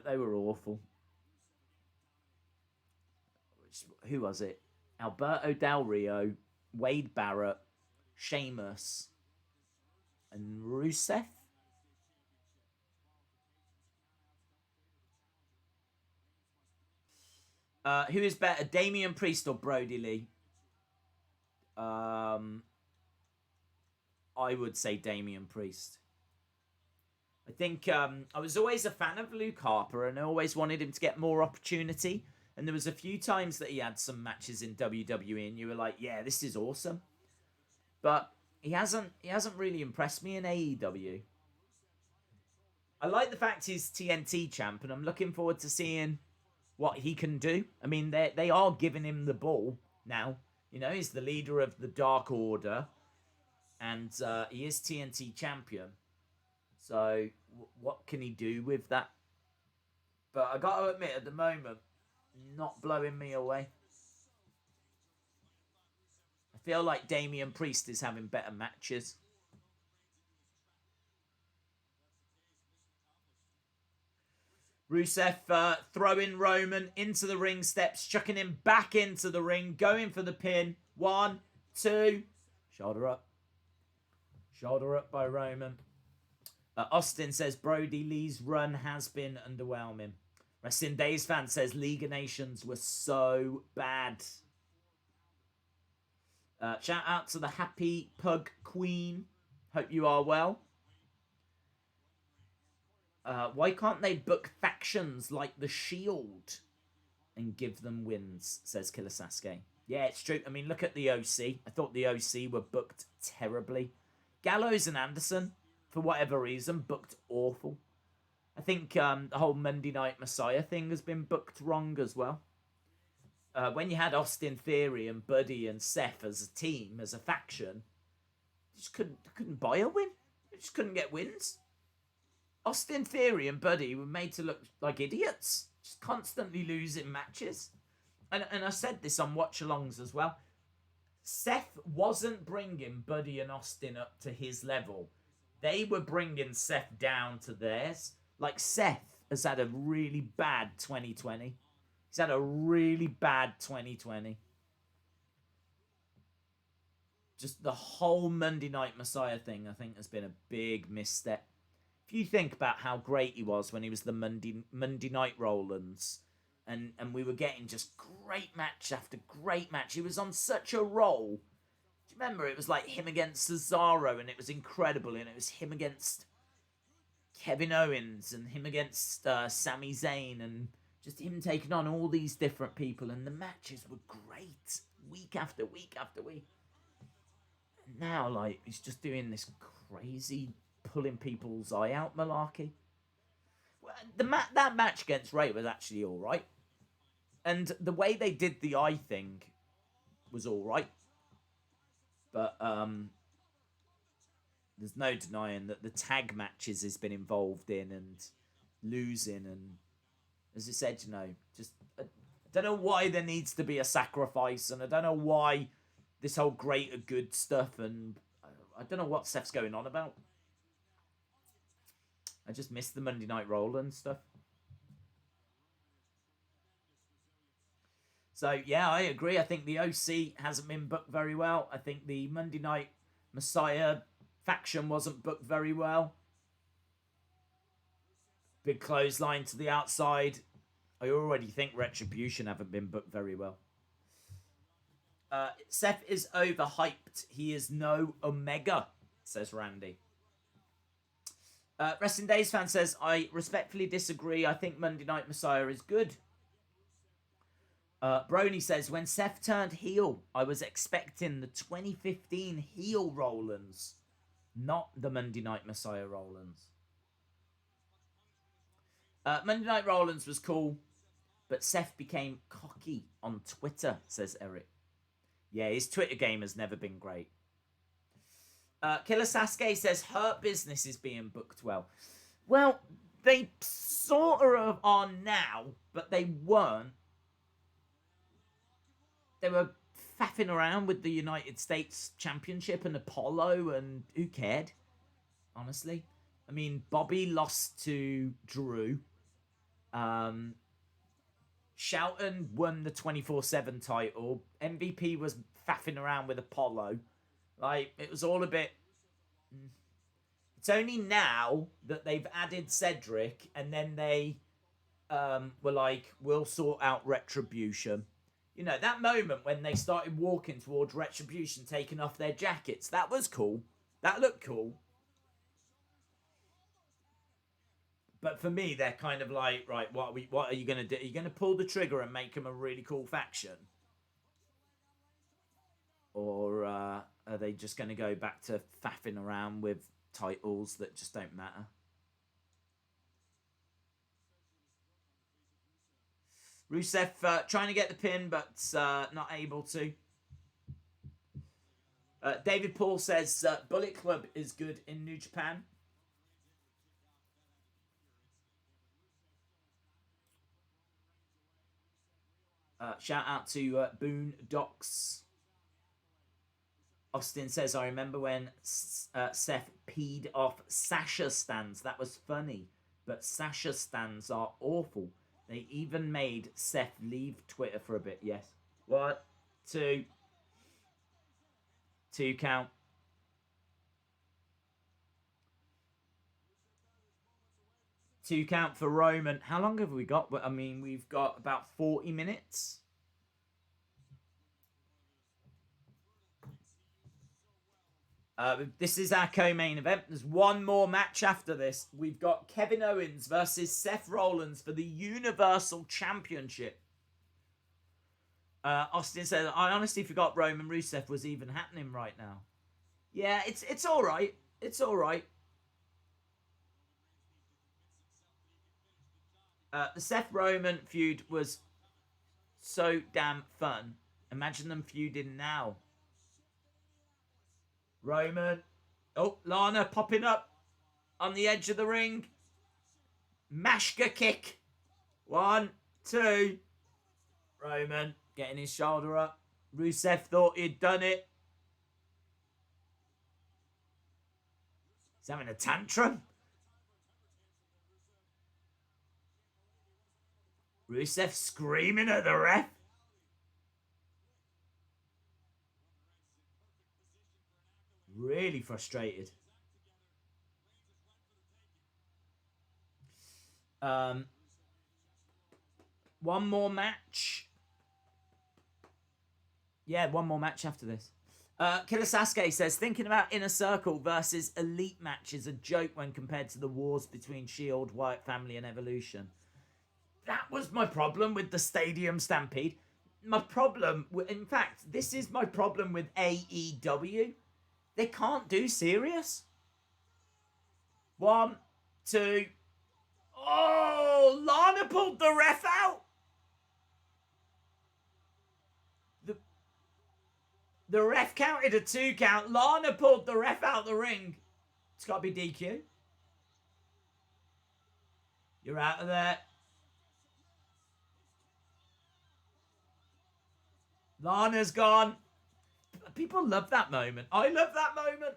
They were awful. Who was it? Alberto Del Rio, Wade Barrett, Sheamus, and Rusev? Who is better, Damian Priest or Brody Lee? I would say Damian Priest. I think I was always a fan of Luke Harper, and I always wanted him to get more opportunity. And there was a few times that he had some matches in WWE, and you were like, "Yeah, this is awesome." But he hasn't really impressed me in AEW. I like the fact he's TNT champ, and I'm looking forward to seeing what he can do. I mean, they are giving him the ball now. You know, he's the leader of the Dark Order, and he is TNT champion. So, what can he do with that? But I got to admit, at the moment, not blowing me away. I feel like Damian Priest is having better matches. Rusev throwing Roman into the ring steps, chucking him back into the ring, going for the pin. 1, 2. Shoulder up. Shoulder up by Roman. Austin says Brody Lee's run has been underwhelming. Wrestling Days fan says League of Nations was so bad. Shout out to the Happy Pug Queen. Hope you are well. Why can't they book factions like the Shield and give them wins, says Killer Sasuke. Yeah, it's true. I mean, look at the OC. I thought the OC were booked terribly. Gallows and Anderson, for whatever reason, booked awful. I think the whole Monday Night Messiah thing has been booked wrong as well. When you had Austin Theory and Buddy and Seth as a team, as a faction, you just couldn't buy a win. You just couldn't get wins. Austin Theory and Buddy were made to look like idiots, just constantly losing matches. And I said this on watch-alongs as well. Seth wasn't bringing Buddy and Austin up to his level. They were bringing Seth down to theirs. Like, Seth has had a really bad 2020. He's had a really bad 2020. Just the whole Monday Night Messiah thing, I think, has been a big misstep. If you think about how great he was when he was the Monday Night Rollins, and we were getting just great match after great match. He was on such a roll. Do you remember? It was like him against Cesaro, and it was incredible. And it was him against Kevin Owens, and him against Sami Zayn, and just him taking on all these different people. And the matches were great, week after week after week. And now, like, he's just doing this crazy pulling people's eye out malarkey. Well, that match against Ray was actually all right. And the way they did the eye thing was all right. But there's no denying that the tag matches he's been involved in and losing. And as I said, you know, just I don't know why there needs to be a sacrifice. And I don't know why this whole greater good stuff. And I don't know what Seth's going on about. I just missed the Monday Night Roll and stuff. So, yeah, I agree. I think the OC hasn't been booked very well. I think the Monday Night Messiah faction wasn't booked very well. Big clothesline to the outside. I already think Retribution haven't been booked very well. Seth is overhyped. He is no Omega, says Randy. Wrestling Days fan says, I respectfully disagree. I think Monday Night Messiah is good. Brony says, when Seth turned heel, I was expecting the 2015 heel Rollins, not the Monday Night Messiah Rollins. Monday Night Rollins was cool, but Seth became cocky on Twitter, says Eric. Yeah, his Twitter game has never been great. Killer Sasuke says, Hurt Business is being booked well. Well, they sort of are now, but they weren't. They were faffing around with the United States Championship and Apollo, and who cared? Honestly. I mean, Bobby lost to Drew. Shelton won the 24/7 title. MVP was faffing around with Apollo. Like, it was all a bit... It's only now that they've added Cedric, and then they were like, we'll sort out Retribution. You know, that moment when they started walking towards Retribution, taking off their jackets, that was cool. That looked cool. But for me, they're kind of like, right, what are you going to do? Are you going to pull the trigger and make them a really cool faction? Or are they just going to go back to faffing around with titles that just don't matter? Rusev trying to get the pin, but not able to. David Paul says Bullet Club is good in New Japan. Shout out to Boondocks. Austin says, I remember when Seth peed off Sasha stands. That was funny. But Sasha stands are awful. They even made Seth leave Twitter for a bit. Yes. 1, 2. 2 count. Two count for Roman. How long have we got? I mean, we've got about 40 minutes. This is our co-main event. There's one more match after this. We've got Kevin Owens versus Seth Rollins for the Universal Championship. Austin says, I honestly forgot Roman Rusev was even happening right now. Yeah, it's all right. It's all right. The Seth Roman feud was so damn fun. Imagine them feuding now. Roman. Oh, Lana popping up on the edge of the ring. Mashka kick. 1, 2. Roman getting his shoulder up. Rusev thought he'd done it. He's having a tantrum. Rusev screaming at the ref. Really frustrated. One more match. Yeah, one more match after this. Killer Sasuke says, thinking about Inner Circle versus Elite match is a joke when compared to the wars between Shield, Wyatt Family, and Evolution. That was my problem with the Stadium Stampede. My problem, in fact, this is my problem with AEW. They can't do serious. 1, 2. Oh, Lana pulled the ref out. The ref counted a 2 count. Lana pulled the ref out the ring. It's got to be DQ. You're out of there. Lana's gone. People love that moment. I love that moment.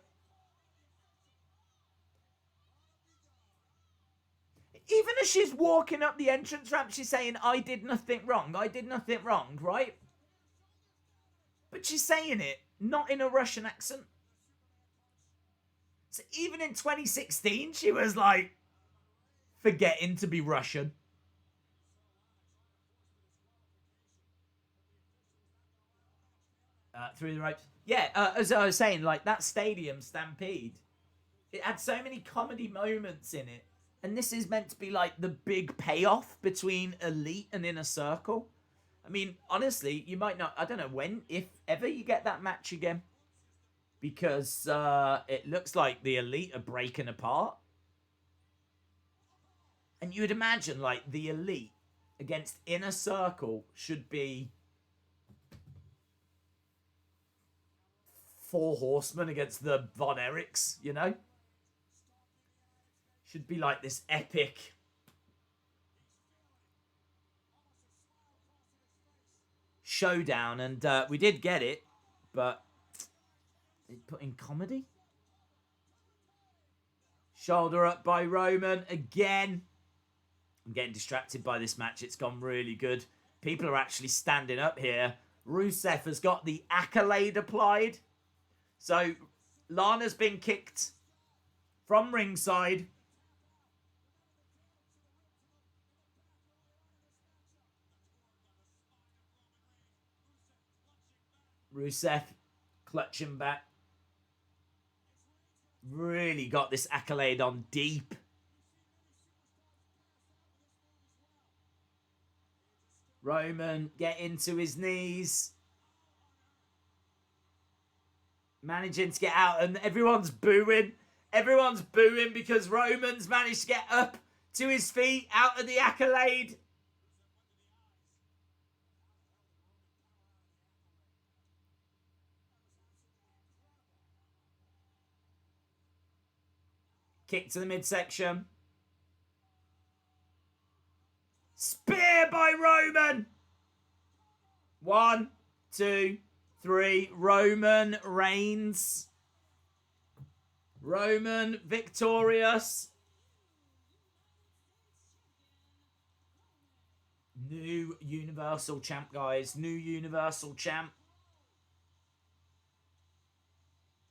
Even as she's walking up the entrance ramp, she's saying, I did nothing wrong. I did nothing wrong, right? But she's saying it not in a Russian accent. So even in 2016, she was like forgetting to be Russian. Through the ropes. Yeah, as I was saying, like that Stadium Stampede, it had so many comedy moments in it. And this is meant to be like the big payoff between Elite and Inner Circle. I mean, honestly, you might not. I don't know when, if ever, you get that match again, because it looks like the Elite are breaking apart. And you would imagine, like, the Elite against Inner Circle should be 4 Horsemen against the Von Erichs, you know? Should be like this epic showdown. And we did get it, but they put in comedy. Shoulder up by Roman again. I'm getting distracted by this match. It's gone really good. People are actually standing up here. Rusev has got the accolade applied. So Lana's been kicked from ringside. Rusev clutching back. Really got this accolade on deep. Roman getting to his knees. Managing to get out, and everyone's booing. Everyone's booing because Roman's managed to get up to his feet out of the accolade. Kick to the midsection. Spear by Roman. 1, 2, 3. Roman reigns. Roman victorious. New Universal Champ, guys. New Universal Champ.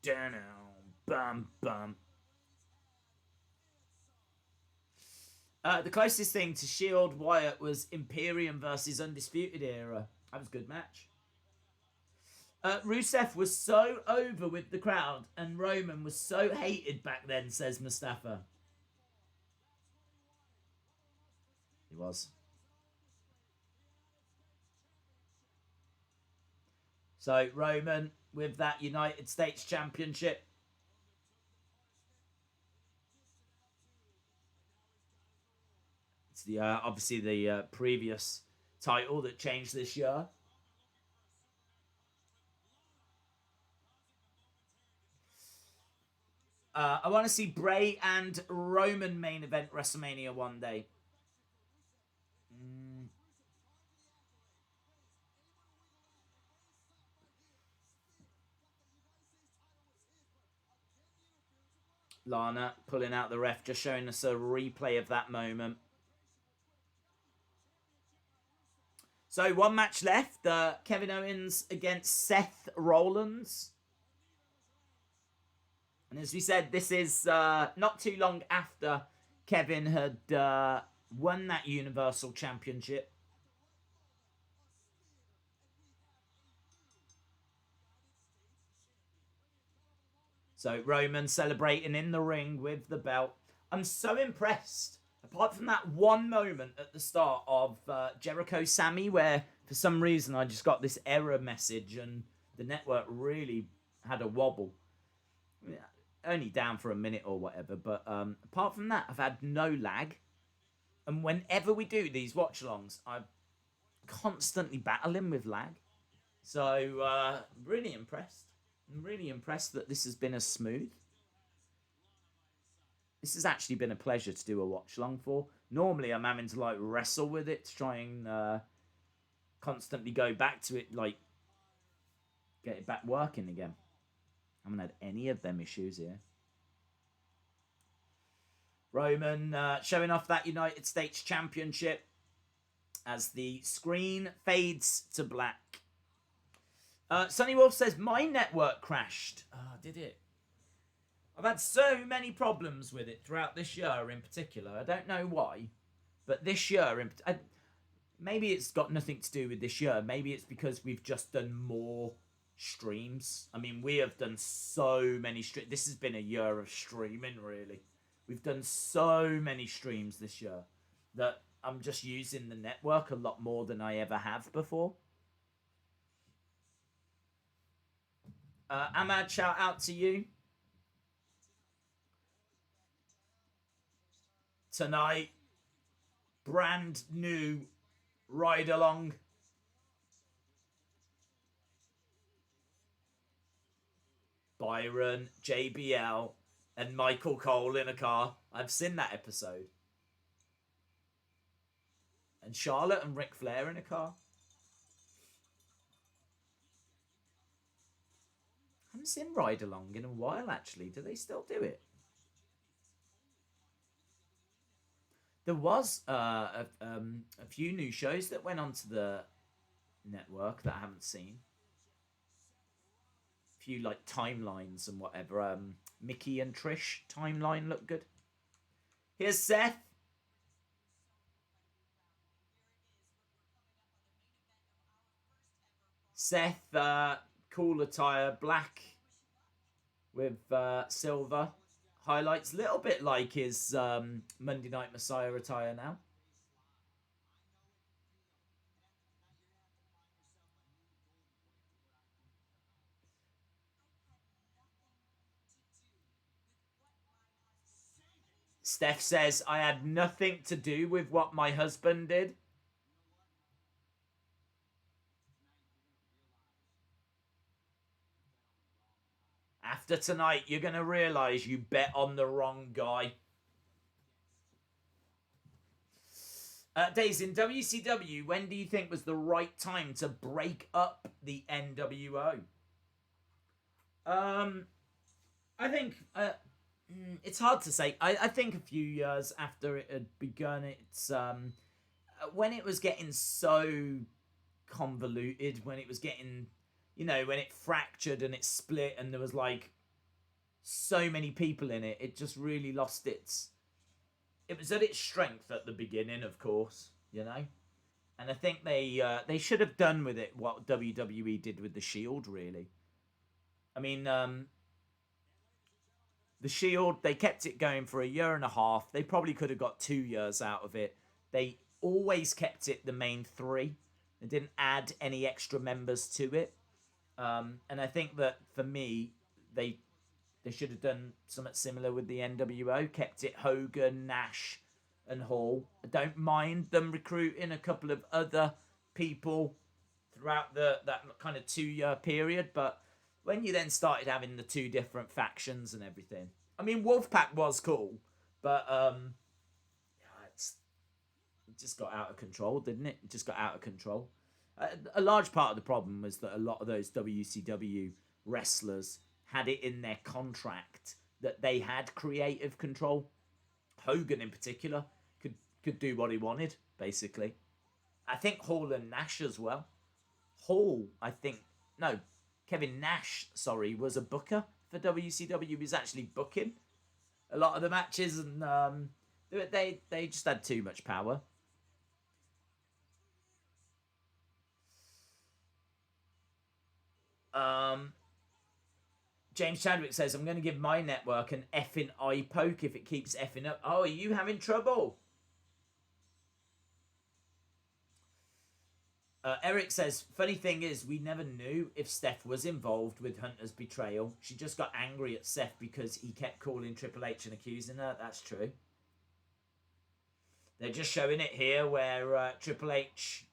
Down, bum, bum. The closest thing to Shield Wyatt was Imperium versus Undisputed Era. That was a good match. Rusev was so over with the crowd, and Roman was so hated back then, says Mustafa. He was. So Roman with that United States Championship. It's the obviously the previous title that changed this year. I want to see Bray and Roman main event WrestleMania one day. Lana pulling out the ref, just showing us a replay of that moment. So one match left. Kevin Owens against Seth Rollins. And as we said, this is not too long after Kevin had won that Universal Championship. So Roman celebrating in the ring with the belt. I'm so impressed. Apart from that one moment at the start of Jericho Sami, where for some reason I just got this error message and the network really had a wobble. Only down for a minute or whatever, but apart from that, I've had no lag. And whenever we do these watch-alongs, I'm constantly battling with lag. So, really impressed. I'm really impressed that this has been as smooth. This has actually been a pleasure to do a watch-along for. Normally, I'm having to, like, wrestle with it to try and constantly go back to it, like, get it back working again. I haven't had any of them issues here. Roman showing off that United States Championship as the screen fades to black. Sonny Wolf says, my network crashed. Oh, did it? I've had so many problems with it throughout this year in particular. I don't know why. But this year, maybe it's got nothing to do with this year. Maybe it's because we've just done more streams. I mean, we have done so many streams. This has been a year of streaming, really. We've done so many streams this year that I'm just using the network a lot more than I ever have before. Ahmad, shout out to you. Tonight, brand new ride along. Byron, JBL, and Michael Cole in a car. I've seen that episode. And Charlotte and Ric Flair in a car. I haven't seen Ride Along in a while, actually. Do they still do it? There was a few new shows that went onto the network that I haven't seen. A few like timelines and whatever. Mickey and Trish timeline looked good. Here's Seth. Seth, cool attire, black with silver highlights. Little bit like his Monday Night Messiah attire now. Steph says, I had nothing to do with what my husband did. After tonight, you're going to realise you bet on the wrong guy. Days, in WCW, when do you think was the right time to break up the NWO? I think it's hard to say. I think a few years after it had begun, it's when it was getting so convoluted, when it was getting, you know, when it fractured and it split and there was like so many people in it, it just really lost its... It was at its strength at the beginning, of course, you know? And I think they should have done with it what WWE did with The Shield, really. I mean, The Shield, they kept it going for a year and a half. They probably could have got 2 years out of it. They always kept it the main three. They didn't add any extra members to it. And I think that, for me, they should have done something similar with the NWO. Kept it Hogan, Nash, and Hall. I don't mind them recruiting a couple of other people throughout that kind of 2-year period. But when you then started having the two different factions and everything. I mean, Wolfpack was cool. But it just got out of control, didn't it? It just got out of control. A large part of the problem was that a lot of those WCW wrestlers had it in their contract that they had creative control. Hogan, in particular, could do what he wanted, basically. I think Hall and Nash as well. Hall, I think... No, Kevin Nash, sorry, was a booker for WCW. He was actually booking a lot of the matches, and they just had too much power. James Chadwick says, I'm going to give my network an effing eye poke if it keeps effing up. Oh, are you having trouble? Eric says, funny thing is, we never knew if Steph was involved with Hunter's betrayal. She just got angry at Seth because he kept calling Triple H and accusing her. That's true. They're just showing it here where Triple H...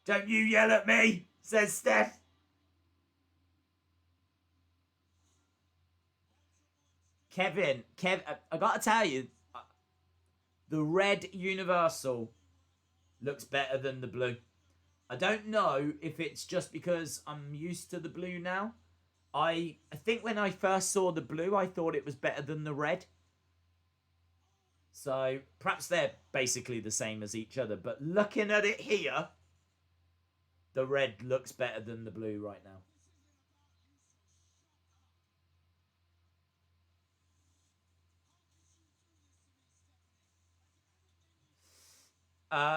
Don't you yell at me, says Steph. Kevin, I gotta tell you, the red Universal looks better than the blue. I don't know if it's just because I'm used to the blue now. I think when I first saw the blue, I thought it was better than the red. So perhaps they're basically the same as each other. But looking at it here, the red looks better than the blue right now.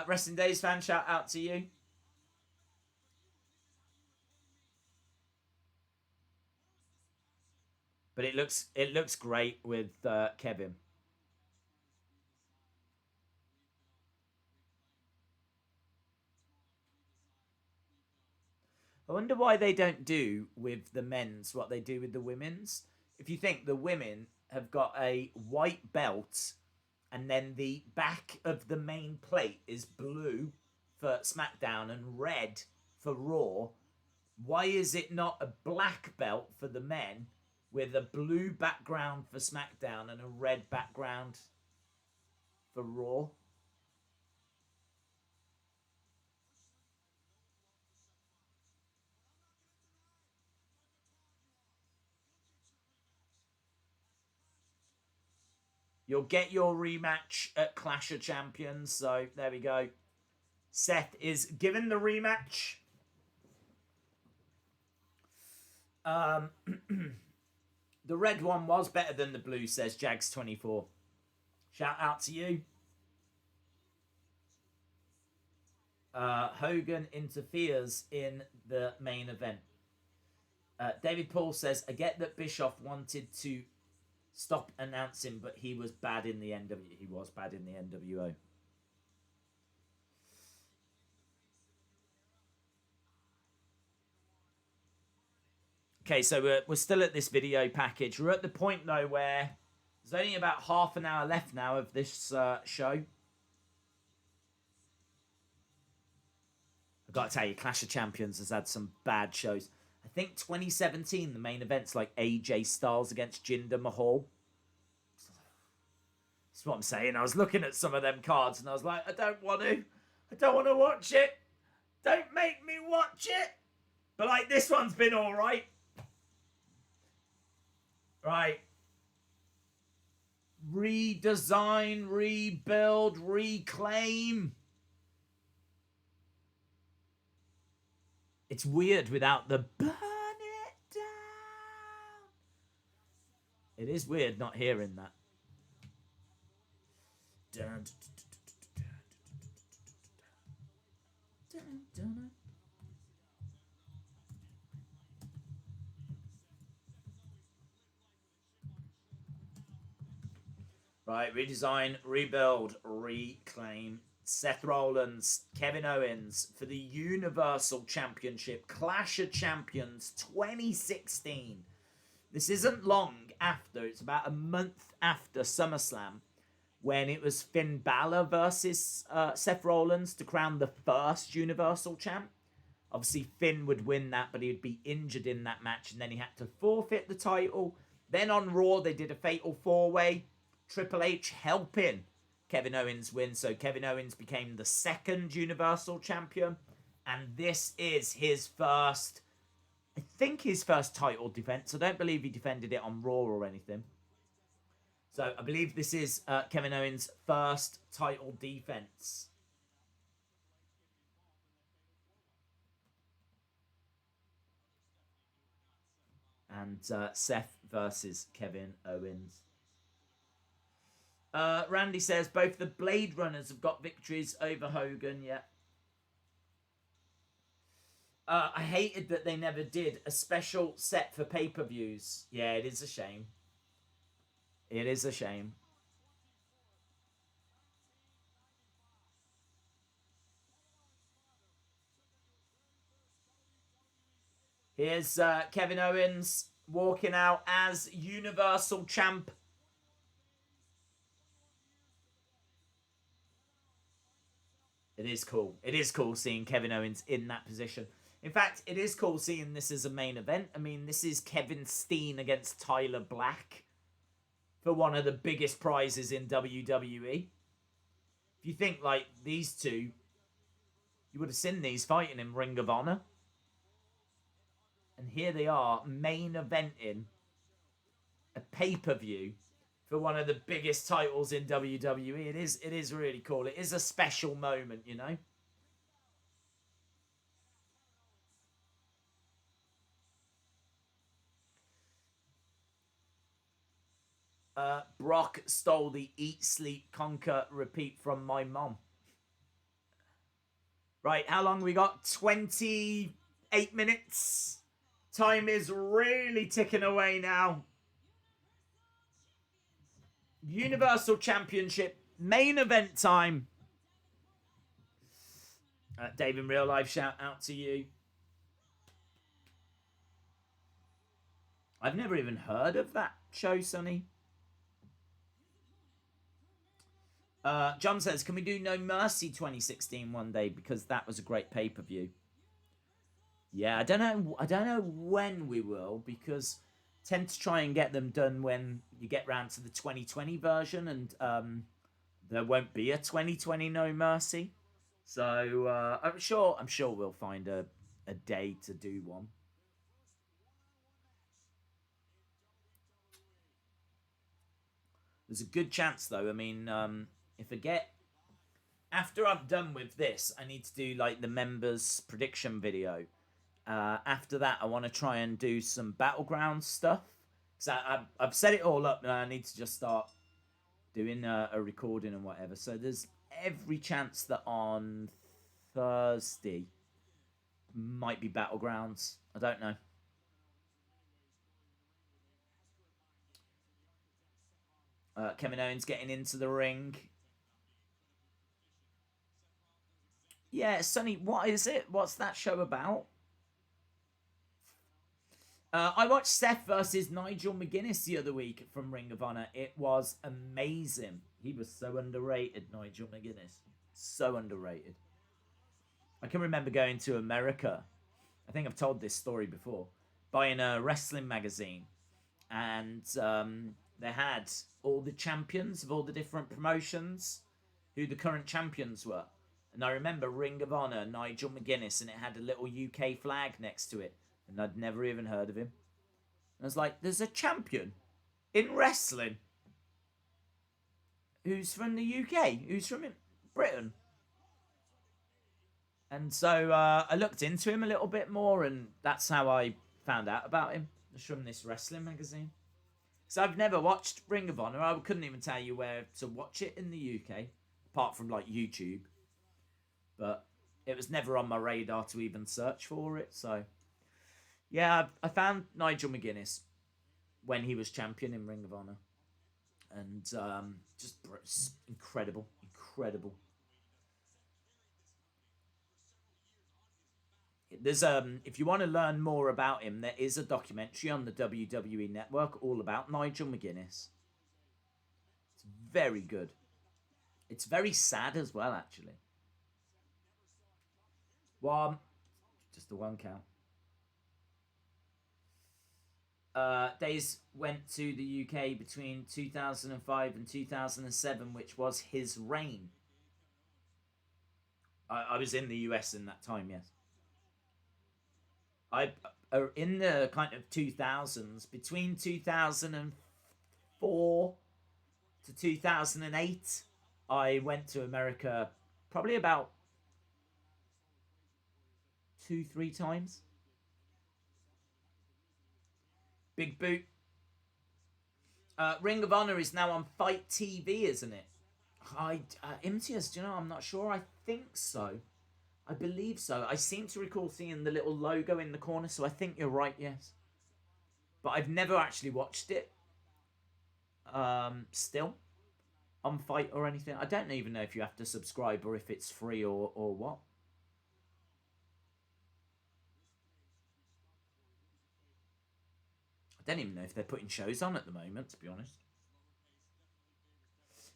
Wrestling Days fan, shout out to you. But it looks great with Kevin. I wonder why they don't do with the men's what they do with the women's. If you think the women have got a white belt and then the back of the main plate is blue for SmackDown and red for Raw, why is it not a black belt for the men with a blue background for SmackDown and a red background for Raw? You'll get your rematch at Clash of Champions. So there we go. Seth is given the rematch. The red one was better than the blue, says Jags24. Shout out to you. Hogan interferes in the main event. David Paul says, I get that Bischoff wanted to stop announcing, but he was bad in the NWO. He was bad in the NWO. Okay, so we're still at this video package. We're at the point, though, where there's only about half an hour left now of this show. I've got to tell you, Clash of Champions has had some bad shows. I think 2017, the main event's like AJ Styles against Jinder Mahal. That's what I'm saying. I was looking at some of them cards and I was like, I don't want to watch it. Don't make me watch it. But like, this one's been all right. Right. Redesign, rebuild, reclaim. It's weird without the burn it down. It is weird not hearing that. Right, redesign, rebuild, reclaim. Seth Rollins, Kevin Owens for the Universal Championship, Clash of Champions 2016. This isn't long after, it's about a month after SummerSlam, when it was Finn Balor versus Seth Rollins to crown the first Universal Champ. Obviously, Finn would win that, but he would be injured in that match, and then he had to forfeit the title. Then on Raw, they did a fatal four-way. Triple H helping Kevin Owens win, so Kevin Owens became the second Universal Champion, and this is his first, I think his first title defense. I don't believe he defended it on Raw or anything. So I believe this is Kevin Owens' first title defense. And Seth versus Kevin Owens. Randy says both the Blade Runners have got victories over Hogan. Yeah. I hated that they never did a special set for pay-per-views. Yeah, it is a shame. It is a shame. Here's Kevin Owens walking out as Universal Champ. It is cool. It is cool seeing Kevin Owens in that position. In fact, it is cool seeing this as a main event. I mean, this is Kevin Steen against Tyler Black for one of the biggest prizes in WWE. If you think, like, these two, you would have seen these fighting in Ring of Honor. And here they are, main eventing a pay-per-view for one of the biggest titles in WWE. It is really cool. It is a special moment, you know. Brock stole the eat, sleep, conquer, repeat from my mom. Right, how long we got? 28 minutes. Time is really ticking away now. Universal Championship main event time. Dave in real life, shout out to you. I've never even heard of that show, Sonny. John says, can we do No Mercy 2016 one day? Because that was a great pay-per-view. Yeah, I don't know when we will, because I tend to try and get them done when you get round to the 2020 version, and there won't be a 2020 No Mercy. So I'm sure we'll find a day to do one. There's a good chance, though. I mean, if I get... After I'm done with this, I need to do, like, the members' prediction video. After that, I want to try and do some Battleground stuff. Because I've set it all up, and I need to just start doing a recording and whatever. So there's every chance that on Thursday might be Battlegrounds. I don't know. Kevin Owens getting into the ring. Yeah, Sonny, what is it? What's that show about? I watched Seth versus Nigel McGuinness the other week from Ring of Honor. It was amazing. He was so underrated, Nigel McGuinness. So underrated. I can remember going to America. I think I've told this story before. Buying a wrestling magazine. And they had all the champions of all the different promotions, who the current champions were. And I remember Ring of Honor, Nigel McGuinness, and it had a little UK flag next to it. And I'd never even heard of him. And I was like, there's a champion in wrestling who's from the UK, who's from Britain. And so I looked into him a little bit more, and that's how I found out about him. Just from this wrestling magazine. So I've never watched Ring of Honor. I couldn't even tell you where to watch it in the UK, apart from like YouTube. But it was never on my radar to even search for it. So yeah, I found Nigel McGuinness when he was champion in Ring of Honor, and just incredible. There's if you want to learn more about him, there is a documentary on the WWE Network all about Nigel McGuinness. It's very good. It's very sad as well, actually. One, just the one count. Days went to the UK between 2005 and 2007, which was his reign. I was in the US in that time, yes. In the kind of 2000s, between 2004 to 2008, I went to America probably about 2-3 times. Big boot. Ring of Honor is now on Fight TV, isn't it? Imtiaz, do you know? I'm not sure. I think so. I believe so. I seem to recall seeing the little logo in the corner, so I think you're right, yes. But I've never actually watched it. Still. On Fight or anything. I don't even know if you have to subscribe or if it's free or what. I don't even know if they're putting shows on at the moment, to be honest.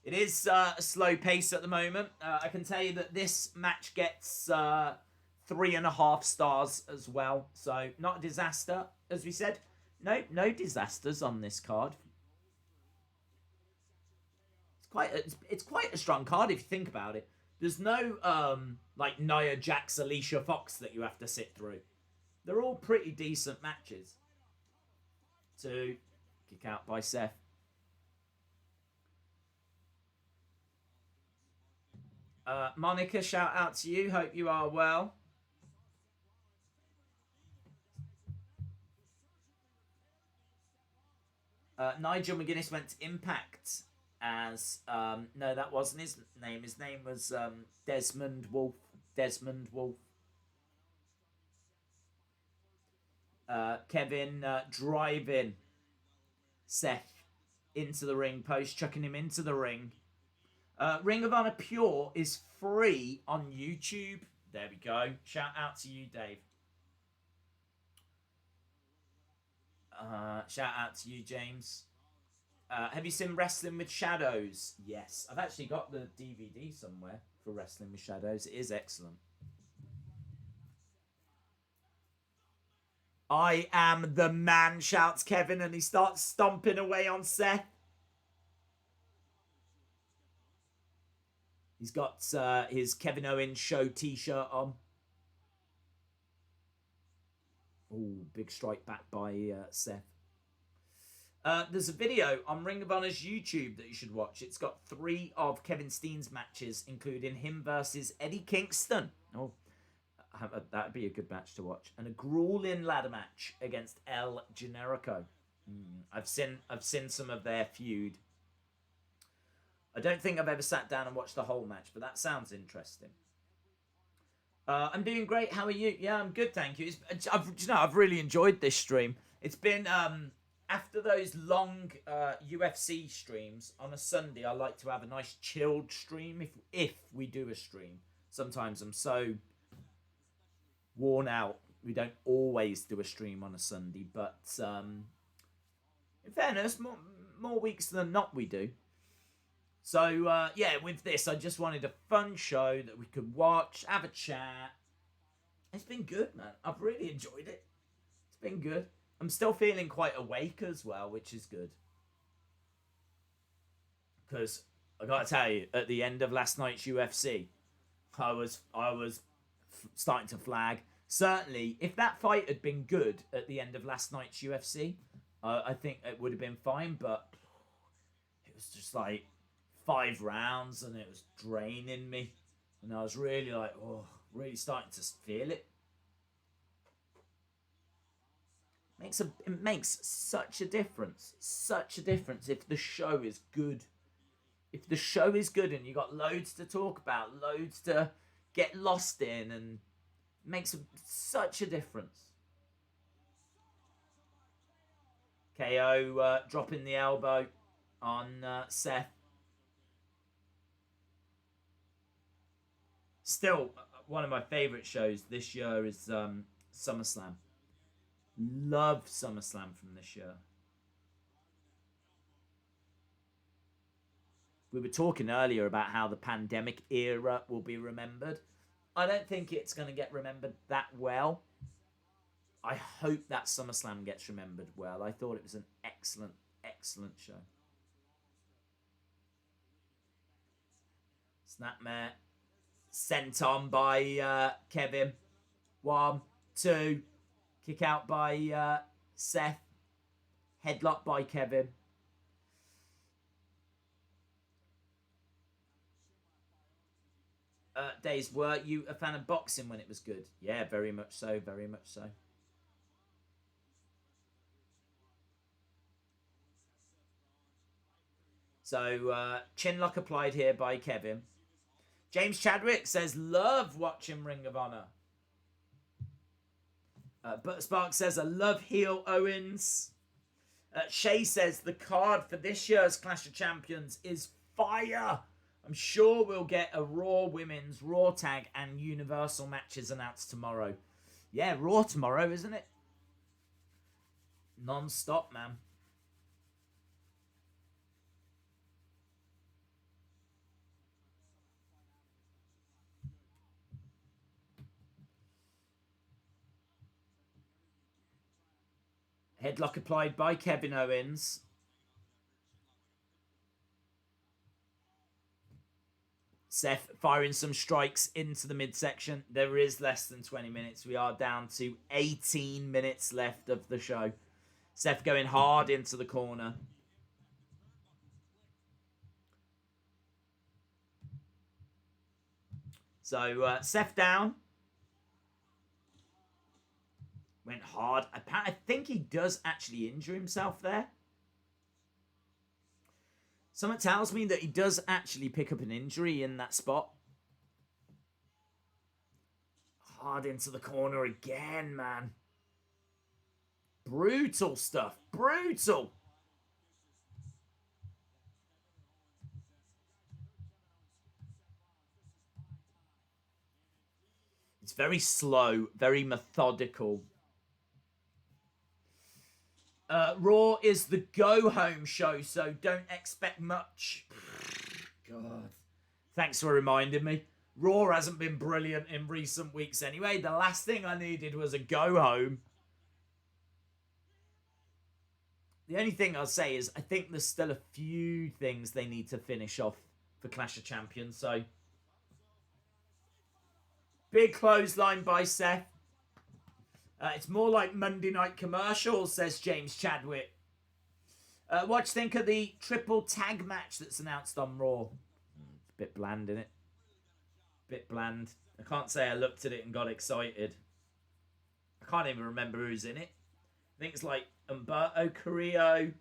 It is a slow pace at the moment. I can tell you that this match gets 3.5 stars as well. So, not a disaster, as we said. No disasters on this card. It's quite a strong card if you think about it. There's no like Nia Jax, Alicia Fox that you have to sit through. They're all pretty decent matches. To kick out by Seth. Monica, shout out to you. Hope you are well. Nigel McGuinness went to Impact as... no, that wasn't his name. His name was Desmond Wolfe. Kevin driving Seth into the ring post, chucking him into the ring. Ring of Honor Pure is free on YouTube. There we go. Shout out to you, Dave. Shout out to you, James. Have you seen Wrestling with Shadows? Yes. I've actually got the DVD somewhere for Wrestling with Shadows. It is excellent. I am the man, shouts Kevin, and he starts stomping away on Seth. He's got his Kevin Owens show t-shirt on. Oh, big strike back by Seth. There's a video on Ring of Honor's YouTube that you should watch. It's got 3 of Kevin Steen's matches, including him versus Eddie Kingston. Oh, that'd be a good match to watch. And a grueling ladder match against El Generico. I've seen some of their feud. I don't think I've ever sat down and watched the whole match, but that sounds interesting. I'm doing great. How are you? Yeah, I'm good, thank you. I've really enjoyed this stream. It's been after those long UFC streams on a Sunday. I like to have a nice chilled stream if we do a stream. Sometimes I'm so worn out. We don't always do a stream on a Sunday, but in fairness, more weeks than not we do. So, yeah, with this, I just wanted a fun show that we could watch, have a chat. It's been good, man. I've really enjoyed it. It's been good. I'm still feeling quite awake as well, which is good. Because, I gotta tell you, at the end of last night's UFC, I was starting to flag. Certainly, if that fight had been good at the end of last night's UFC, I think it would have been fine, but it was just like 5 rounds and it was draining me, and I was really like, really starting to feel it. It makes such a difference if the show is good. If the show is good and you got loads to talk about, loads to get lost in, and it makes such a difference. KO dropping the elbow on Seth. Still, one of my favourite shows this year is SummerSlam. Love SummerSlam from this year. We were talking earlier about how the pandemic era will be remembered. I don't think it's going to get remembered that well. I hope that SummerSlam gets remembered well. I thought it was an excellent, excellent show. Snapmare. Sent on by Kevin. 1, 2. Kick out by Seth. Headlock by Kevin. Days, were you a fan of boxing when it was good? Yeah, very much so, very much so. So, chin lock applied here by Kevin. James Chadwick says, love watching Ring of Honor. But Spark says, I love heel Owens. Shay says, the card for this year's Clash of Champions is fire. I'm sure we'll get a Raw Women's, Raw Tag, and Universal matches announced tomorrow. Yeah, Raw tomorrow, isn't it? Non-stop, man. Headlock applied by Kevin Owens. Seth firing some strikes into the midsection. There is less than 20 minutes. We are down to 18 minutes left of the show. Seth going hard into the corner. So, Seth down. Went hard. I think he does actually injure himself there. Someone tells me that he does actually pick up an injury in that spot. Hard into the corner again, man. Brutal stuff. Brutal. very slow, very methodical. Raw is the go-home show, so don't expect much. God. Thanks for reminding me. Raw hasn't been brilliant in recent weeks anyway. The last thing I needed was a go-home. The only thing I'll say is I think there's still a few things they need to finish off for Clash of Champions. So, big clothesline by Seth. It's more like Monday Night Commercials, says James Chadwick. What do you think of the triple tag match that's announced on Raw? It's a bit bland, isn't it? Bit bland. I can't say I looked at it and got excited. I can't even remember who's in it. I think it's like Humberto Carrillo,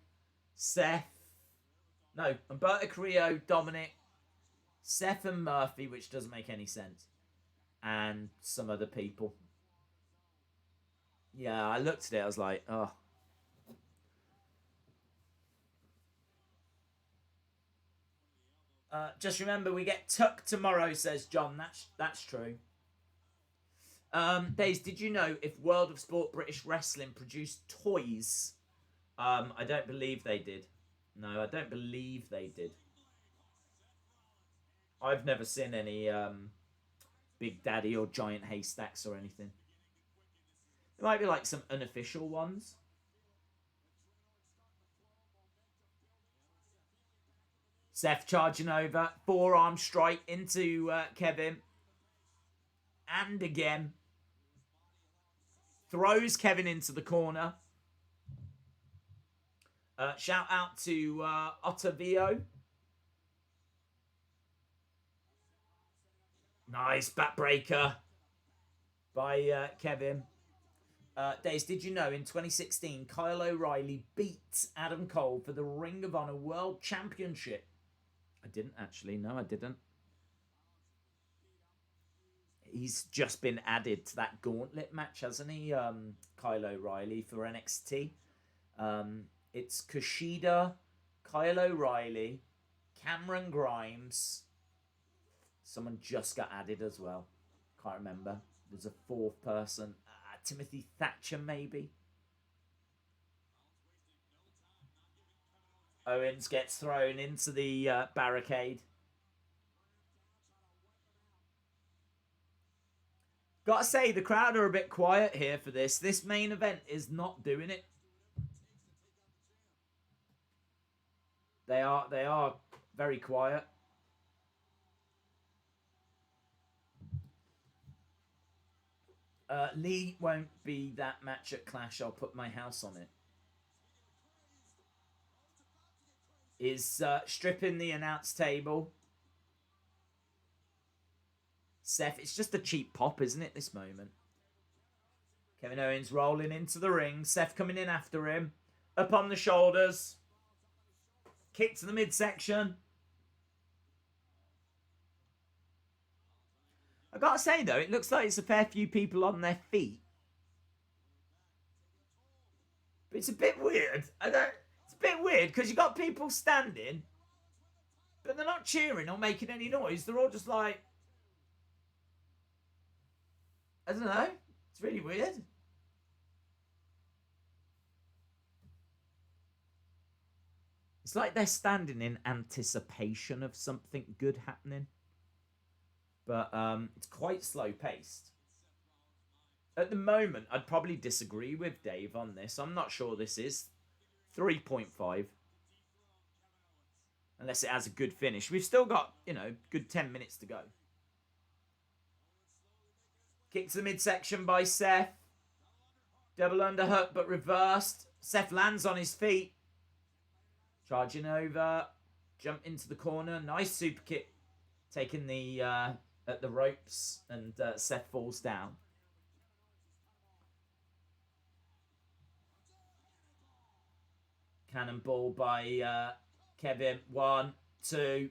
Seth. No, Humberto Carrillo, Dominic, Seth and Murphy, which doesn't make any sense. And some other people. Yeah, I looked at it. I was like, oh. Just remember, we get Tuck tomorrow, says John. That's true. Days, did you know if World of Sport British Wrestling produced toys? I don't believe they did. No, I don't believe they did. I've never seen any Big Daddy or Giant Haystacks or anything. There might be like some unofficial ones. Seth charging over. Forearm strike into Kevin. And again. Throws Kevin into the corner. Shout out to Ottavio. Nice backbreaker by Kevin. Days, did you know in 2016 Kyle O'Reilly beat Adam Cole for the Ring of Honor World Championship? I didn't actually. No, I didn't. He's just been added to that gauntlet match, hasn't he? Kyle O'Reilly for NXT. It's Kushida, Kyle O'Reilly, Cameron Grimes. Someone just got added as well. Can't remember. There's a fourth person. Timothy Thatcher, maybe. Owens gets thrown into the barricade. Gotta say, the crowd are a bit quiet here for this. This main event is not doing it. They are very quiet. Lee won't be that match at Clash. I'll put my house on it. Is stripping the announce table. Seth, it's just a cheap pop, isn't it, this moment? Kevin Owens rolling into the ring. Seth coming in after him. Up on the shoulders. Kick to the midsection. I gotta say, though, it looks like it's a fair few people on their feet. But it's a bit weird. It's a bit weird because you got people standing, but they're not cheering or making any noise. They're all just like, I don't know. It's really weird. It's like they're standing in anticipation of something good happening. But it's quite slow-paced. At the moment, I'd probably disagree with Dave on this. I'm not sure this is 3.5. Unless it has a good finish. We've still got, good 10 minutes to go. Kick to the midsection by Seth. Double underhook, but reversed. Seth lands on his feet. Charging over. Jump into the corner. Nice super kick. Taking the at the ropes. And Seth falls down. Cannonball by Kevin. 1, 2.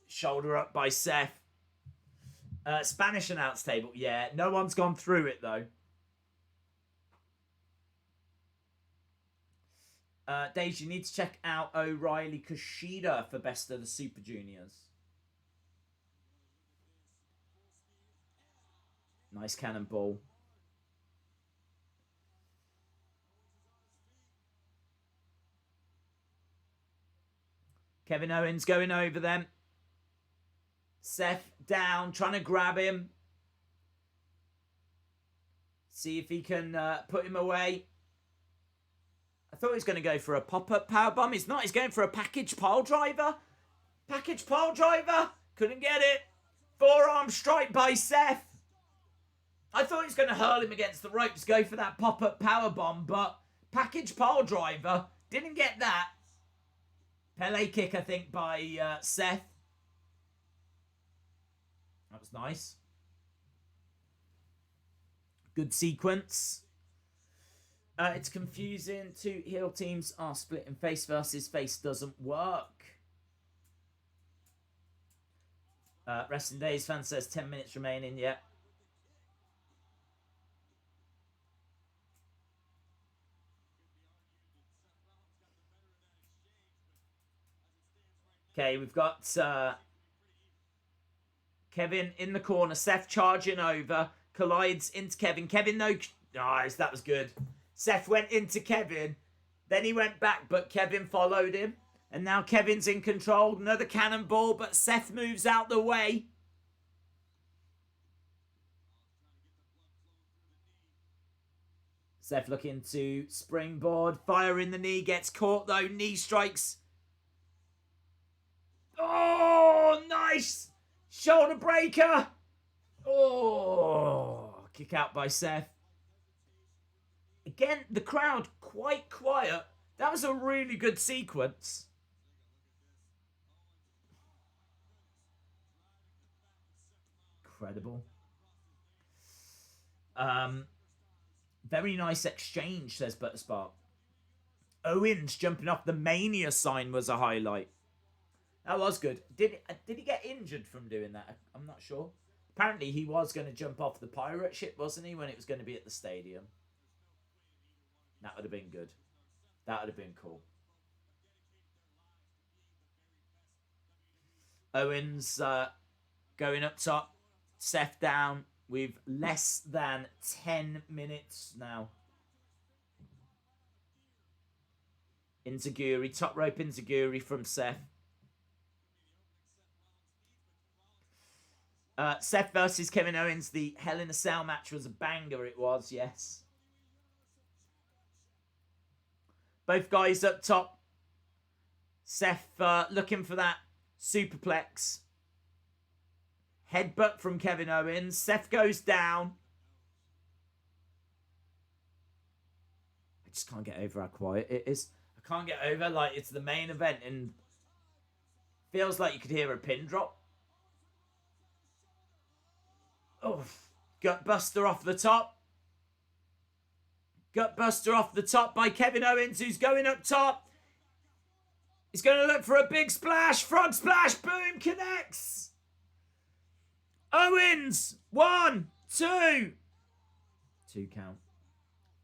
Shoulder up by Seth. Spanish announce table. Yeah, no one's gone through it, though. Dave, you need to check out O'Reilly Kushida for Best of the Super Juniors. Nice cannonball. Kevin Owens going over them. Seth down, trying to grab him. See if he can put him away. I thought he was going to go for a pop-up powerbomb. He's not. He's going for a package pile driver. Package pile driver. Couldn't get it. Forearm strike by Seth. I thought he was going to hurl him against the ropes, go for that pop-up powerbomb, but package pile driver. Didn't get that. Pele kick, I think, by Seth. That was nice. Good sequence. It's confusing. Two heel teams are split in face versus face doesn't work. Wrestling Days fan says 10 minutes remaining. Yeah. Okay, we've got Kevin in the corner. Seth charging over. Collides into Kevin. Kevin, no. Nice, that was good. Seth went into Kevin. Then he went back, but Kevin followed him. And now Kevin's in control. Another cannonball, but Seth moves out the way. Seth looking to springboard. Fire in the knee. Gets caught, though. Knee strikes. Oh, nice. Shoulder breaker. Oh, kick out by Seth. Again, the crowd quite quiet. That was a really good sequence. Incredible. Very nice exchange, says Butterspark. Owens jumping off the Mania sign was a highlight. That was good. Did he get injured from doing that? I'm not sure. Apparently he was going to jump off the pirate ship, wasn't he, when it was going to be at the stadium? That would have been good. That would have been cool. Owens going up top. Seth down. We've less than 10 minutes now. Inzaguri. Top rope Inzaguri from Seth. Seth versus Kevin Owens. The Hell in a Cell match was a banger. It was, yes. Both guys up top. Seth looking for that superplex. Headbutt from Kevin Owens. Seth goes down. I just can't get over how quiet it is. I can't get over, like, it's the main event and feels like you could hear a pin drop. Oh, Gutbuster off the top. Gutbuster off the top by Kevin Owens, who's going up top. He's going to look for a big splash. Frog splash. Boom. Connects. Owens. 1, 2. 2 count.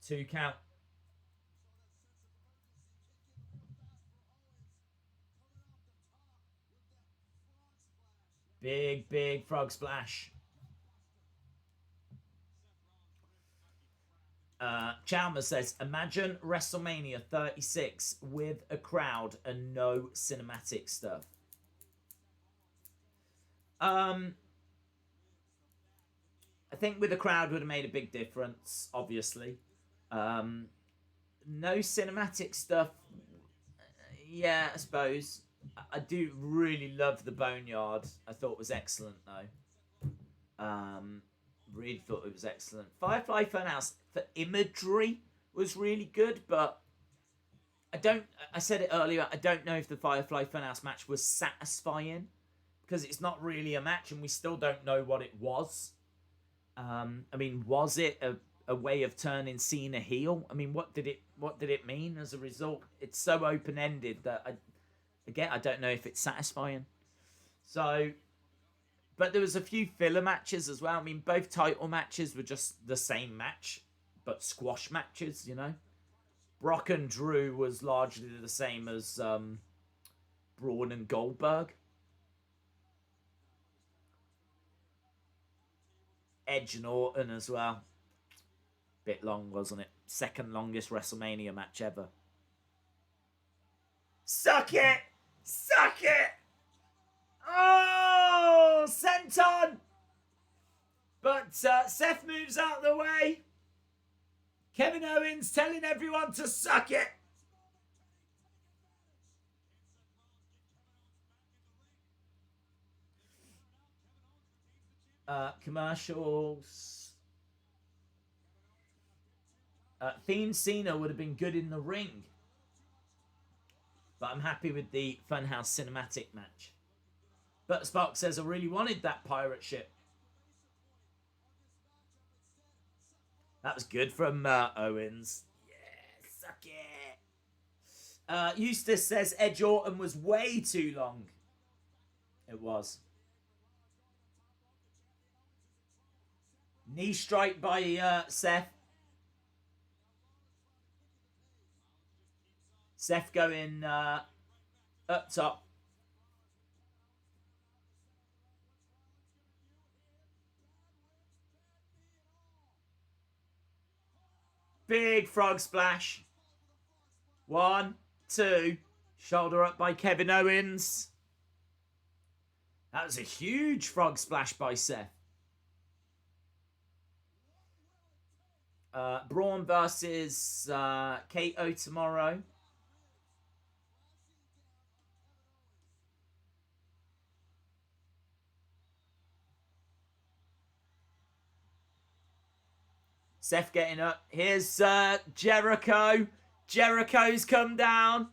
2 count. Big frog splash. Chalmers says, imagine WrestleMania 36 with a crowd and no cinematic stuff. I think with a crowd would have made a big difference, obviously. No cinematic stuff. Yeah, I suppose. I do really love the Boneyard. I thought it was excellent, though. Really thought it was excellent. Firefly Funhouse for imagery was really good, but I said it earlier, I don't know if the Firefly Funhouse match was satisfying because it's not really a match and we still don't know what it was. I mean, was it a way of turning Cena heel? I mean, what did it mean as a result? It's so open-ended that I don't know if it's satisfying. So, but there was a few filler matches as well. I mean, both title matches were just the same match, but squash matches, you know. Brock and Drew was largely the same as Braun and Goldberg. Edge and Orton as well. Bit long, wasn't it? Second longest WrestleMania match ever. Suck it! Suck it! Oh! Senton! But Seth moves out of the way. Kevin Owens telling everyone to suck it. Commercials. Theme Cena would have been good in the ring. But I'm happy with the Funhouse cinematic match. But Spark says, I really wanted that pirate ship. That was good from Owens. Yeah, suck it. Eustace says Edge Orton was way too long. It was. Knee strike by Seth. Seth going up top. Big frog splash. 1, 2. Shoulder up by Kevin Owens. That was a huge frog splash by Seth. Braun versus KO tomorrow. Seth getting up. Here's Jericho. Jericho's come down.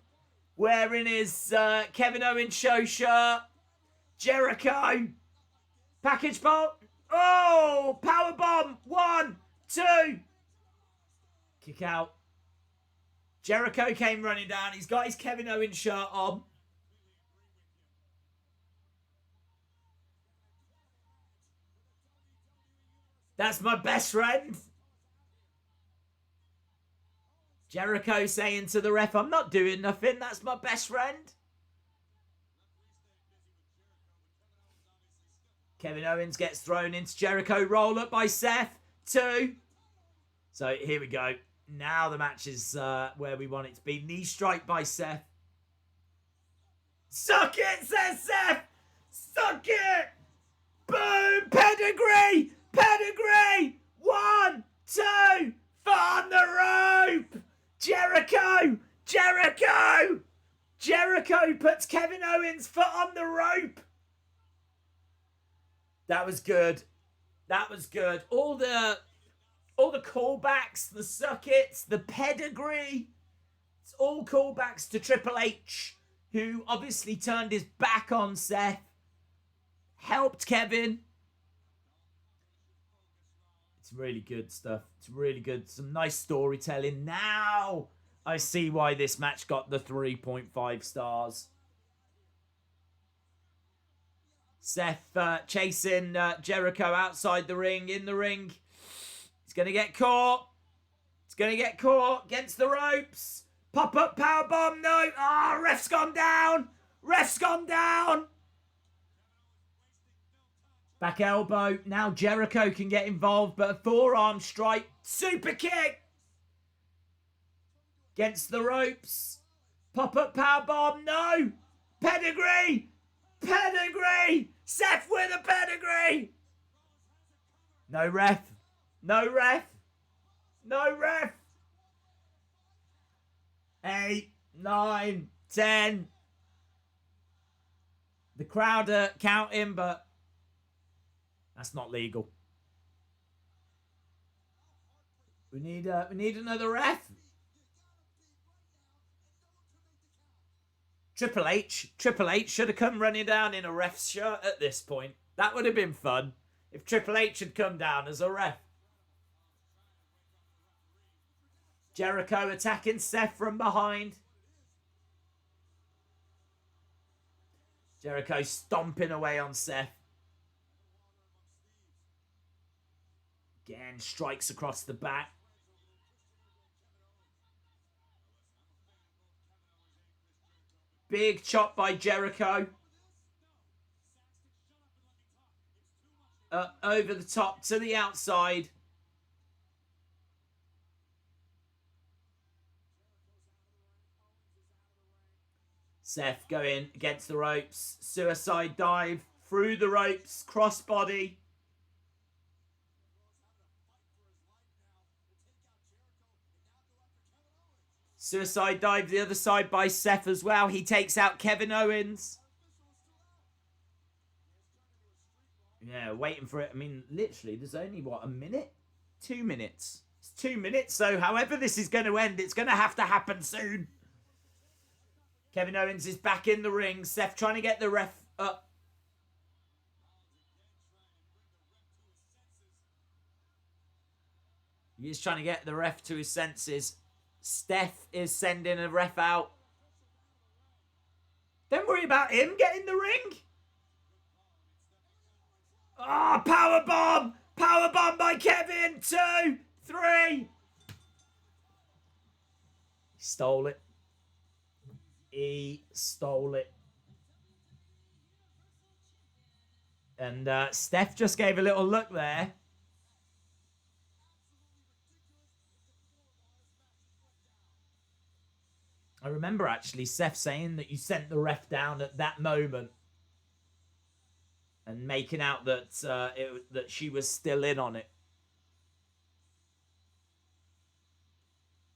Wearing his Kevin Owens show shirt. Jericho. Package bolt. Oh! Powerbomb. 1, 2. Kick out. Jericho came running down. He's got his Kevin Owens shirt on. That's my best friend. Jericho saying to the ref, I'm not doing nothing. That's my best friend. Kevin Owens gets thrown into Jericho. Roll up by Seth. 2. So here we go. Now the match is where we want it to be. Knee strike by Seth. Suck it, says Seth. Suck it. Boom. Pedigree. Pedigree. 1, 2. Foot on the rope. Jericho. Jericho. Jericho puts Kevin Owens' foot on the rope. That was good. That was good. All the callbacks, the suckets, the pedigree. It's all callbacks to Triple H, who obviously turned his back on Seth. Helped Kevin. It's really good stuff. It's really good. Some nice storytelling. Now I see why this match got the 3.5 stars. Seth chasing Jericho outside the ring, in the ring. He's going to get caught. He's going to get caught against the ropes. Pop-up powerbomb. No. Ah, ref's gone down. Ref's gone down. Back elbow. Now Jericho can get involved, but a forearm strike. Super kick. Against the ropes. Pop-up powerbomb. No. Pedigree. Pedigree. Seth with a pedigree. No ref. No ref. No ref. 8, 9, 10. The crowd are counting, but that's not legal. We need another ref. Triple H should have come running down in a ref's shirt at this point. That would have been fun if Triple H had come down as a ref. Jericho attacking Seth from behind. Jericho stomping away on Seth. Again, strikes across the back. Big chop by Jericho. over the top to the outside. Seth going against the ropes. Suicide dive through the ropes. Crossbody. Suicide dive the other side by Seth as well. He takes out Kevin Owens. Yeah, waiting for it. I mean, literally, there's only, what, a minute? 2 minutes. It's 2 minutes, so however this is going to end, it's going to happen soon. Kevin Owens is back in the ring. Seth trying to get the ref up. He's trying to get the ref to his senses. Steph is sending a ref out. Don't worry about him getting the ring. Ah, oh, powerbomb! Powerbomb by Kevin! 2, 3. He stole it. He stole it. And Steph just gave a little look there. I remember actually Seth saying that you sent the ref down at that moment. And making out that that she was still in on it.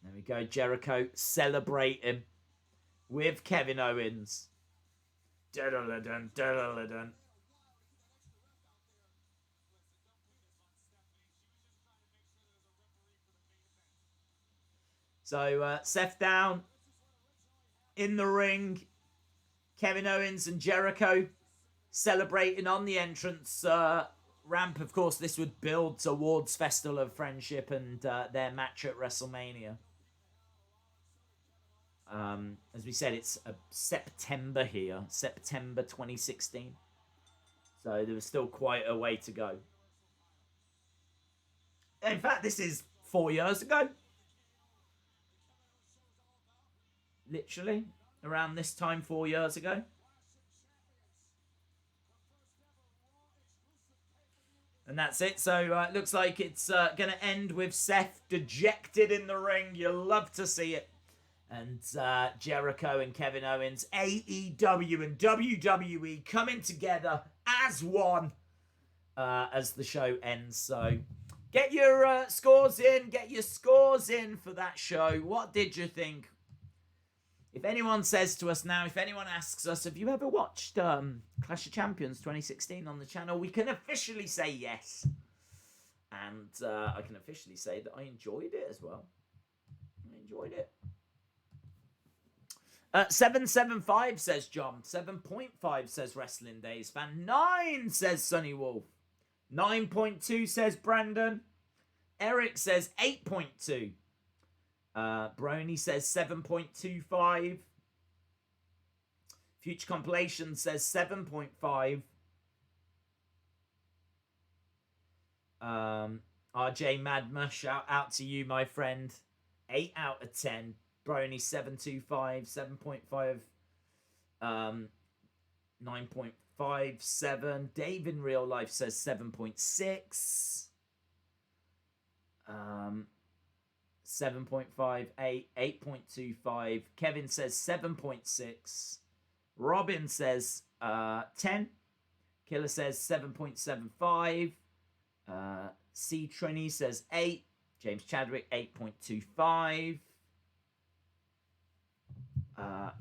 There we go. Jericho celebrating with Kevin Owens. Dun-dun-dun, dun-dun-dun. So Seth down in the ring. Kevin Owens and Jericho celebrating on the entrance ramp. Of course, this would build towards Festival of Friendship and their match at WrestleMania. As we said, it's September here. September 2016. So there was still quite a way to go. In fact, this is 4 years ago. Literally, around this time 4 years ago. And that's it. So it looks like it's going to end with Seth dejected in the ring. You'll love to see it. And Jericho and Kevin Owens, AEW and WWE coming together as one as the show ends. So get your scores in. Get your scores in for that show. What did you think? If anyone says to us now, if anyone asks us, have you ever watched Clash of Champions 2016 on the channel, we can officially say yes. And I can officially say that I enjoyed it as well. I enjoyed it. 775 says John. 7.5 says Wrestling Days Fan. 9 says Sunny Wolf. 9.2 says Brandon. Eric says 8.2. Brony says 7.25. Future Compilation says 7.5. RJ Madma, shout out to you, my friend. 8 out of 10. Brony 725, 7.5, 9.57. Dave in real life says 7.6. 7.58, 8.25. Kevin says 7.6. Robin says 10. Killer says 7.75. C Trini says 8. James Chadwick 8.25.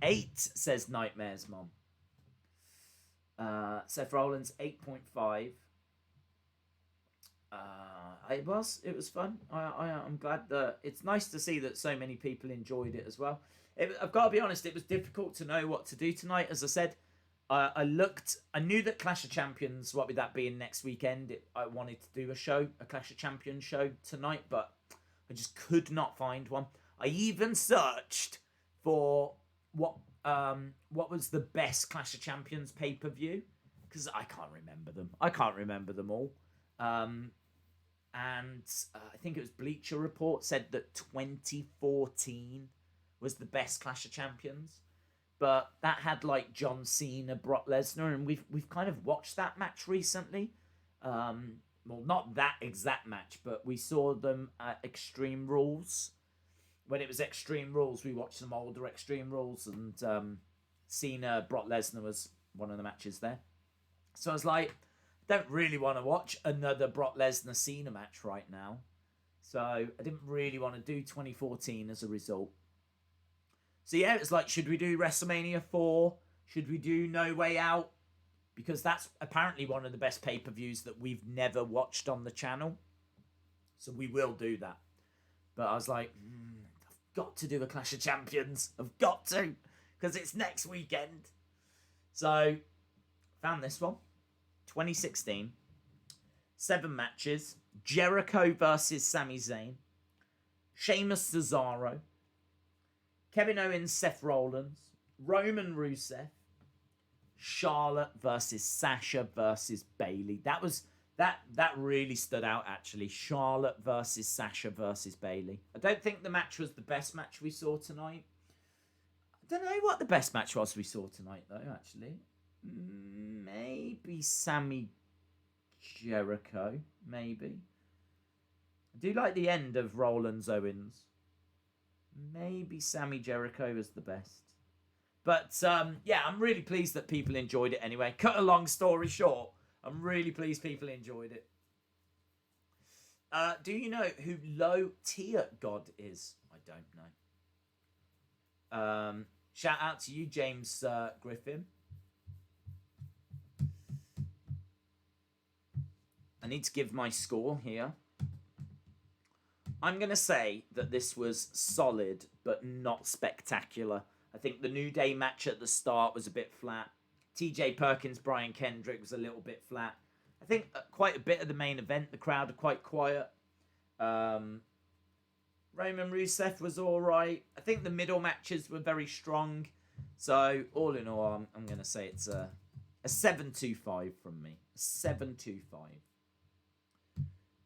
8 says Nightmares Mom. Seth Rollins 8.5. It was fun. I'm glad that it's nice to see that so many people enjoyed it as well. I've got to be honest, it was difficult to know what to do tonight. As I said, I knew that Clash of Champions, what with that being next weekend, I wanted to do a Clash of Champions show tonight, but I just could not find one. I even searched for what was the best Clash of Champions pay-per-view, because I can't remember them. I can't remember them all. And I think it was Bleacher Report said that 2014 was the best Clash of Champions, but that had like John Cena, Brock Lesnar, and we've kind of watched that match recently. Well, not that exact match, but we saw them at Extreme Rules. When it was Extreme Rules, we watched some older Extreme Rules, and Cena, Brock Lesnar was one of the matches there. So I was like, I don't really want to watch another Brock Lesnar Cena match right now. So I didn't really want to do 2014 as a result. So yeah, it's like, should we do WrestleMania 4? Should we do No Way Out? Because that's apparently one of the best pay-per-views that we've never watched on the channel. So we will do that. But I was like, I've got to do a Clash of Champions. I've got to. Because it's next weekend. So, found this one. 2016. 7 matches. Jericho versus Sami Zayn. Sheamus, Cesaro. Kevin Owens, Seth Rollins. Roman, Rusev. Charlotte versus Sasha versus Bayley. That really stood out, actually. Charlotte versus Sasha versus Bayley. I don't think the match was the best match we saw tonight. I don't know what the best match was we saw tonight, though, actually. Maybe Sami Jericho. Maybe. I do like the end of Rollins Owens. Maybe Sami Jericho was the best. But, yeah, I'm really pleased that people enjoyed it anyway. Cut a long story short, I'm really pleased people enjoyed it. Do you know who Low Tier God is? I don't know. Shout out to you, James Griffin. I need to give my score here. I'm going to say that this was solid, but not spectacular. I think the New Day match at the start was a bit flat. TJ Perkins, Brian Kendrick was a little bit flat. I think quite a bit of the main event, the crowd are quite quiet. Roman Rusev was all right. I think the middle matches were very strong. So, all in all, I'm going to say it's a 7.25 from me. A 7.25.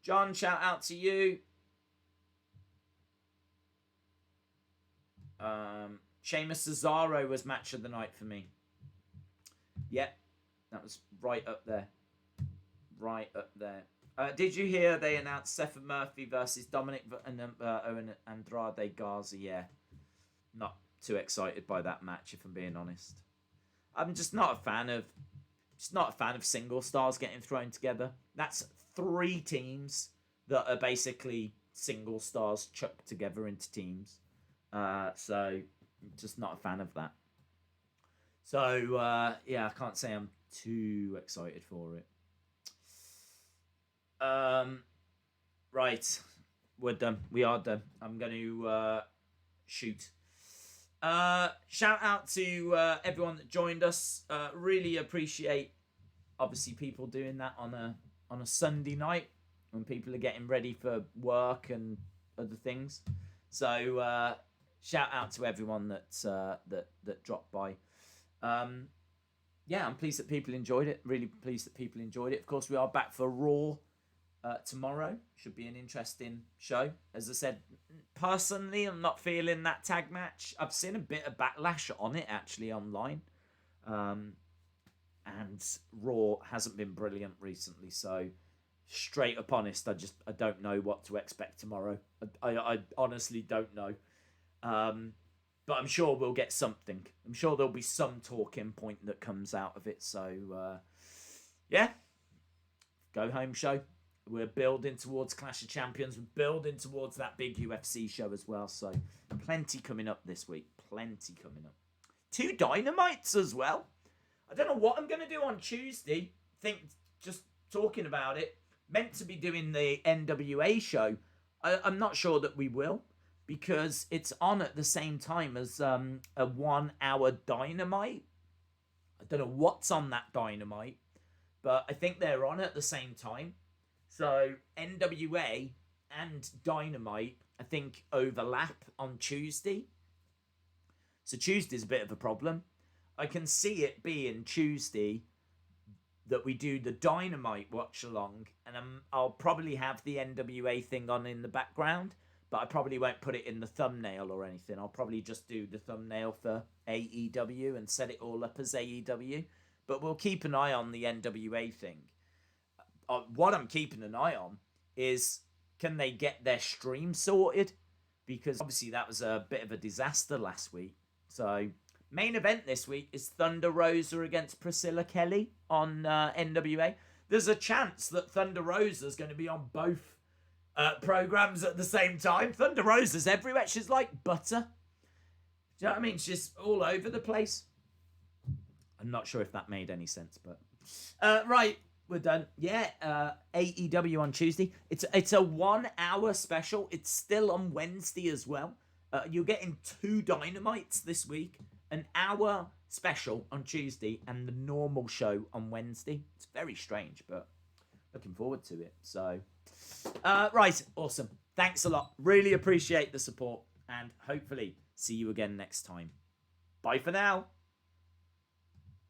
John, shout out to you. Sheamus Cesaro was match of the night for me. Yep, that was right up there. Right up there. Did you hear they announced Seth Murphy versus Dominic and Owen Andrade Garza? Yeah, not too excited by that match, if I'm being honest. I'm just not a fan of single stars getting thrown together. That's 3 teams that are basically single stars chucked together into teams. So just not a fan of that. So yeah, I can't say I'm too excited for it. Right, we're done. We are done. I'm going to shoot. Shout out to everyone that joined us. Really appreciate, obviously, people doing that on a Sunday night when people are getting ready for work and other things. So shout out to everyone that dropped by. Yeah, I'm pleased that people enjoyed it. Really pleased that people enjoyed it. Of course, we are back for Raw tomorrow. Should be an interesting show. As I said, personally, I'm not feeling that tag match. I've seen a bit of backlash on it, actually, online. And Raw hasn't been brilliant recently, so straight up honest, I don't know what to expect tomorrow. I honestly don't know. But I'm sure we'll get something. I'm sure there'll be some talking point that comes out of it. So, yeah. Go home show. We're building towards Clash of Champions. We're building towards that big UFC show as well. So, plenty coming up this week. Plenty coming up. 2 Dynamites as well. I don't know what I'm going to do on Tuesday. Think, just talking about it. Meant to be doing the NWA show. I'm not sure that we will. Because it's on at the same time as a 1-hour Dynamite. I don't know what's on that Dynamite, but I think they're on at the same time. So NWA and Dynamite, I think, overlap on Tuesday. So Tuesday's a bit of a problem. I can see it being Tuesday that we do the Dynamite watch along, and I'll probably have the NWA thing on in the background. But I probably won't put it in the thumbnail or anything. I'll probably just do the thumbnail for AEW and set it all up as AEW. But we'll keep an eye on the NWA thing. what I'm keeping an eye on is, can they get their stream sorted? Because obviously that was a bit of a disaster last week. So main event this week is Thunder Rosa against Priscilla Kelly on NWA. There's a chance that Thunder Rosa's going to be on both programs at the same time. Thunder Rosa's everywhere. She's like butter. Do you know what I mean? She's all over the place. I'm not sure if that made any sense, but right, we're done. Yeah, AEW on Tuesday. It's a 1 hour special. It's still on Wednesday as well. You're getting 2 Dynamites this week. An hour special on Tuesday and the normal show on Wednesday. It's very strange, but looking forward to it. So, right, awesome. Thanks a lot. Really appreciate the support, and hopefully see you again next time. Bye for now.